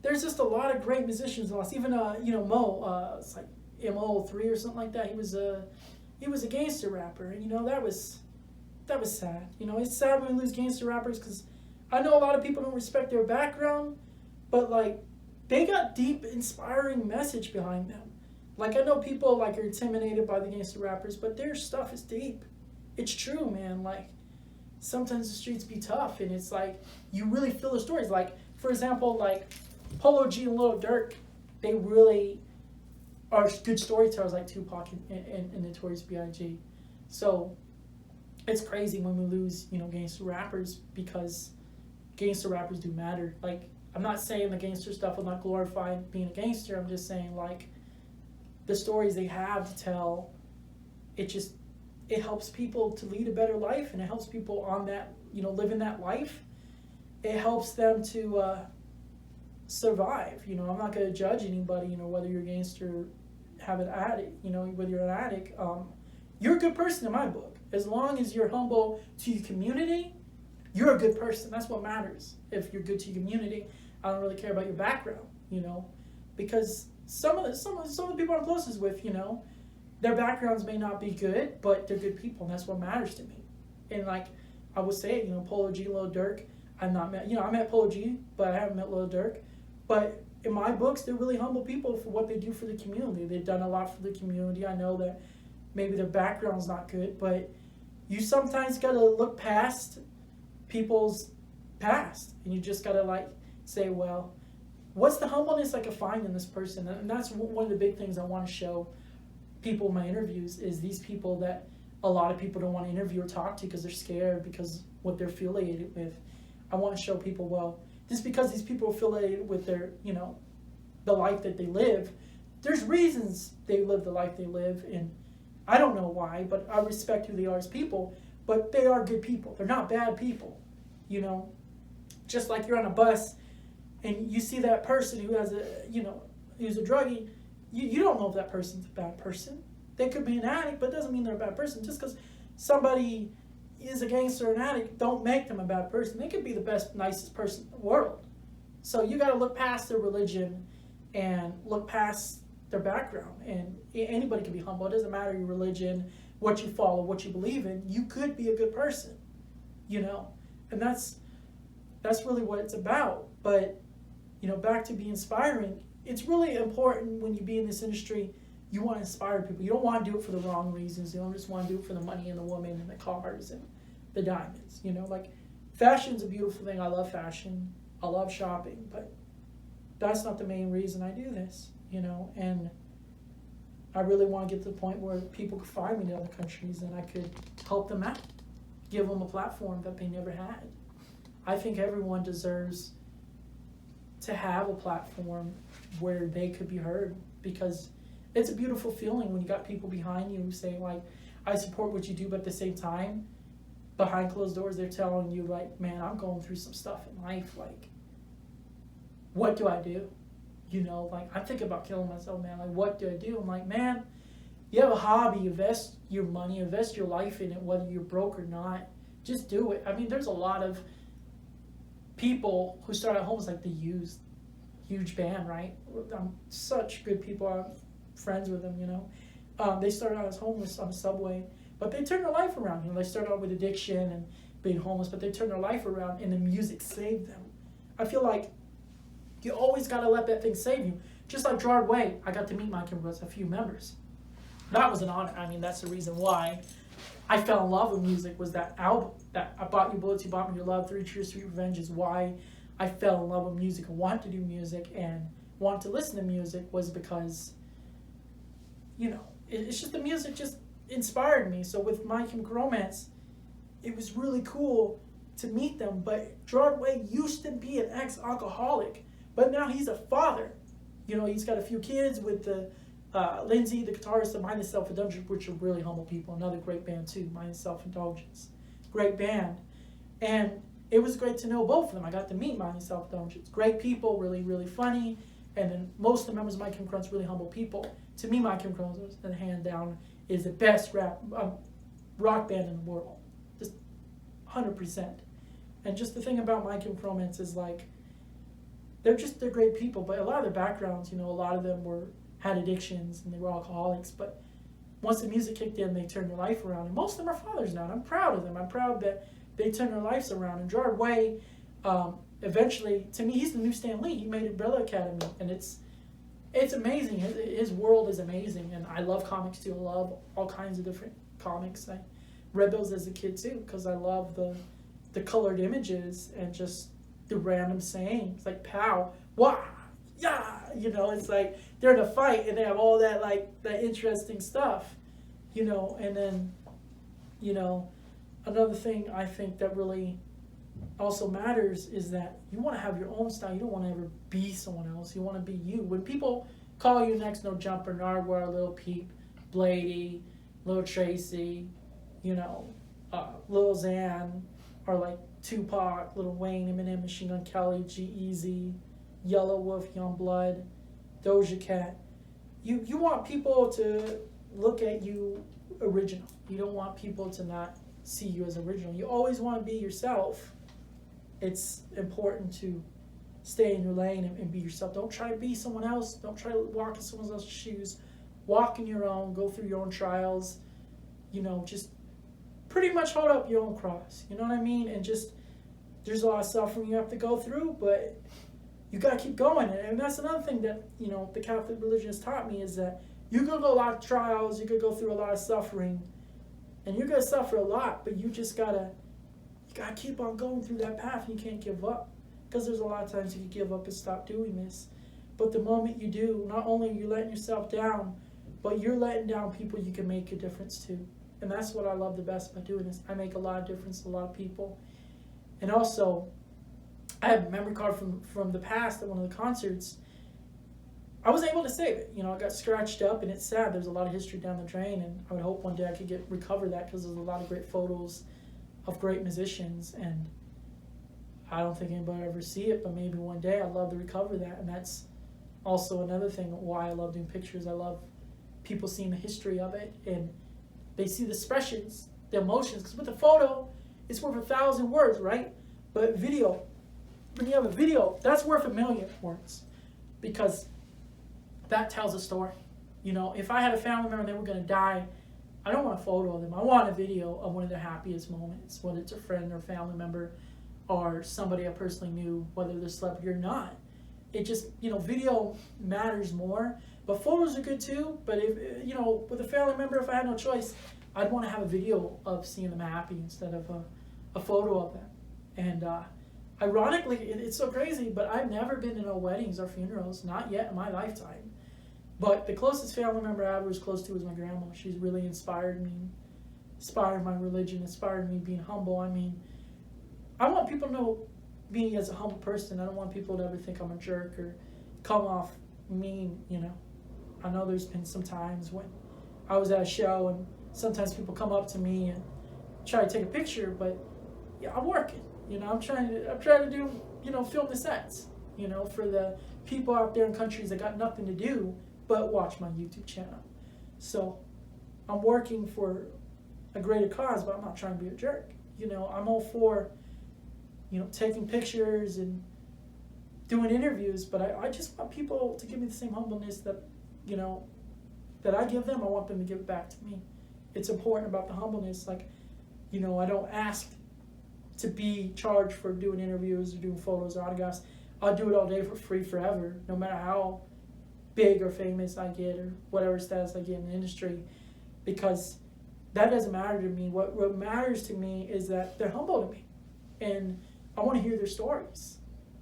there's just a lot of great musicians lost. Even Mo, it's like MO3 or something like that. He was a gangster rapper, and that was sad. It's sad when we lose gangster rappers because I know a lot of people don't respect their background, but like they got deep, inspiring message behind them. Like I know people like are intimidated by the gangster rappers, but their stuff is deep. It's true, man. Like sometimes the streets be tough, and it's like you really feel the stories. Like for example, like Polo G and Lil Durk, they really are good storytellers like Tupac and Notorious B.I.G. So it's crazy when we lose, gangster rappers because gangster rappers do matter. Like I'm not saying the gangster stuff will not glorify being a gangster. I'm just saying like the stories they have to tell, it helps people to lead a better life, and it helps people on that, living that life. It helps them to survive. I'm not going to judge anybody, whether you're a gangster, have an addict, whether you're an addict. You're a good person in my book. As long as you're humble to your community, you're a good person. That's what matters. If you're good to your community, I don't really care about your background, because some of the people I'm closest with, their backgrounds may not be good, but they're good people, and that's what matters to me. And like I would say, Polo G, Lil Durk, I've not met, I met Polo G, but I haven't met Lil Durk. But in my books, they're really humble people for what they do for the community. They've done a lot for the community. I know that maybe their background's not good, but you sometimes got to look past people's past, and you just got to like say, well, what's the humbleness I can find in this person? And that's one of the big things I want to show people in my interviews is these people that a lot of people don't want to interview or talk to because they're scared because what they're affiliated with. I want to show people, well, just because these people are affiliated with their, the life that they live, there's reasons they live the life they live, and I don't know why, but I respect who they are as people, but they are good people. They're not bad people, Just like you're on a bus and you see that person who has who's a druggie, you don't know if that person's a bad person. They could be an addict, but it doesn't mean they're a bad person. Just because somebody is a gangster or an addict, don't make them a bad person. They could be the best, nicest person in the world. So you got to look past their religion and look past their background. And anybody can be humble. It doesn't matter your religion, what you follow, what you believe in. You could be a good person, And that's really what it's about. But, back to be inspiring, it's really important when you be in this industry, you want to inspire people. You don't want to do it for the wrong reasons. You don't just want to do it for the money and the woman and the cars and the diamonds. Like fashion's a beautiful thing. I love fashion. I love shopping, but that's not the main reason I do this, and I really want to get to the point where people could find me in other countries and I could help them out, give them a platform that they never had. I think everyone deserves to have a platform where they could be heard, because it's a beautiful feeling when you got people behind you saying like, I support what you do, but at the same time, behind closed doors, they're telling you like, man, I'm going through some stuff in life. Like, what do I do? You know, like, I'm thinking about killing myself, man. Like, what do I do? I'm like, man, you have a hobby, invest your money, invest your life in it, whether you're broke or not. Just do it. I mean, there's a lot of people who start at home like The Used, huge band, right? Such good people. I'm friends with them, you know. They started out as homeless on the subway, but they turned their life around. You know, they started out with addiction and being homeless, but they turned their life around, and the music saved them. I feel like you always got to let that thing save you. Just like Gerard Way, I got to meet My Chemical Romance, a few members. That was an honor. I mean, that's the reason why I fell in love with music, was that album, that I Bought You Bullets, You Bought Me Your Love, 3 Cheers, Sweet Revenge, is why I fell in love with music and wanted to do music and wanted to listen to music, was because, you know, it's just the music just inspired me. So with My Chemical Romance, it was really cool to meet them. But Gerard Way used to be an ex-alcoholic, but now he's a father. You know, he's got a few kids with the Lindsay, the guitarist of Mind the Self-Indulgence, which are really humble people. Another great band too, Mind the Self-Indulgence. Great band. And it was great to know both of them. I got to meet Mind the Self-Indulgence. Great people, really, really funny. And then most of the members of My Chemical Romance, really humble people. To me, My Chemical Romance, hand down, is the best rock band in the world. Just 100%. And just the thing about My Chemical Romance is like, they're great people, but a lot of their backgrounds, you know, a lot of them had addictions and they were alcoholics, but once the music kicked in, they turned their life around. And most of them are fathers now, and I'm proud of them. I'm proud that they turned their lives around. And Gerard Way, eventually, to me, he's the new Stan Lee. He made Umbrella Academy, and it's amazing. His world is amazing, and I love comics too. I love all kinds of different comics. I read those as a kid too, because I love the colored images and just the random sayings, like pow, wah, yeah, you know, it's like they're in a fight and they have all that, like, that interesting stuff, you know. And then, you know, another thing I think that really also matters is that you want to have your own style. You don't want to ever be someone else. You want to be you. When people call you next, No Jumper, Nardwuar, Lil Peep, Blady, Lil Tracy, you know, Lil Xan, or like Tupac, Lil Wayne, Eminem, Machine Gun Kelly, G-Eazy, Yellow Wolf, Youngblood, Doja Cat. You want people to look at you original. You don't want people to not see you as original. You always want to be yourself. It's important to stay in your lane and be yourself. Don't try to be someone else. Don't try to walk in someone else's shoes. Walk in your own. Go through your own trials. You know, just pretty much hold up your own cross. You know what I mean? And just, there's a lot of suffering you have to go through, but you got to keep going. And that's another thing that, you know, the Catholic religion has taught me, is that you're going to go a lot of trials, you're going to go through a lot of suffering, and you're going to suffer a lot, but you just got to keep on going through that path. And you can't give up, because there's a lot of times you can give up and stop doing this. But the moment you do, not only are you letting yourself down, but you're letting down people you can make a difference to. And that's what I love the best about doing this. I make a lot of difference to a lot of people. And also, I have a memory card from the past at one of the concerts. I was able to save it. You know, it got scratched up, and it's sad. There's a lot of history down the drain, and I would hope one day I could recover that, because there's a lot of great photos of great musicians, and I don't think anybody will ever see it, but maybe one day I'd love to recover that. And that's also another thing why I love doing pictures. I love people seeing the history of it, and they see the expressions, the emotions, because with a photo, it's worth 1,000 words, right? But video, when you have a video, that's worth 1,000,000 words, because that tells a story. You know, if I had a family member and they were going to die, I don't want a photo of them. I want a video of one of their happiest moments, whether it's a friend or family member or somebody I personally knew, whether they're celebrity or not. It just, you know, video matters more. But photos are good too. But if, you know, with a family member, if I had no choice, I'd want to have a video of seeing them happy instead of a photo of them. And ironically, it's so crazy, but I've never been to no weddings or funerals, not yet in my lifetime. But the closest family member I was close to was my grandma. She's really inspired me, inspired my religion, inspired me being humble. I mean, I want people to know me as a humble person. I don't want people to ever think I'm a jerk or come off mean, you know. I know there's been some times when I was at a show and sometimes people come up to me and try to take a picture, but yeah, I'm working. You know, I'm trying to do, you know, film the sets, you know, for the people out there in countries that got nothing to do but watch my YouTube channel. So I'm working for a greater cause, but I'm not trying to be a jerk. You know, I'm all for, you know, taking pictures and doing interviews, but I just want people to give me the same humbleness that, you know, that I give them. I want them to give it back to me. It's important about the humbleness. Like, you know, I don't ask to be charged for doing interviews or doing photos or autographs. I'll do it all day for free forever, no matter how big or famous I get or whatever status I get in the industry, because that doesn't matter to me. What matters to me is that they're humble to me, and I want to hear their stories.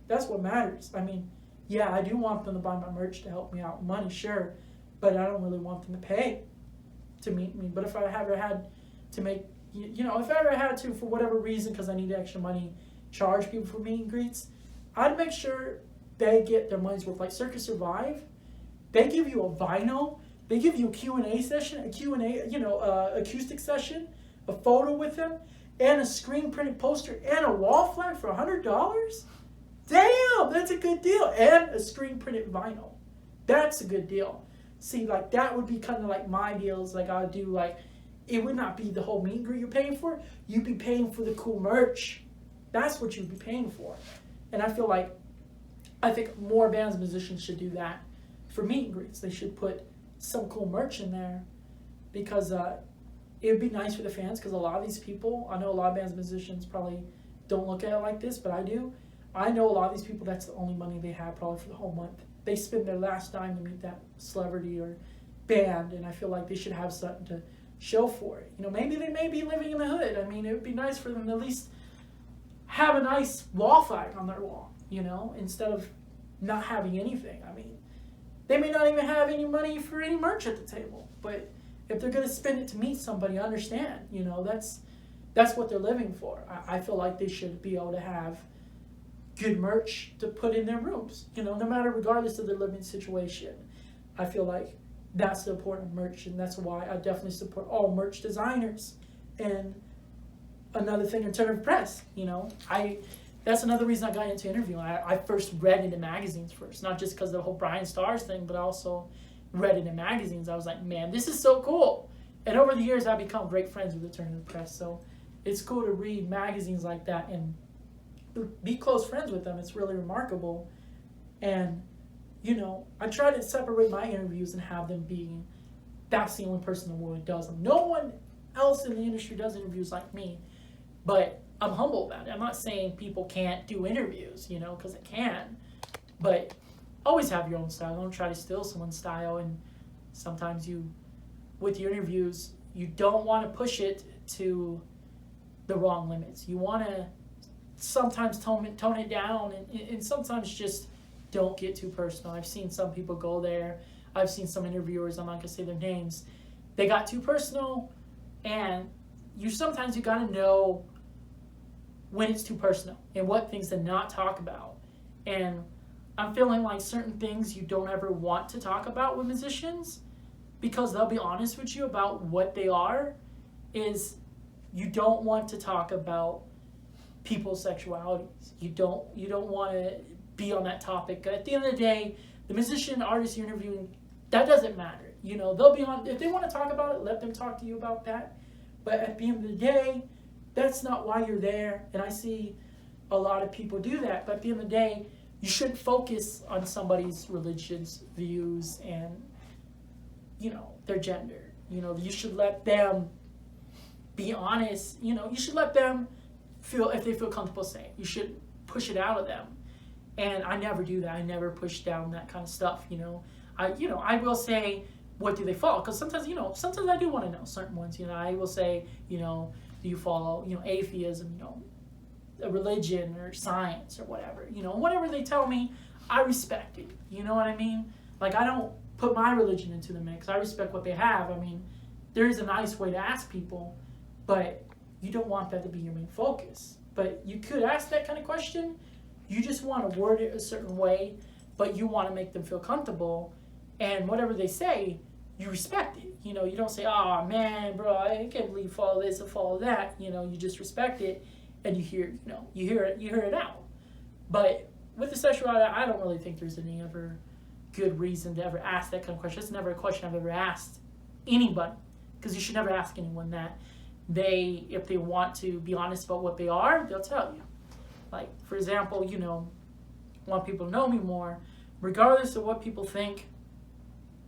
That's what matters. I mean, yeah, I do want them to buy my merch to help me out with money, sure, but I don't really want them to pay to meet me. But if I ever had to make, you know, if I ever had to, for whatever reason, because I need extra money, charge people for meet and greets, I'd make sure they get their money's worth. Like Circus Survive, they give you a vinyl, they give you a Q&A session, a Q&A, you know, acoustic session, a photo with them, and a screen printed poster, and a wall flag for $100? Damn, that's a good deal. And a screen printed vinyl. That's a good deal. See, like, that would be kind of like my deals. Like, I would do, like, it would not be the whole meet and greet you're paying for. You'd be paying for the cool merch. That's what you'd be paying for. And I feel like, I think more bands and musicians should do that for meet and greets. They should put some cool merch in there, because it would be nice for the fans, because a lot of these people, I know a lot of bands and musicians probably don't look at it like this, but I do. I know a lot of these people, that's the only money they have probably for the whole month. They spend their last dime to meet that celebrity or band, and I feel like they should have something to show for it. You know, maybe they may be living in the hood. I mean, it would be nice for them to at least have a nice wall flag on their wall, you know, instead of not having anything. I mean, they may not even have any money for any merch at the table, but if they're going to spend it to meet somebody, I understand, you know, that's what they're living for. I feel like they should be able to have good merch to put in their rooms, you know, no matter, regardless of their living situation. I feel like that's the important merch, and that's why I definitely support all merch designers. And another thing in terms of press, you know, that's another reason I got into interviewing. I first read into magazines first, not just because of the whole Brian Stars thing, but I also read into magazines. I was like, man, this is so cool. And over the years, I've become great friends with alternative press. So it's cool to read magazines like that and be close friends with them. It's really remarkable. And, you know, I try to separate my interviews and have them be, that's the only person in the world who does them. No one else in the industry does interviews like me. But I'm humble about it. I'm not saying people can't do interviews, you know, because they can. But always have your own style. Don't try to steal someone's style. And sometimes with your interviews, you don't want to push it to the wrong limits. You want to sometimes tone it down, and sometimes just don't get too personal. I've seen some people go there. I've seen some interviewers, I'm not going to say their names, they got too personal, and sometimes you got to know when it's too personal and what things to not talk about. And I'm feeling like certain things you don't ever want to talk about with musicians, because they'll be honest with you about what they are, is you don't want to talk about people's sexualities. You don't want to be on that topic. At the end of the day, the musician, artist you're interviewing, that doesn't matter. You know, they'll be on, if they want to talk about it, let them talk to you about that. But at the end of the day, that's not why you're there. And I see a lot of people do that. But at the end of the day, you shouldn't focus on somebody's religious views and, you know, their gender. You know, you should let them be honest. You know, you should let them feel, if they feel comfortable saying. You should push it out of them. And I never do that. I never push down that kind of stuff, you know. I will say, what do they follow? Because sometimes, you know, sometimes I do want to know certain ones. You know, I will say, you know, do you follow, you know, atheism, you know, a religion or science or whatever. You know, whatever they tell me, I respect it. You know what I mean? Like, I don't put my religion into the mix. I respect what they have. I mean, there is a nice way to ask people, but you don't want that to be your main focus. But you could ask that kind of question, You just want to word it a certain way, but you want to make them feel comfortable. And whatever they say, you respect it. You know, you don't say, "Oh man, bro, I can't believe you follow this or follow that." You know, you just respect it, and you hear it out. But with the sexuality, I don't really think there's any ever good reason to ever ask that kind of question. It's never a question I've ever asked anybody, because you should never ask anyone that. If they want to be honest about what they are, they'll tell you. Like, for example, you know, want people to know me more, regardless of what people think.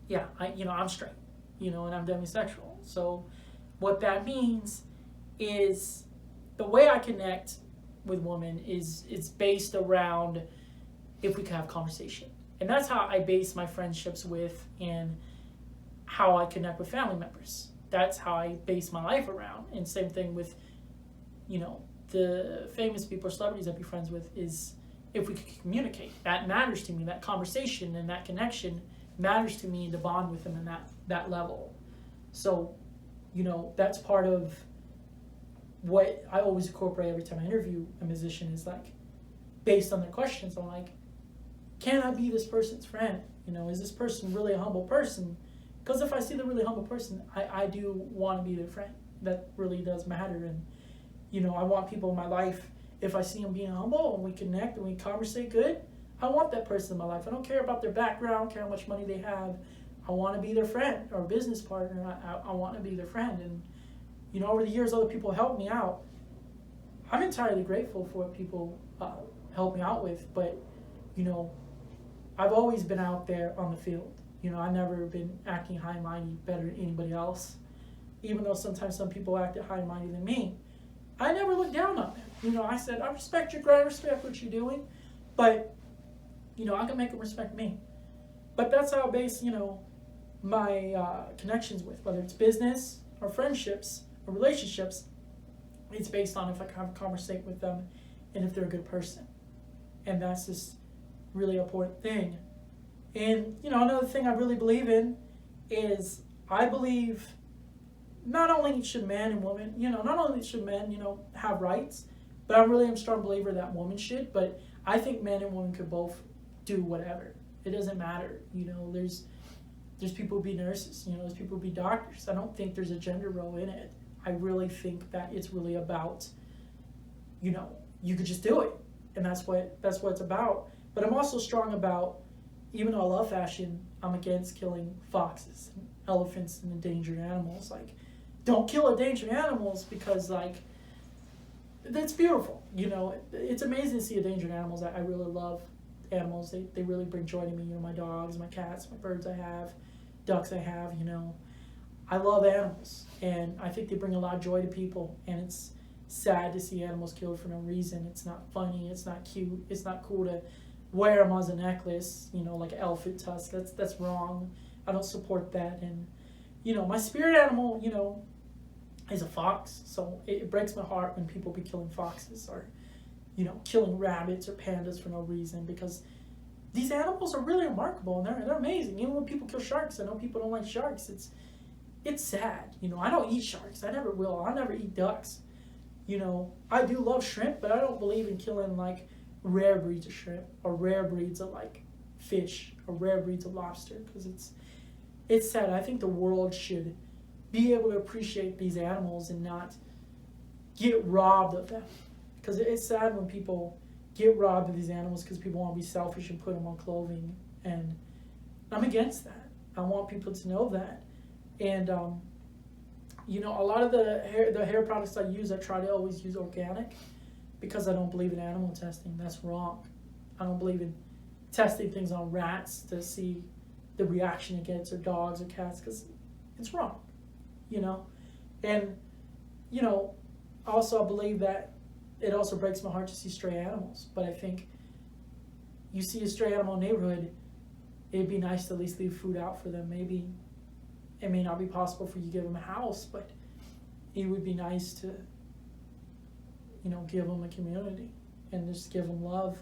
Yeah, I'm straight, you know, and I'm demisexual. So what that means is the way I connect with women is it's based around if we can have conversation. And that's how I base my friendships with and how I connect with family members. That's how I base my life around. And same thing with, you know, the famous people or celebrities I'd be friends with is if we can communicate. That matters to me. That conversation and that connection matters to me to bond with them in that level. So, you know, that's part of what I always incorporate every time I interview a musician is like, based on their questions, I'm like, can I be this person's friend? You know, is this person really a humble person? Because if I see the really humble person, I do want to be their friend. That really does matter. And, you know, I want people in my life, if I see them being humble and we connect and we conversate good, I want that person in my life. I don't care about their background, I don't care how much money they have. I want to be their friend or business partner. I want to be their friend. And, you know, over the years, other people helped me out. I'm entirely grateful for what people help me out with. But, you know, I've always been out there on the field. You know, I've never been acting high-minded better than anybody else. Even though sometimes some people acted high-minded than me, I never looked down on them. You know, I said, I respect your grind, respect what you're doing, but, you know, I can make them respect me. But that's how I base, you know, my connections with, whether it's business or friendships or relationships, it's based on if I can conversate with them and if they're a good person. And that's just really important thing. And, you know, another thing I really believe in is I believe not only should men and women, you know, not only should men, you know, have rights, but I really am a strong believer that women should, but I think men and women could both do whatever. It doesn't matter. You know, there's people who be nurses, you know, there's people who be doctors. I don't think there's a gender role in it. I really think that it's really about, you know, you could just do it. And that's what it's about. But I'm also strong about, even though I love fashion, I'm against killing foxes and elephants and endangered animals. Like, don't kill endangered animals because, like, that's beautiful. You know, it's amazing to see endangered animals. I really love animals. They really bring joy to me. You know, my dogs, my cats, my birds I have, ducks I have, you know. I love animals, and I think they bring a lot of joy to people, and it's sad to see animals killed for no reason. It's not funny. It's not cute. It's not cool to wear them as a necklace, you know, like an elephant tusk. That's wrong. I don't support that. And, you know, my spirit animal, you know, is a fox. So it breaks my heart when people be killing foxes or, you know, killing rabbits or pandas for no reason, because these animals are really remarkable and they're amazing. Even when people kill sharks, I know people don't like sharks. It's sad. You know, I don't eat sharks. I never will. I'll never eat ducks. You know, I do love shrimp, but I don't believe in killing, like, rare breeds of shrimp or rare breeds of, like, fish or rare breeds of lobster, because it's sad. I think the world should be able to appreciate these animals and not get robbed of them, because it's sad when people get robbed of these animals because people want to be selfish and put them on clothing, and I'm against that. I want people to know that. And you know, a lot of the hair products I use, I try to always use organic, because I don't believe in animal testing. That's wrong. I don't believe in testing things on rats to see the reaction it gets, or dogs or cats, because it's wrong, you know. And, you know, also I believe that it also breaks my heart to see stray animals. But I think you see a stray animal in a neighborhood, it'd be nice to at least leave food out for them. Maybe it may not be possible for you to give them a house, but it would be nice to, you know, give them a community and just give them love.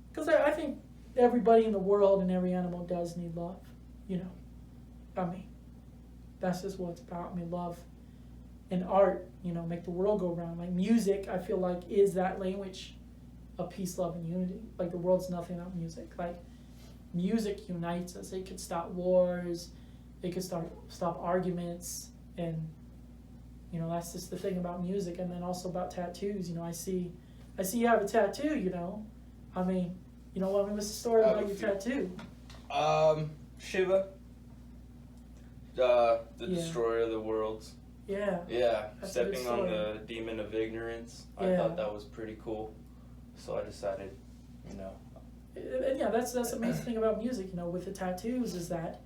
Because I think everybody in the world and every animal does need love, you know. I mean, that's just what it's about. I mean, love and art, you know, make the world go round. Like music, I feel like, is that language of peace, love, and unity. Like the world's nothing without music. Like music unites us. It could stop wars. It could stop arguments, and you know that's just the thing about music. And then also about tattoos. You know, I see you have a tattoo. You know, I mean, you know, what's the story about your tattoo? Shiva, the Yeah. destroyer of the worlds. Yeah. Yeah, That's a good stepping on story. the demon of ignorance. I Yeah. thought that was pretty cool, so I decided, you know. And yeah, that's the amazing thing about music. You know, with the tattoos is that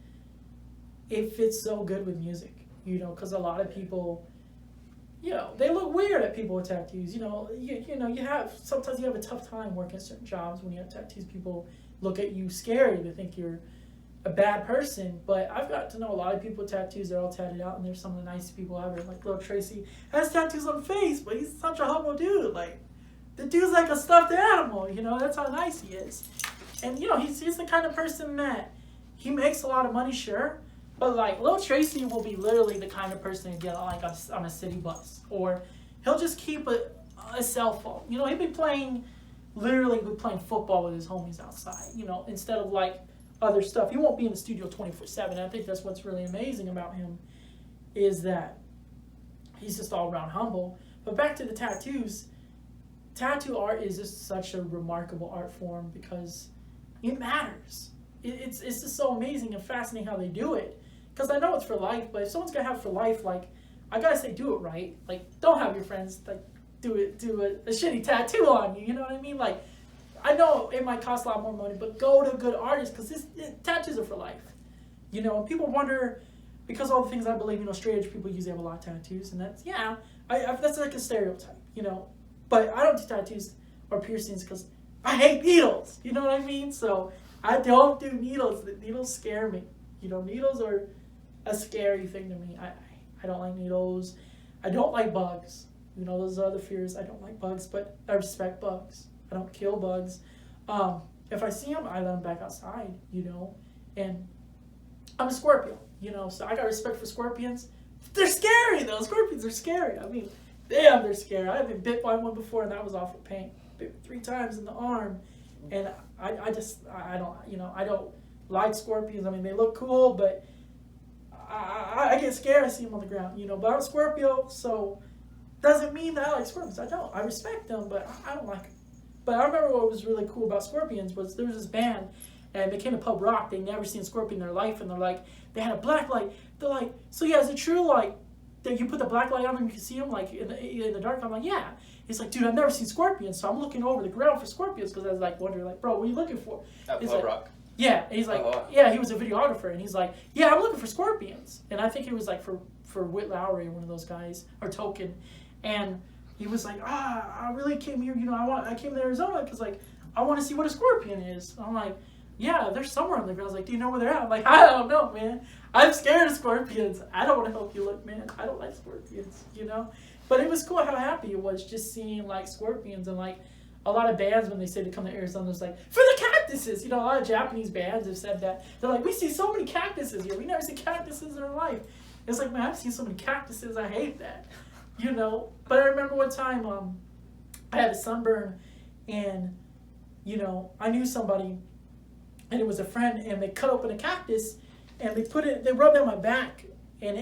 it fits so good with music. You know, because a lot of people, you know, they look weird at people with tattoos. You know, sometimes you have a tough time working certain jobs when you have tattoos. People look at you scary. They think you're a bad person. But I've got to know a lot of people with tattoos. They're all tatted out, and they're some of the nicest people ever. Like little Tracy has tattoos on the face, but he's such a humble dude. Like the dude's like a stuffed animal. You know, that's how nice he is. And you know, he's the kind of person that he makes a lot of money, sure. But like Lil Tracy will be literally the kind of person to get like on a city bus, or he'll just keep a cell phone. You know, he'd be playing football with his homies outside. You know, instead of like other stuff. He won't be in the studio 24/7. I think that's what's really amazing about him, is that he's just all around humble. But back to the tattoos. Tattoo art is just such a remarkable art form because it matters. It's just so amazing and fascinating how they do it. Because I know it's for life, but if someone's gonna have it for life, like I gotta say, do it right. Like, don't have your friends like do a shitty tattoo on you. You know what I mean? Like, I know it might cost a lot more money, but go to a good artist because tattoos are for life. You know, and people wonder because all the things I believe, you know, straight edge people usually have a lot of tattoos, and that's that's like a stereotype, you know. But I don't do tattoos or piercings because I hate needles. You know what I mean? So I don't do needles. The needles scare me. You know, needles are a scary thing to me. I don't like needles. I don't like bugs. You know, those are other fears. I don't like bugs, but I respect bugs. I don't kill bugs. If I see them, I let them back outside, you know. And I'm a Scorpio, you know, so I got respect for scorpions. They're scary, though. Scorpions are scary. I mean, damn, they're scary. I've been bit by one before, and that was awful pain. Bit 3 times in the arm. And I don't, you know, I don't like scorpions. I mean, they look cool, but I get scared. I see them on the ground, you know. But I'm a Scorpio, so doesn't mean that I like scorpions. I don't. I respect them, but I don't like them. But I remember what was really cool about scorpions was there was this band, and they came to Pub Rock. They never seen a scorpion in their life, and they're like, they had a black light. They're like, so yeah, is it true, like, that you put the black light on and you can see them, like, in the dark? I'm like, yeah. He's like, dude, I've never seen scorpions, so I'm looking over the ground for scorpions, because I was like, wondering, like, bro, what are you looking for? At He's Pub like, Rock. Yeah, and he's like, yeah, he was a videographer, and he's like, yeah, I'm looking for scorpions. And I think it was like for Whit Lowry, one of those guys, or Token. And he was like, I really came here, you know, I came to Arizona because, like, I want to see what a scorpion is. I'm like, yeah, they're somewhere on the ground. I was like, do you know where they're at? I'm like, I don't know, man. I'm scared of scorpions. I don't want to help you look, man. I don't like scorpions, you know? But it was cool how happy it was just seeing, like, scorpions. And, like, a lot of bands, when they say to come to Arizona, it's like, for the cactuses. You know, a lot of Japanese bands have said that. They're like, we see so many cactuses here. We never see cactuses in our life. It's like, man, I've seen so many cactuses. I hate that, you know? But I remember one time I had a sunburn, and, you know, I knew somebody, and it was a friend, and they cut open a cactus, and they rubbed it on my back, and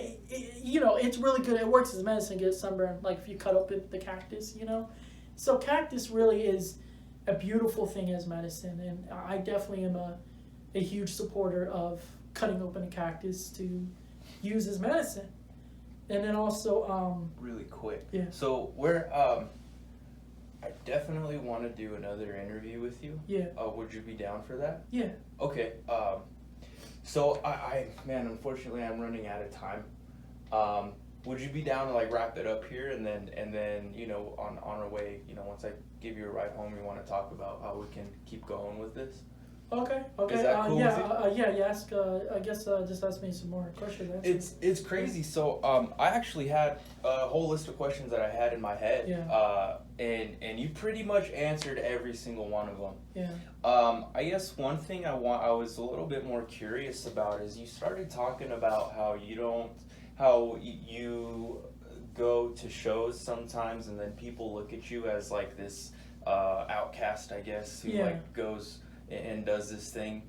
you know, it's really good. It works as medicine to get sunburn, like if you cut open the cactus, you know. So cactus really is a beautiful thing as medicine, and I definitely am a huge supporter of cutting open a cactus to use as medicine. And then also really quick. Yeah. So I definitely want to do another interview with you. Yeah. Would you be down for that? Yeah. Okay. So man, unfortunately, I'm running out of time. Would you be down to like wrap it up here, and then you know, on our way, you know, once I give you a ride home, you want to talk about how we can keep going with this? Okay. Is that cool with you? Yeah. Ask. I guess just ask me some more questions. It's crazy. So I actually had a whole list of questions that I had in my head. Yeah. And you pretty much answered every single one of them. Yeah. I guess one thing I was a little bit more curious about is you started talking about how you go to shows sometimes, and then people look at you as like this outcast, I guess, who Yeah. like goes and does this thing.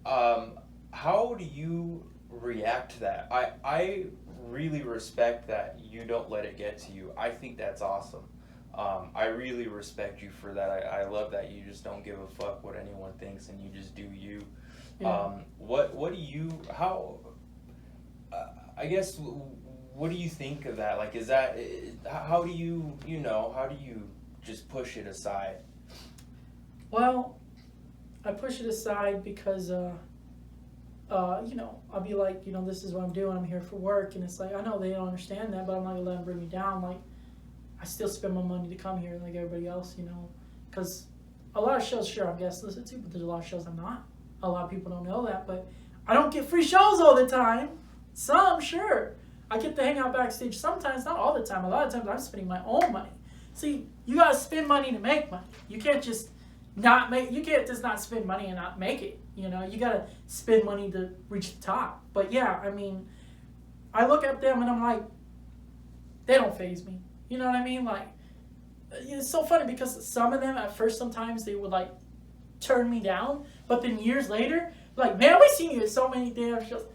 How do you react to that? I really respect that you don't let it get to you. I think that's awesome. I really respect you for that. I love that you just don't give a fuck what anyone thinks and you just do you. Yeah. What do you, how, I guess, what do you think of that? Like, is that, how do you, how do you just push it aside? Well, I push it aside because, I'll be like, this is what I'm doing. I'm here for work. And it's like, I know they don't understand that, but I'm not going to let them bring me down. Like, I still spend my money to come here like everybody else, because a lot of shows, sure, I'm guest listed too, but there's a lot of shows I'm not. A lot of people don't know that, but I don't get free shows all the time. Some, sure. I get to hang out backstage sometimes, not all the time. A lot of times I'm spending my own money. See, you got to spend money to make money. You can't just not spend money and not make it. You got to spend money to reach the top. But yeah, I mean, I look at them and I'm like, they don't faze me. You know what I mean? Like, it's so funny because some of them at first sometimes they would like turn me down, but then years later, like, man, we've seen you at so many damn shows.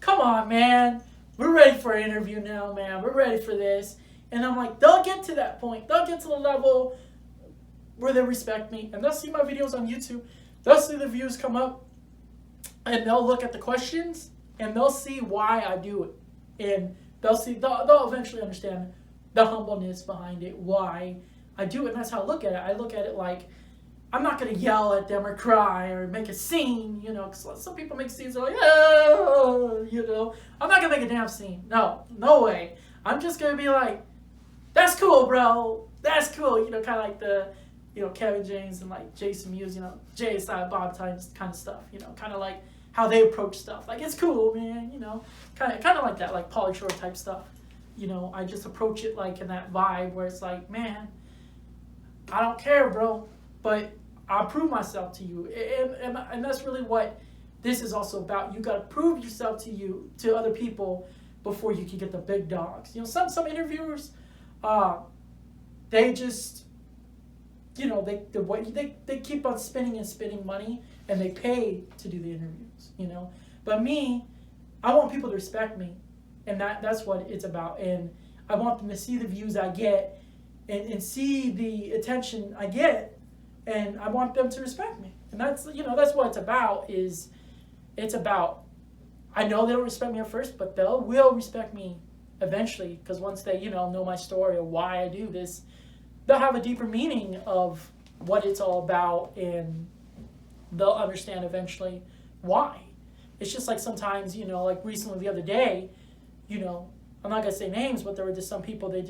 Come on, man. We're ready for an interview now, man. We're ready for this. And I'm like, they'll get to that point. They'll get to the level where they respect me. And they'll see my videos on YouTube. They'll see the views come up. And they'll look at the questions. And they'll see why I do it. And they'll eventually understand the humbleness behind it, why I do it. And that's how I look at it. I look at it like, I'm not going to yell at them or cry or make a scene, because some people make scenes like, oh, I'm not going to make a damn scene. No way. I'm just going to be like, that's cool, bro. That's cool. Kind of like the, Kevin James and like Jason Mewes, JSI, Bob Tynes kind of stuff, kind of like how they approach stuff. Like, it's cool, man, kind of like that, like Pauly Shore type stuff. I just approach it like in that vibe where it's like, man, I don't care, bro, but I'll prove myself to you. And that's really what this is also about. You got to prove yourself to other people before you can get the big dogs. Some interviewers, they just, they keep on spending and spending money and they pay to do the interviews, But me, I want people to respect me. And that's what it's about. And I want them to see the views I get and see the attention I get. And I want them to respect me. And that's what it's about. It's about, I know they don't respect me at first, but they will respect me eventually. Because once they, know my story or why I do this, they'll have a deeper meaning of what it's all about. And they'll understand eventually why. It's just like sometimes, like recently the other day, I'm not going to say names, but there were just some people, they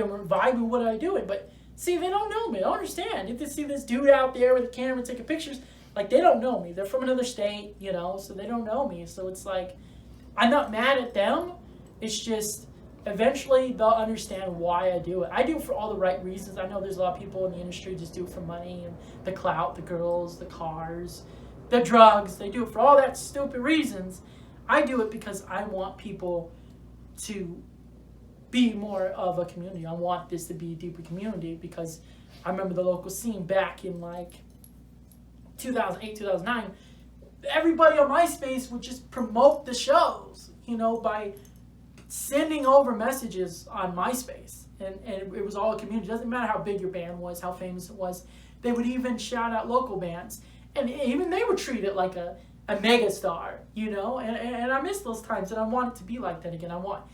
weren't vibing with what I do. But see, they don't know me. I don't understand. You just see this dude out there with a camera taking pictures. Like, they don't know me. They're from another state, so they don't know me. So it's like, I'm not mad at them. It's just, eventually they'll understand why I do it. I do it for all the right reasons. I know there's a lot of people in the industry just do it for money and the clout, the girls, the cars, the drugs. They do it for all that stupid reasons. I do it because I want people to be more of a community. I want this to be a deeper community because I remember the local scene back in like 2008, 2009. Everybody on MySpace would just promote the shows, by sending over messages on MySpace. And it was all a community. It doesn't matter how big your band was, how famous it was. They would even shout out local bands. And even they would treat it like a mega star, and I miss those times, and I want it to be like that again. I want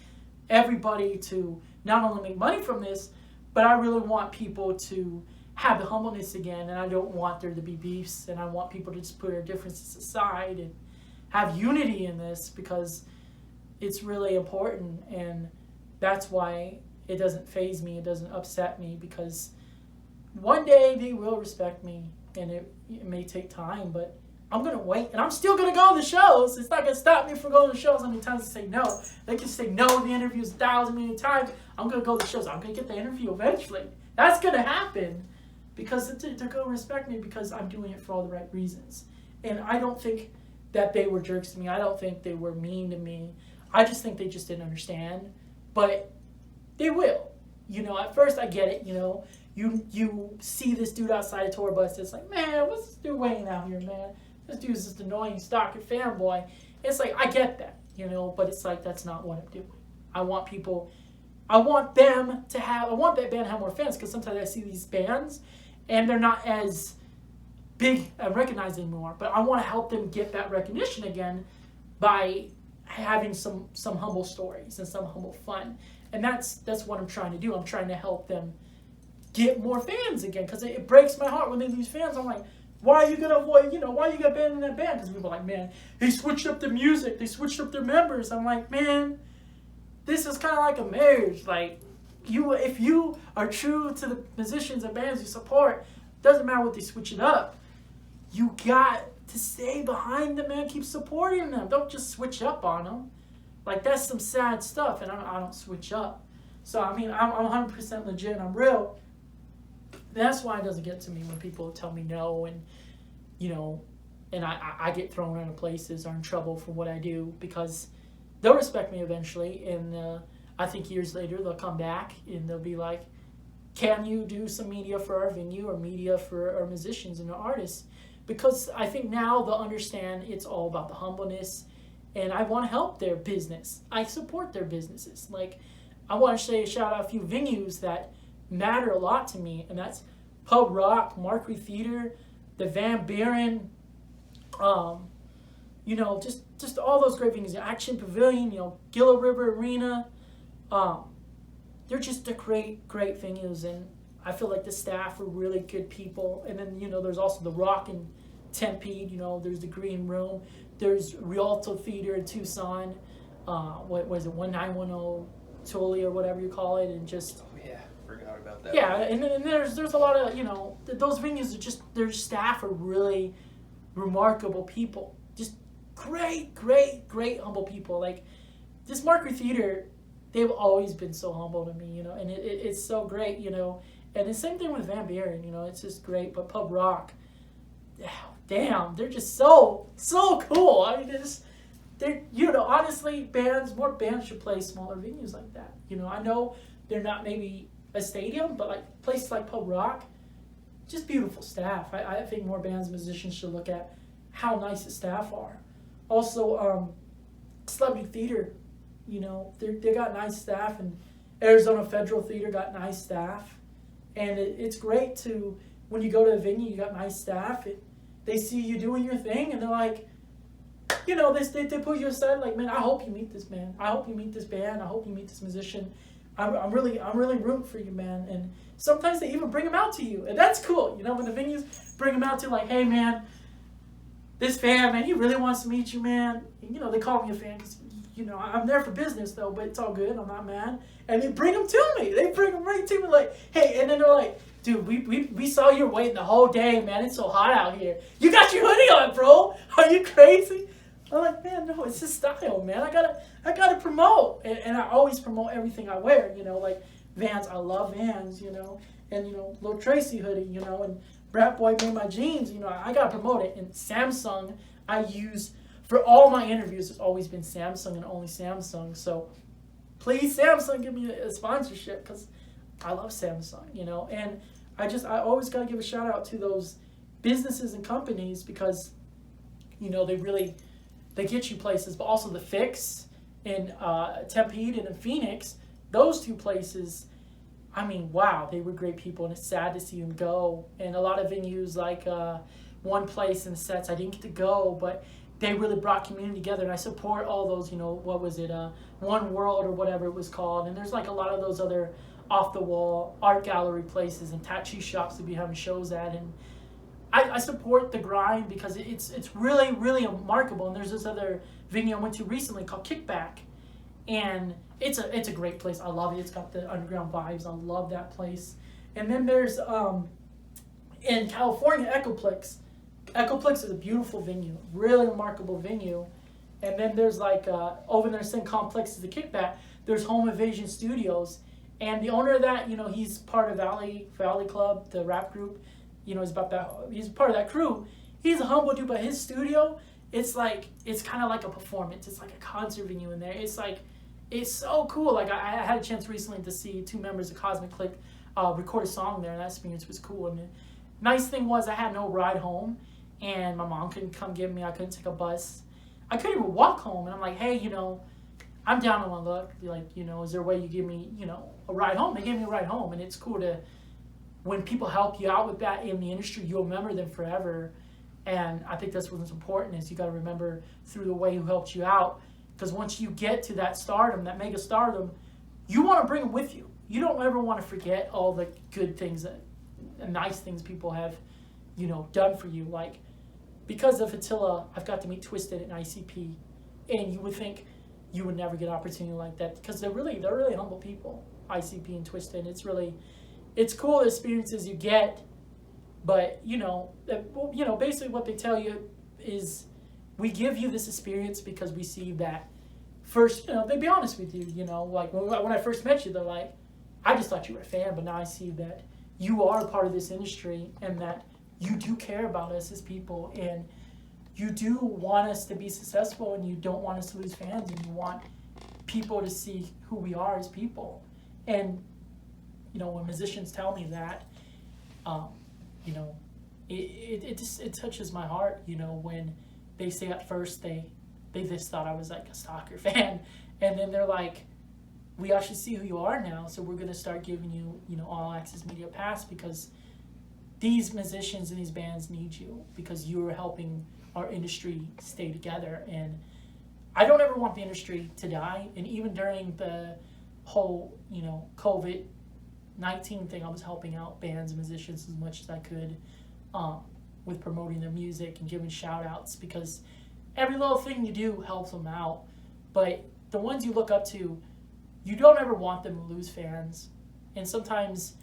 everybody to not only make money from this, but I really want people to have the humbleness again, and I don't want there to be beefs, and I want people to just put their differences aside and have unity in this because it's really important, and that's why it doesn't faze me, it doesn't upset me, because one day they will respect me, and it may take time, but I'm going to wait, and I'm still going to go to the shows. It's not going to stop me from going to the shows. How many times they say no? They can say no to the interviews 1,000 million times. I'm going to go to the shows. I'm going to get the interview eventually. That's going to happen because they're going to respect me because I'm doing it for all the right reasons. And I don't think that they were jerks to me. I don't think they were mean to me. I just think they just didn't understand. But they will. At first I get it, you see this dude outside a tour bus. It's like, man, what's this dude waiting out here, man? This dude's just annoying stalker fanboy. It's like, I get that, you know, but it's like, that's not what I'm doing. I want that band to have more fans, because sometimes I see these bands and they're not as big and recognized anymore. But I want to help them get that recognition again by having some humble stories and some humble fun. And that's what I'm trying to do. I'm trying to help them get more fans again, because it breaks my heart when they lose fans. I'm like, why are you gonna avoid, why are you gonna abandon that band? Because people are like, man, they switched up the music, they switched up their members. I'm like, man, this is kind of like a marriage. Like, if you are true to the musicians and bands you support, doesn't matter what they switch it up. You got to stay behind them, man. Keep supporting them. Don't just switch up on them. Like, that's some sad stuff, and I don't switch up. So, I mean, I'm 100% legit and I'm real. That's why it doesn't get to me when people tell me no, and, and I get thrown out of places or in trouble for what I do, because they'll respect me eventually, and I think years later they'll come back and they'll be like, can you do some media for our venue or media for our musicians and our artists? Because I think now they'll understand it's all about the humbleness, and I want to help their business. I support their businesses. Like, I want to shout out a few venues that matter a lot to me, and that's Pub Rock, Marquee Theater, the Van Buren, just all those great venues. Action Pavilion, Gila River Arena. They're great venues, and I feel like the staff are really good people. And then, there's also the Rock in Tempe, there's the Green Room, there's Rialto Theater in Tucson, what was it, 1910 Tully or whatever you call it, and just... Oh, yeah, forgot about that. Yeah, and there's a lot of, those venues are just, their staff are really remarkable people. Just great humble people. Like, this Marquee Theater, they've always been so humble to me, and it's so great, and the same thing with Van Buren, it's just great. But Pub Rock, damn, they're just so cool. I mean, they're, honestly, more bands should play smaller venues like that. I know they're not maybe a stadium, but like places like Pub Rock, just beautiful staff. I think more bands and musicians should look at how nice the staff are. Also, Celebrity Theater, they got nice staff, and Arizona Federal Theater got nice staff. And it's great to, when you go to a venue, you got nice staff. They see you doing your thing, and they're like, they put you aside, like, man, I hope you meet this man. I hope you meet this band. I hope you meet this musician. I'm really rooting for you, man. And sometimes they even bring them out to you, and that's cool. When the venues bring them out to, like, hey, man, this fan, man, he really wants to meet you, man. And, they call me a fan because, I'm there for business, though, but it's all good. I'm not mad. And they bring them to me. They bring them right to me, like, hey, and then they're like, dude, we saw you waiting the whole day, man. It's so hot out here. You got your hoodie on, bro. Are you crazy? I'm like, man, no, it's his style, man. I gotta promote, and I always promote everything I wear. Like Vans, I love Vans, and Lil Tracy hoodie, and Brat Boy made my jeans. I gotta promote it. And Samsung, I use for all my interviews. It's always been Samsung and only Samsung. So please, Samsung, give me a sponsorship, because I love Samsung, and I always gotta give a shout out to those businesses and companies, because they get you places. But also the Fix in Tempe and in Phoenix, those two places, I mean, wow, they were great people, and it's sad to see them go. And a lot of venues, like One Place and Sets, I didn't get to go, but they really brought community together, and I support all those, what was it, One World or whatever it was called. And there's like a lot of those other off-the-wall art gallery places and tattoo shops to be having shows at. And I support the grind, because it's really remarkable. And there's this other venue I went to recently called Kickback, and it's a great place. I love it. It's got the underground vibes. I love that place. And then there's in California, Echoplex. Echoplex is a beautiful venue, really remarkable venue. And then there's like over there, same complex as the Kickback, there's Home Invasion Studios, and the owner of that, he's part of Valley Club, the rap group. He's part of that crew. He's a humble dude, but his studio, it's kind of like a performance. It's like a concert venue in there. It's so cool. Like, I had a chance recently to see two members of Cosmic Click record a song there. That experience was cool. And the nice thing was I had no ride home, and my mom couldn't come get me. I couldn't take a bus. I couldn't even walk home. And I'm like, hey, I'm down on my luck. Like, is there a way you give me, a ride home? They gave me a ride home, and it's cool to, when people help you out with that in the industry, you'll remember them forever. And I think that's what's important, is you got to remember through the way who helped you out. Because once you get to that stardom, that mega stardom, you want to bring them with you. You don't ever want to forget all the good things and nice things people have, done for you. Like, because of Attila, I've got to meet Twisted at ICP, and you would think you would never get an opportunity like that, because they're really humble people, ICP and Twisted. It's cool the experiences you get, but basically what they tell you is, we give you this experience because we see that first, they be honest with you, like when I first met you, they're like, I just thought you were a fan, but now I see that you are a part of this industry, and that you do care about us as people, and you do want us to be successful, and you don't want us to lose fans, and you want people to see who we are as people. And, when musicians tell me that, it touches my heart, when they say at first they just thought I was like a stalker fan, and then they're like, we actually see who you are now, so we're going to start giving you, all access media pass, because these musicians and these bands need you, because you're helping our industry stay together. And I don't ever want the industry to die. And even during the whole, COVID-19 thing, I was helping out bands and musicians as much as I could, with promoting their music and giving shout outs, because every little thing you do helps them out. But the ones you look up to, you don't ever want them to lose fans. And sometimes,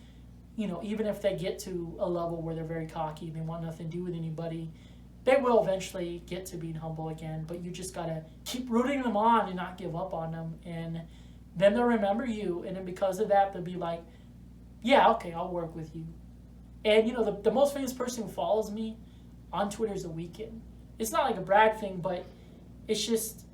even if they get to a level where they're very cocky and they want nothing to do with anybody, they will eventually get to being humble again. But you just got to keep rooting them on and not give up on them. And then they'll remember you. And then because of that, they'll be like, yeah, okay, I'll work with you. And, the most famous person who follows me on Twitter is The Weeknd. It's not like a brag thing, but it's just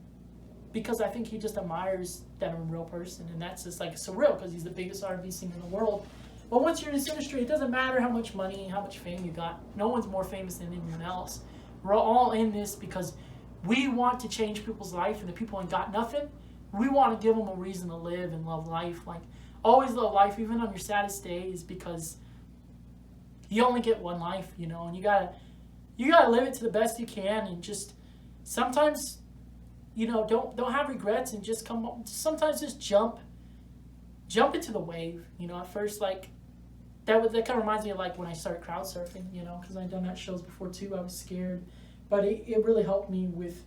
because I think he just admires that I'm a real person. And that's just like surreal, because he's the biggest R&B singer in the world. But once you're in this industry, it doesn't matter how much money, how much fame you got. No one's more famous than anyone else. We're all in this because we want to change people's life, and the people ain't got nothing. We want to give them a reason to live and love life. Like, always love life, even on your saddest days, because you only get one life, and you gotta live it to the best you can, and just sometimes, don't have regrets, and just sometimes just jump into the wave. At first, like, that kind of reminds me of like when I started crowd surfing, because I'd done that shows before too. I was scared, but it really helped me with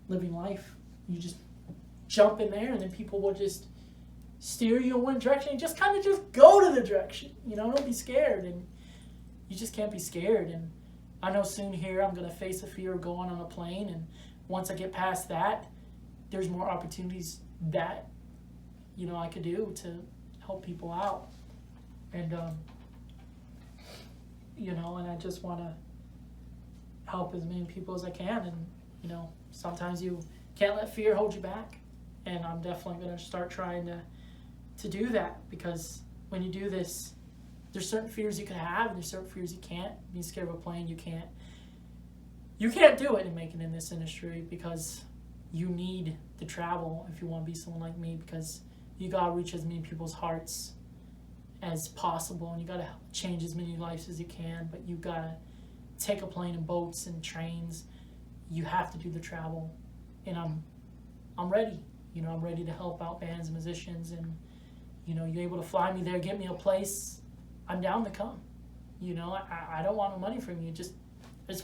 living life. You just jump in there, and then people will just steer you in one direction, and just kind of just go to the direction. Don't be scared, and you just can't be scared. And I know soon here I'm gonna face the fear of going on a plane, and once I get past that, there's more opportunities that I could do to help people out. And and I just want to help as many people as I can. And sometimes you can't let fear hold you back, and I'm definitely going to start trying to do that, because when you do this, there's certain fears you can have, and there's certain fears you can't. Being scared of a plane, you can't do it and make it in this industry, because you need to travel if you want to be someone like me, because you got to reach as many people's hearts as possible, and you got to change as many lives as you can. But you got to take a plane and boats and trains. You have to do the travel, and I'm ready. I'm ready to help out bands and musicians, and you're able to fly me there, get me a place, I'm down to come. I don't want no money from you. I just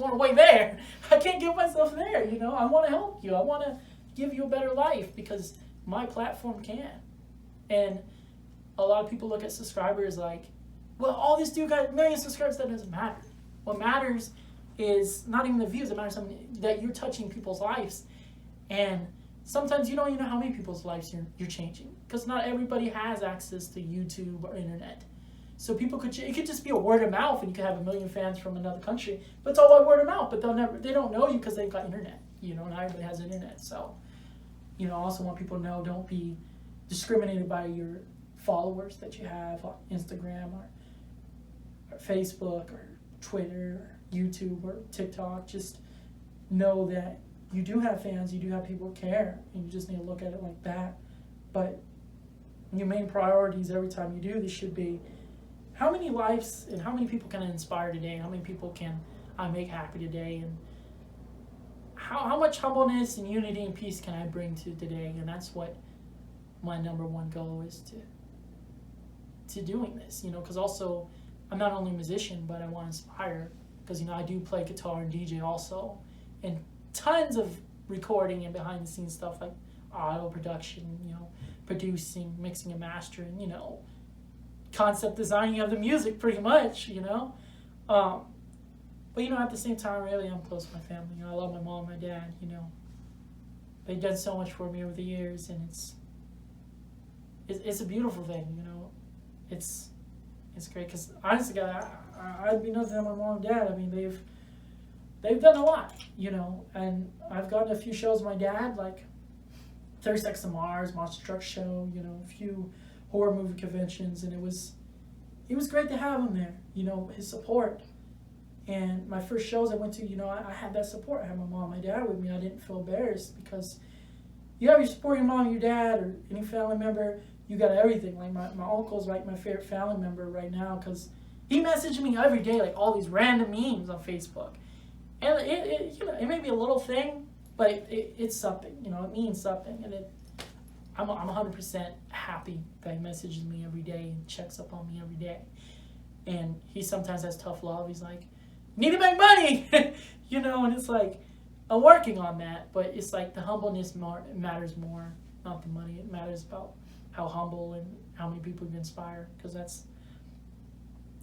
want to wait there. I can't give myself there. I want to help you. I want to give you a better life, because my platform can. And a lot of people look at subscribers like, well, all this dude got 1 million subscribers. That doesn't matter. What matters is not even the views. It matters something that you're touching people's lives. And sometimes you don't even know how many people's lives you're changing, because not everybody has access to YouTube or internet. So it could just be a word of mouth, and you could have 1 million fans from another country, but it's all by word of mouth. But they don't know you because they've got internet. Not everybody has internet. So, I also want people to know, don't be discriminated by your followers that you have on Instagram or Facebook or Twitter or YouTube or TikTok. Just know that you do have fans, you do have people who care, and you just need to look at it like that. But your main priorities every time you do this should be, how many lives and how many people can I inspire today? How many people can I make happy today? And how much humbleness and unity and peace can I bring to today? And that's what my number one goal is to doing this, because also I'm not only a musician, but I want to inspire, because I do play guitar and DJ also, and tons of recording and behind the scenes stuff like audio production, producing, mixing and mastering, concept designing of the music pretty much, but at the same time, really, I'm close to my family. I love my mom and my dad. They've done so much for me over the years, and it's a beautiful thing. It's great, because honestly, God, I'd be nothing without my mom and dad. I mean, they've done a lot, and I've gotten a few shows with my dad, like 30 Seconds to Mars, Monster Truck Show, a few horror movie conventions, and it was great to have him there, his support. And my first shows I went to, I had that support. I had my mom and my dad with me. I didn't feel embarrassed, because you have your support, your mom, your dad, or any family member, you got everything. Like my uncle's like my favorite family member right now, because he messaged me every day, like all these random memes on Facebook. And it may be a little thing, but it's something, it means something. And I'm 100% happy that he messages me every day and checks up on me every day. And he sometimes has tough love. He's like, need to make money, and it's like, I'm working on that, but it's like the humbleness matters more, not the money. It matters about how humble and how many people you inspire, because that's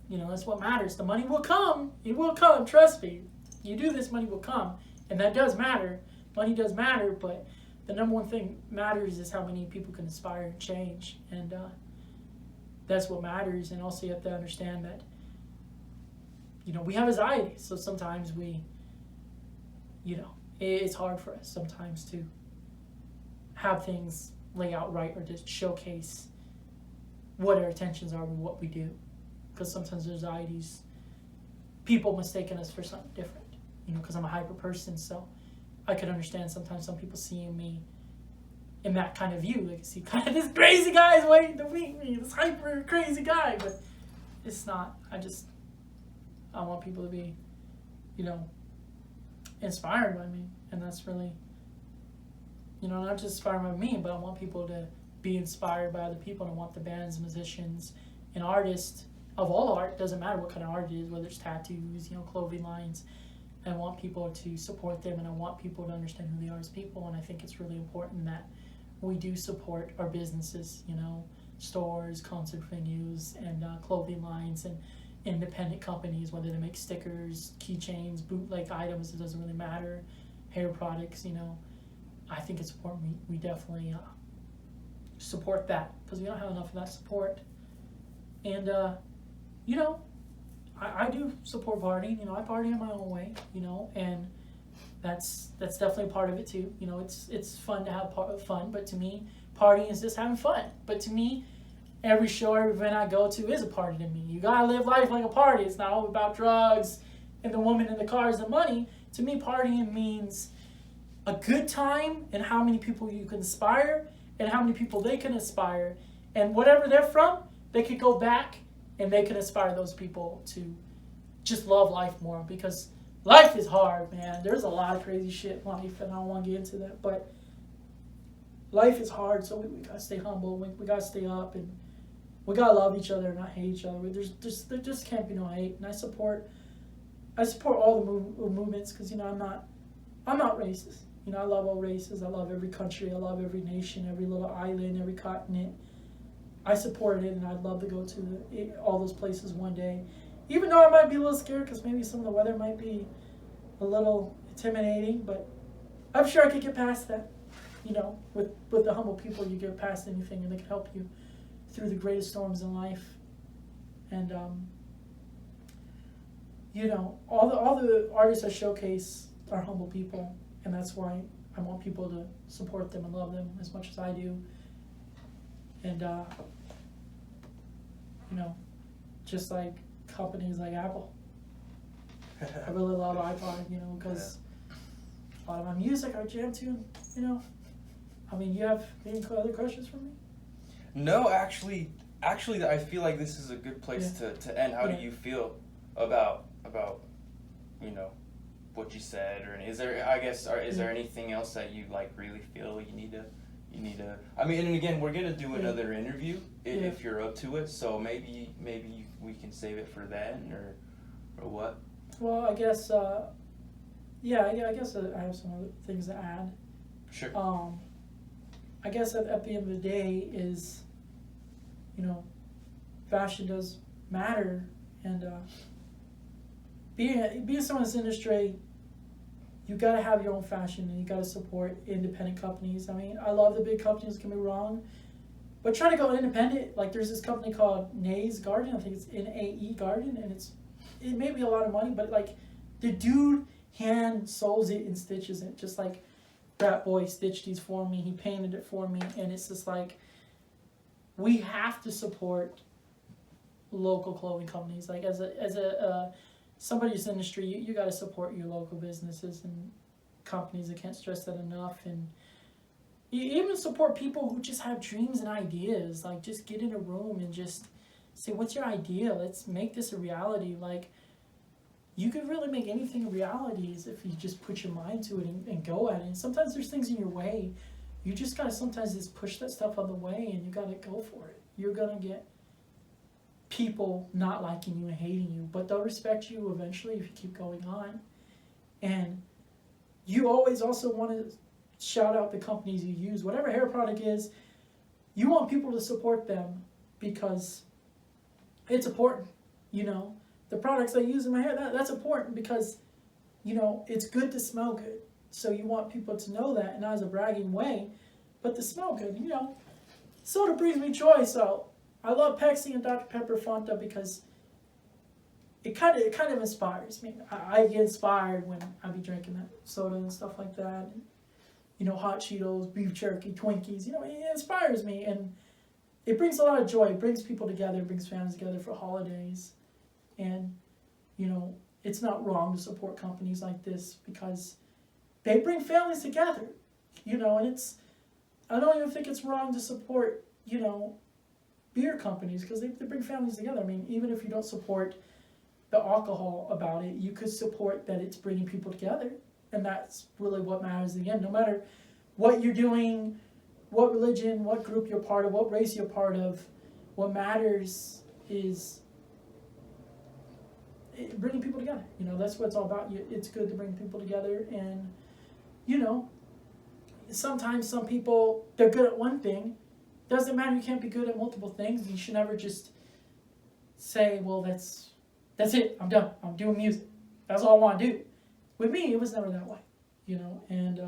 what matters. The money will come. It will come, trust me. You do this, money will come, and that does matter. Money does matter, but the number one thing matters is how many people can inspire and change, and that's what matters. And also you have to understand that we have anxiety, so sometimes it's hard for us sometimes to have things lay out right, or just showcase what our intentions are with what we do, because sometimes there's anxieties, people mistaking us for something different, because I'm a hyper person, so I could understand sometimes some people seeing me in that kind of view. They can see kind of this crazy guy is waiting to meet me, this hyper crazy guy, but it's not. I want people to be, inspired by me. And that's really, not just inspired by me, but I want people to be inspired by other people. And I want the bands, musicians, and artists of all art, doesn't matter what kind of art it is, whether it's tattoos, clothing lines. I want people to support them, and I want people to understand who they are as people. And I think it's really important that we do support our businesses, stores, concert venues, and clothing lines, and independent companies, whether they make stickers, keychains, bootleg items, it doesn't really matter, hair products, I think it's important we definitely support that, because we don't have enough of that support. And I do support partying. I party in my own way, and that's definitely a part of it too. It's fun to have fun, but to me, partying is just having fun. But to me, every show, every event I go to is a party to me. You gotta live life like a party. It's not all about drugs and the woman and the cars and money. To me, partying means a good time, and how many people you can inspire, and how many people they can inspire. And whatever they're from, they could go back and they can inspire those people to just love life more, because life is hard, man. There's a lot of crazy shit in life, and I don't want to get into that, but life is hard, so we gotta stay humble. We gotta stay up, and we gotta love each other and not hate each other. There just can't be no hate. And I support all the movements, because I'm not racist. I love all races. I love every country. I love every nation, every little island, every continent. I support it, and I'd love to go to all those places one day. Even though I might be a little scared, because maybe some of the weather might be a little intimidating, but I'm sure I could get past that. With the humble people, you get past anything, and they can help you through the greatest storms in life. And all the artists I showcase are humble people, and that's why I want people to support them and love them as much as I do. And you know, just like companies like Apple. I really love iPod, you know, because a lot of my music I jam to, you know. I mean, you have any other questions for me? No, actually, I feel like this is a good place to end. How do you feel about you know what you said, or is there? I guess, is there anything else that you like really feel you need to? I mean, and again, we're gonna do another interview if you're up to it. So maybe we can save it for then, or what? Well, I guess I guess I have some other things to add. Sure. I guess at the end of the day is, you know, fashion does matter, and being someone in this industry, you gotta have your own fashion, and you gotta support independent companies. I mean, I love the big companies, don't get me wrong, but try to go independent. Like, there's this company called Nae's Garden, I think it's Nae Garden, and it may be a lot of money, but like, the dude hand sews it and stitches it, just like Rat Boy stitched these for me, he painted it for me, and it's just like, we have to support local clothing companies. Like, as a somebody's industry, you got to support your local businesses and companies. I can't stress that enough. And you even support people who just have dreams and ideas. Like, just get in a room and just say, what's your idea? Let's make this a reality. Like, you could really make anything a reality if you just put your mind to it and go at it. And sometimes there's things in your way. You just got to sometimes just push that stuff out of the way, and you got to go for it. You're going to get people not liking you and hating you, but they'll respect you eventually if you keep going on. And you always also want to shout out the companies you use. Whatever hair product is, you want people to support them because it's important. You know, the products I use in my hair, that's important because, you know, it's good to smell good. So you want people to know that, and not as a bragging way, but to smell good, you know. Soda brings me joy, so I love Pepsi and Dr. Pepper Fanta because it kind of inspires me. I get inspired when I be drinking that soda and stuff like that. And, you know, hot Cheetos, beef jerky, Twinkies, you know, it inspires me, and it brings a lot of joy. It brings people together, it brings families together for holidays. And, you know, it's not wrong to support companies like this because they bring families together, you know, and I don't even think it's wrong to support, you know, beer companies because they bring families together. I mean, even if you don't support the alcohol about it, you could support that it's bringing people together. And that's really what matters in the end. No matter what you're doing, what religion, what group you're part of, what race you're part of, what matters is bringing people together. You know, that's what it's all about. It's good to bring people together. And, you know, sometimes some people, they're good at one thing. Doesn't matter, you can't be good at multiple things. You should never just say, well, that's it, I'm done, I'm doing music, that's all I want to do. With me, it was never that way, you know, and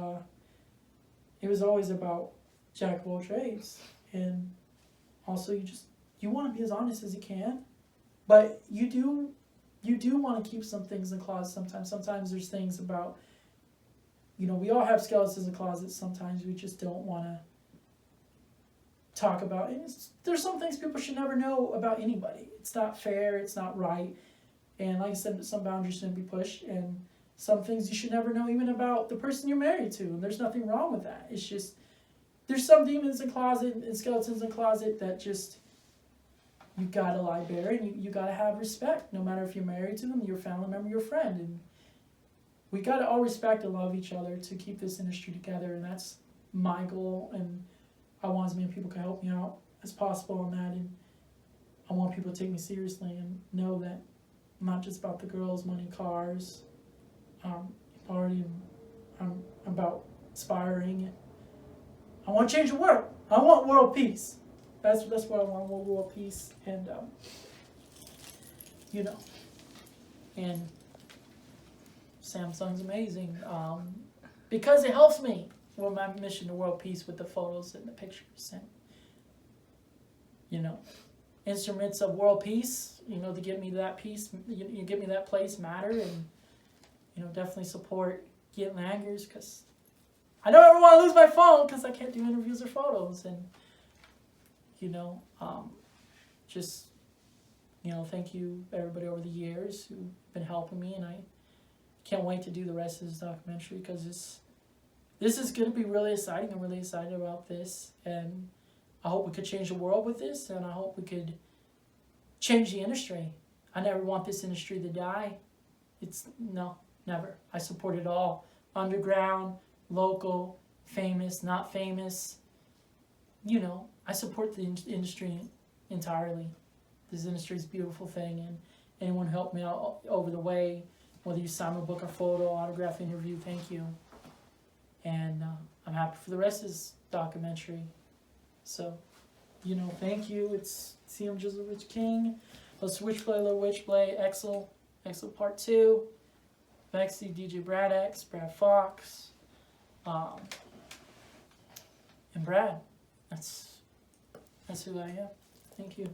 it was always about jack of all trades. And also, you want to be as honest as you can, but you do want to keep some things in the closet sometimes. Sometimes there's things about, you know, we all have skeletons in the closet. Sometimes we just don't want to talk about it. There's some things people should never know about anybody. It's not fair, it's not right. And like I said, some boundaries shouldn't be pushed, and some things you should never know even about the person you're married to. And there's nothing wrong with that. It's just, there's some demons in the closet and skeletons in the closet that just, you gotta lie bare, and you gotta have respect, no matter if you're married to them, your family member, your friend. And we gotta all respect and love each other to keep this industry together, and that's my goal. And I want as many people can help me out as possible on that, and I want people to take me seriously and know that I'm not just about the girls, money, cars, party. I'm about inspiring, and I want to change the world. I want world peace. That's what I want. I want world peace, and you know, and Samsung's amazing because it helps me with my mission to world peace with the photos and the pictures, and you know, instruments of world peace, you know, to get me that peace, you get me that place matter. And you know, definitely support Get Langers, because I don't ever want to lose my phone because I can't do interviews or photos. And you know, just You know, thank you everybody over the years who've been helping me, and I can't wait to do the rest of this documentary because this is going to be really exciting. I'm really excited about this, and I hope we could change the world with this, and I hope we could change the industry. I never want this industry to die. No, never. I support it all. Underground, local, famous, not famous. You know, I support the industry entirely. This industry is a beautiful thing, and anyone who helped me out over the way, whether you sign my book or photo, autograph, interview, thank you. And I'm happy for the rest of this documentary. So, you know, thank you. It's CM Jizzle Rich King. Let's Switchblade, Little Witchblade, XL Part 2, Vexy, DJ Brad X, Brad Fox, and Brad. That's who I am. Thank you.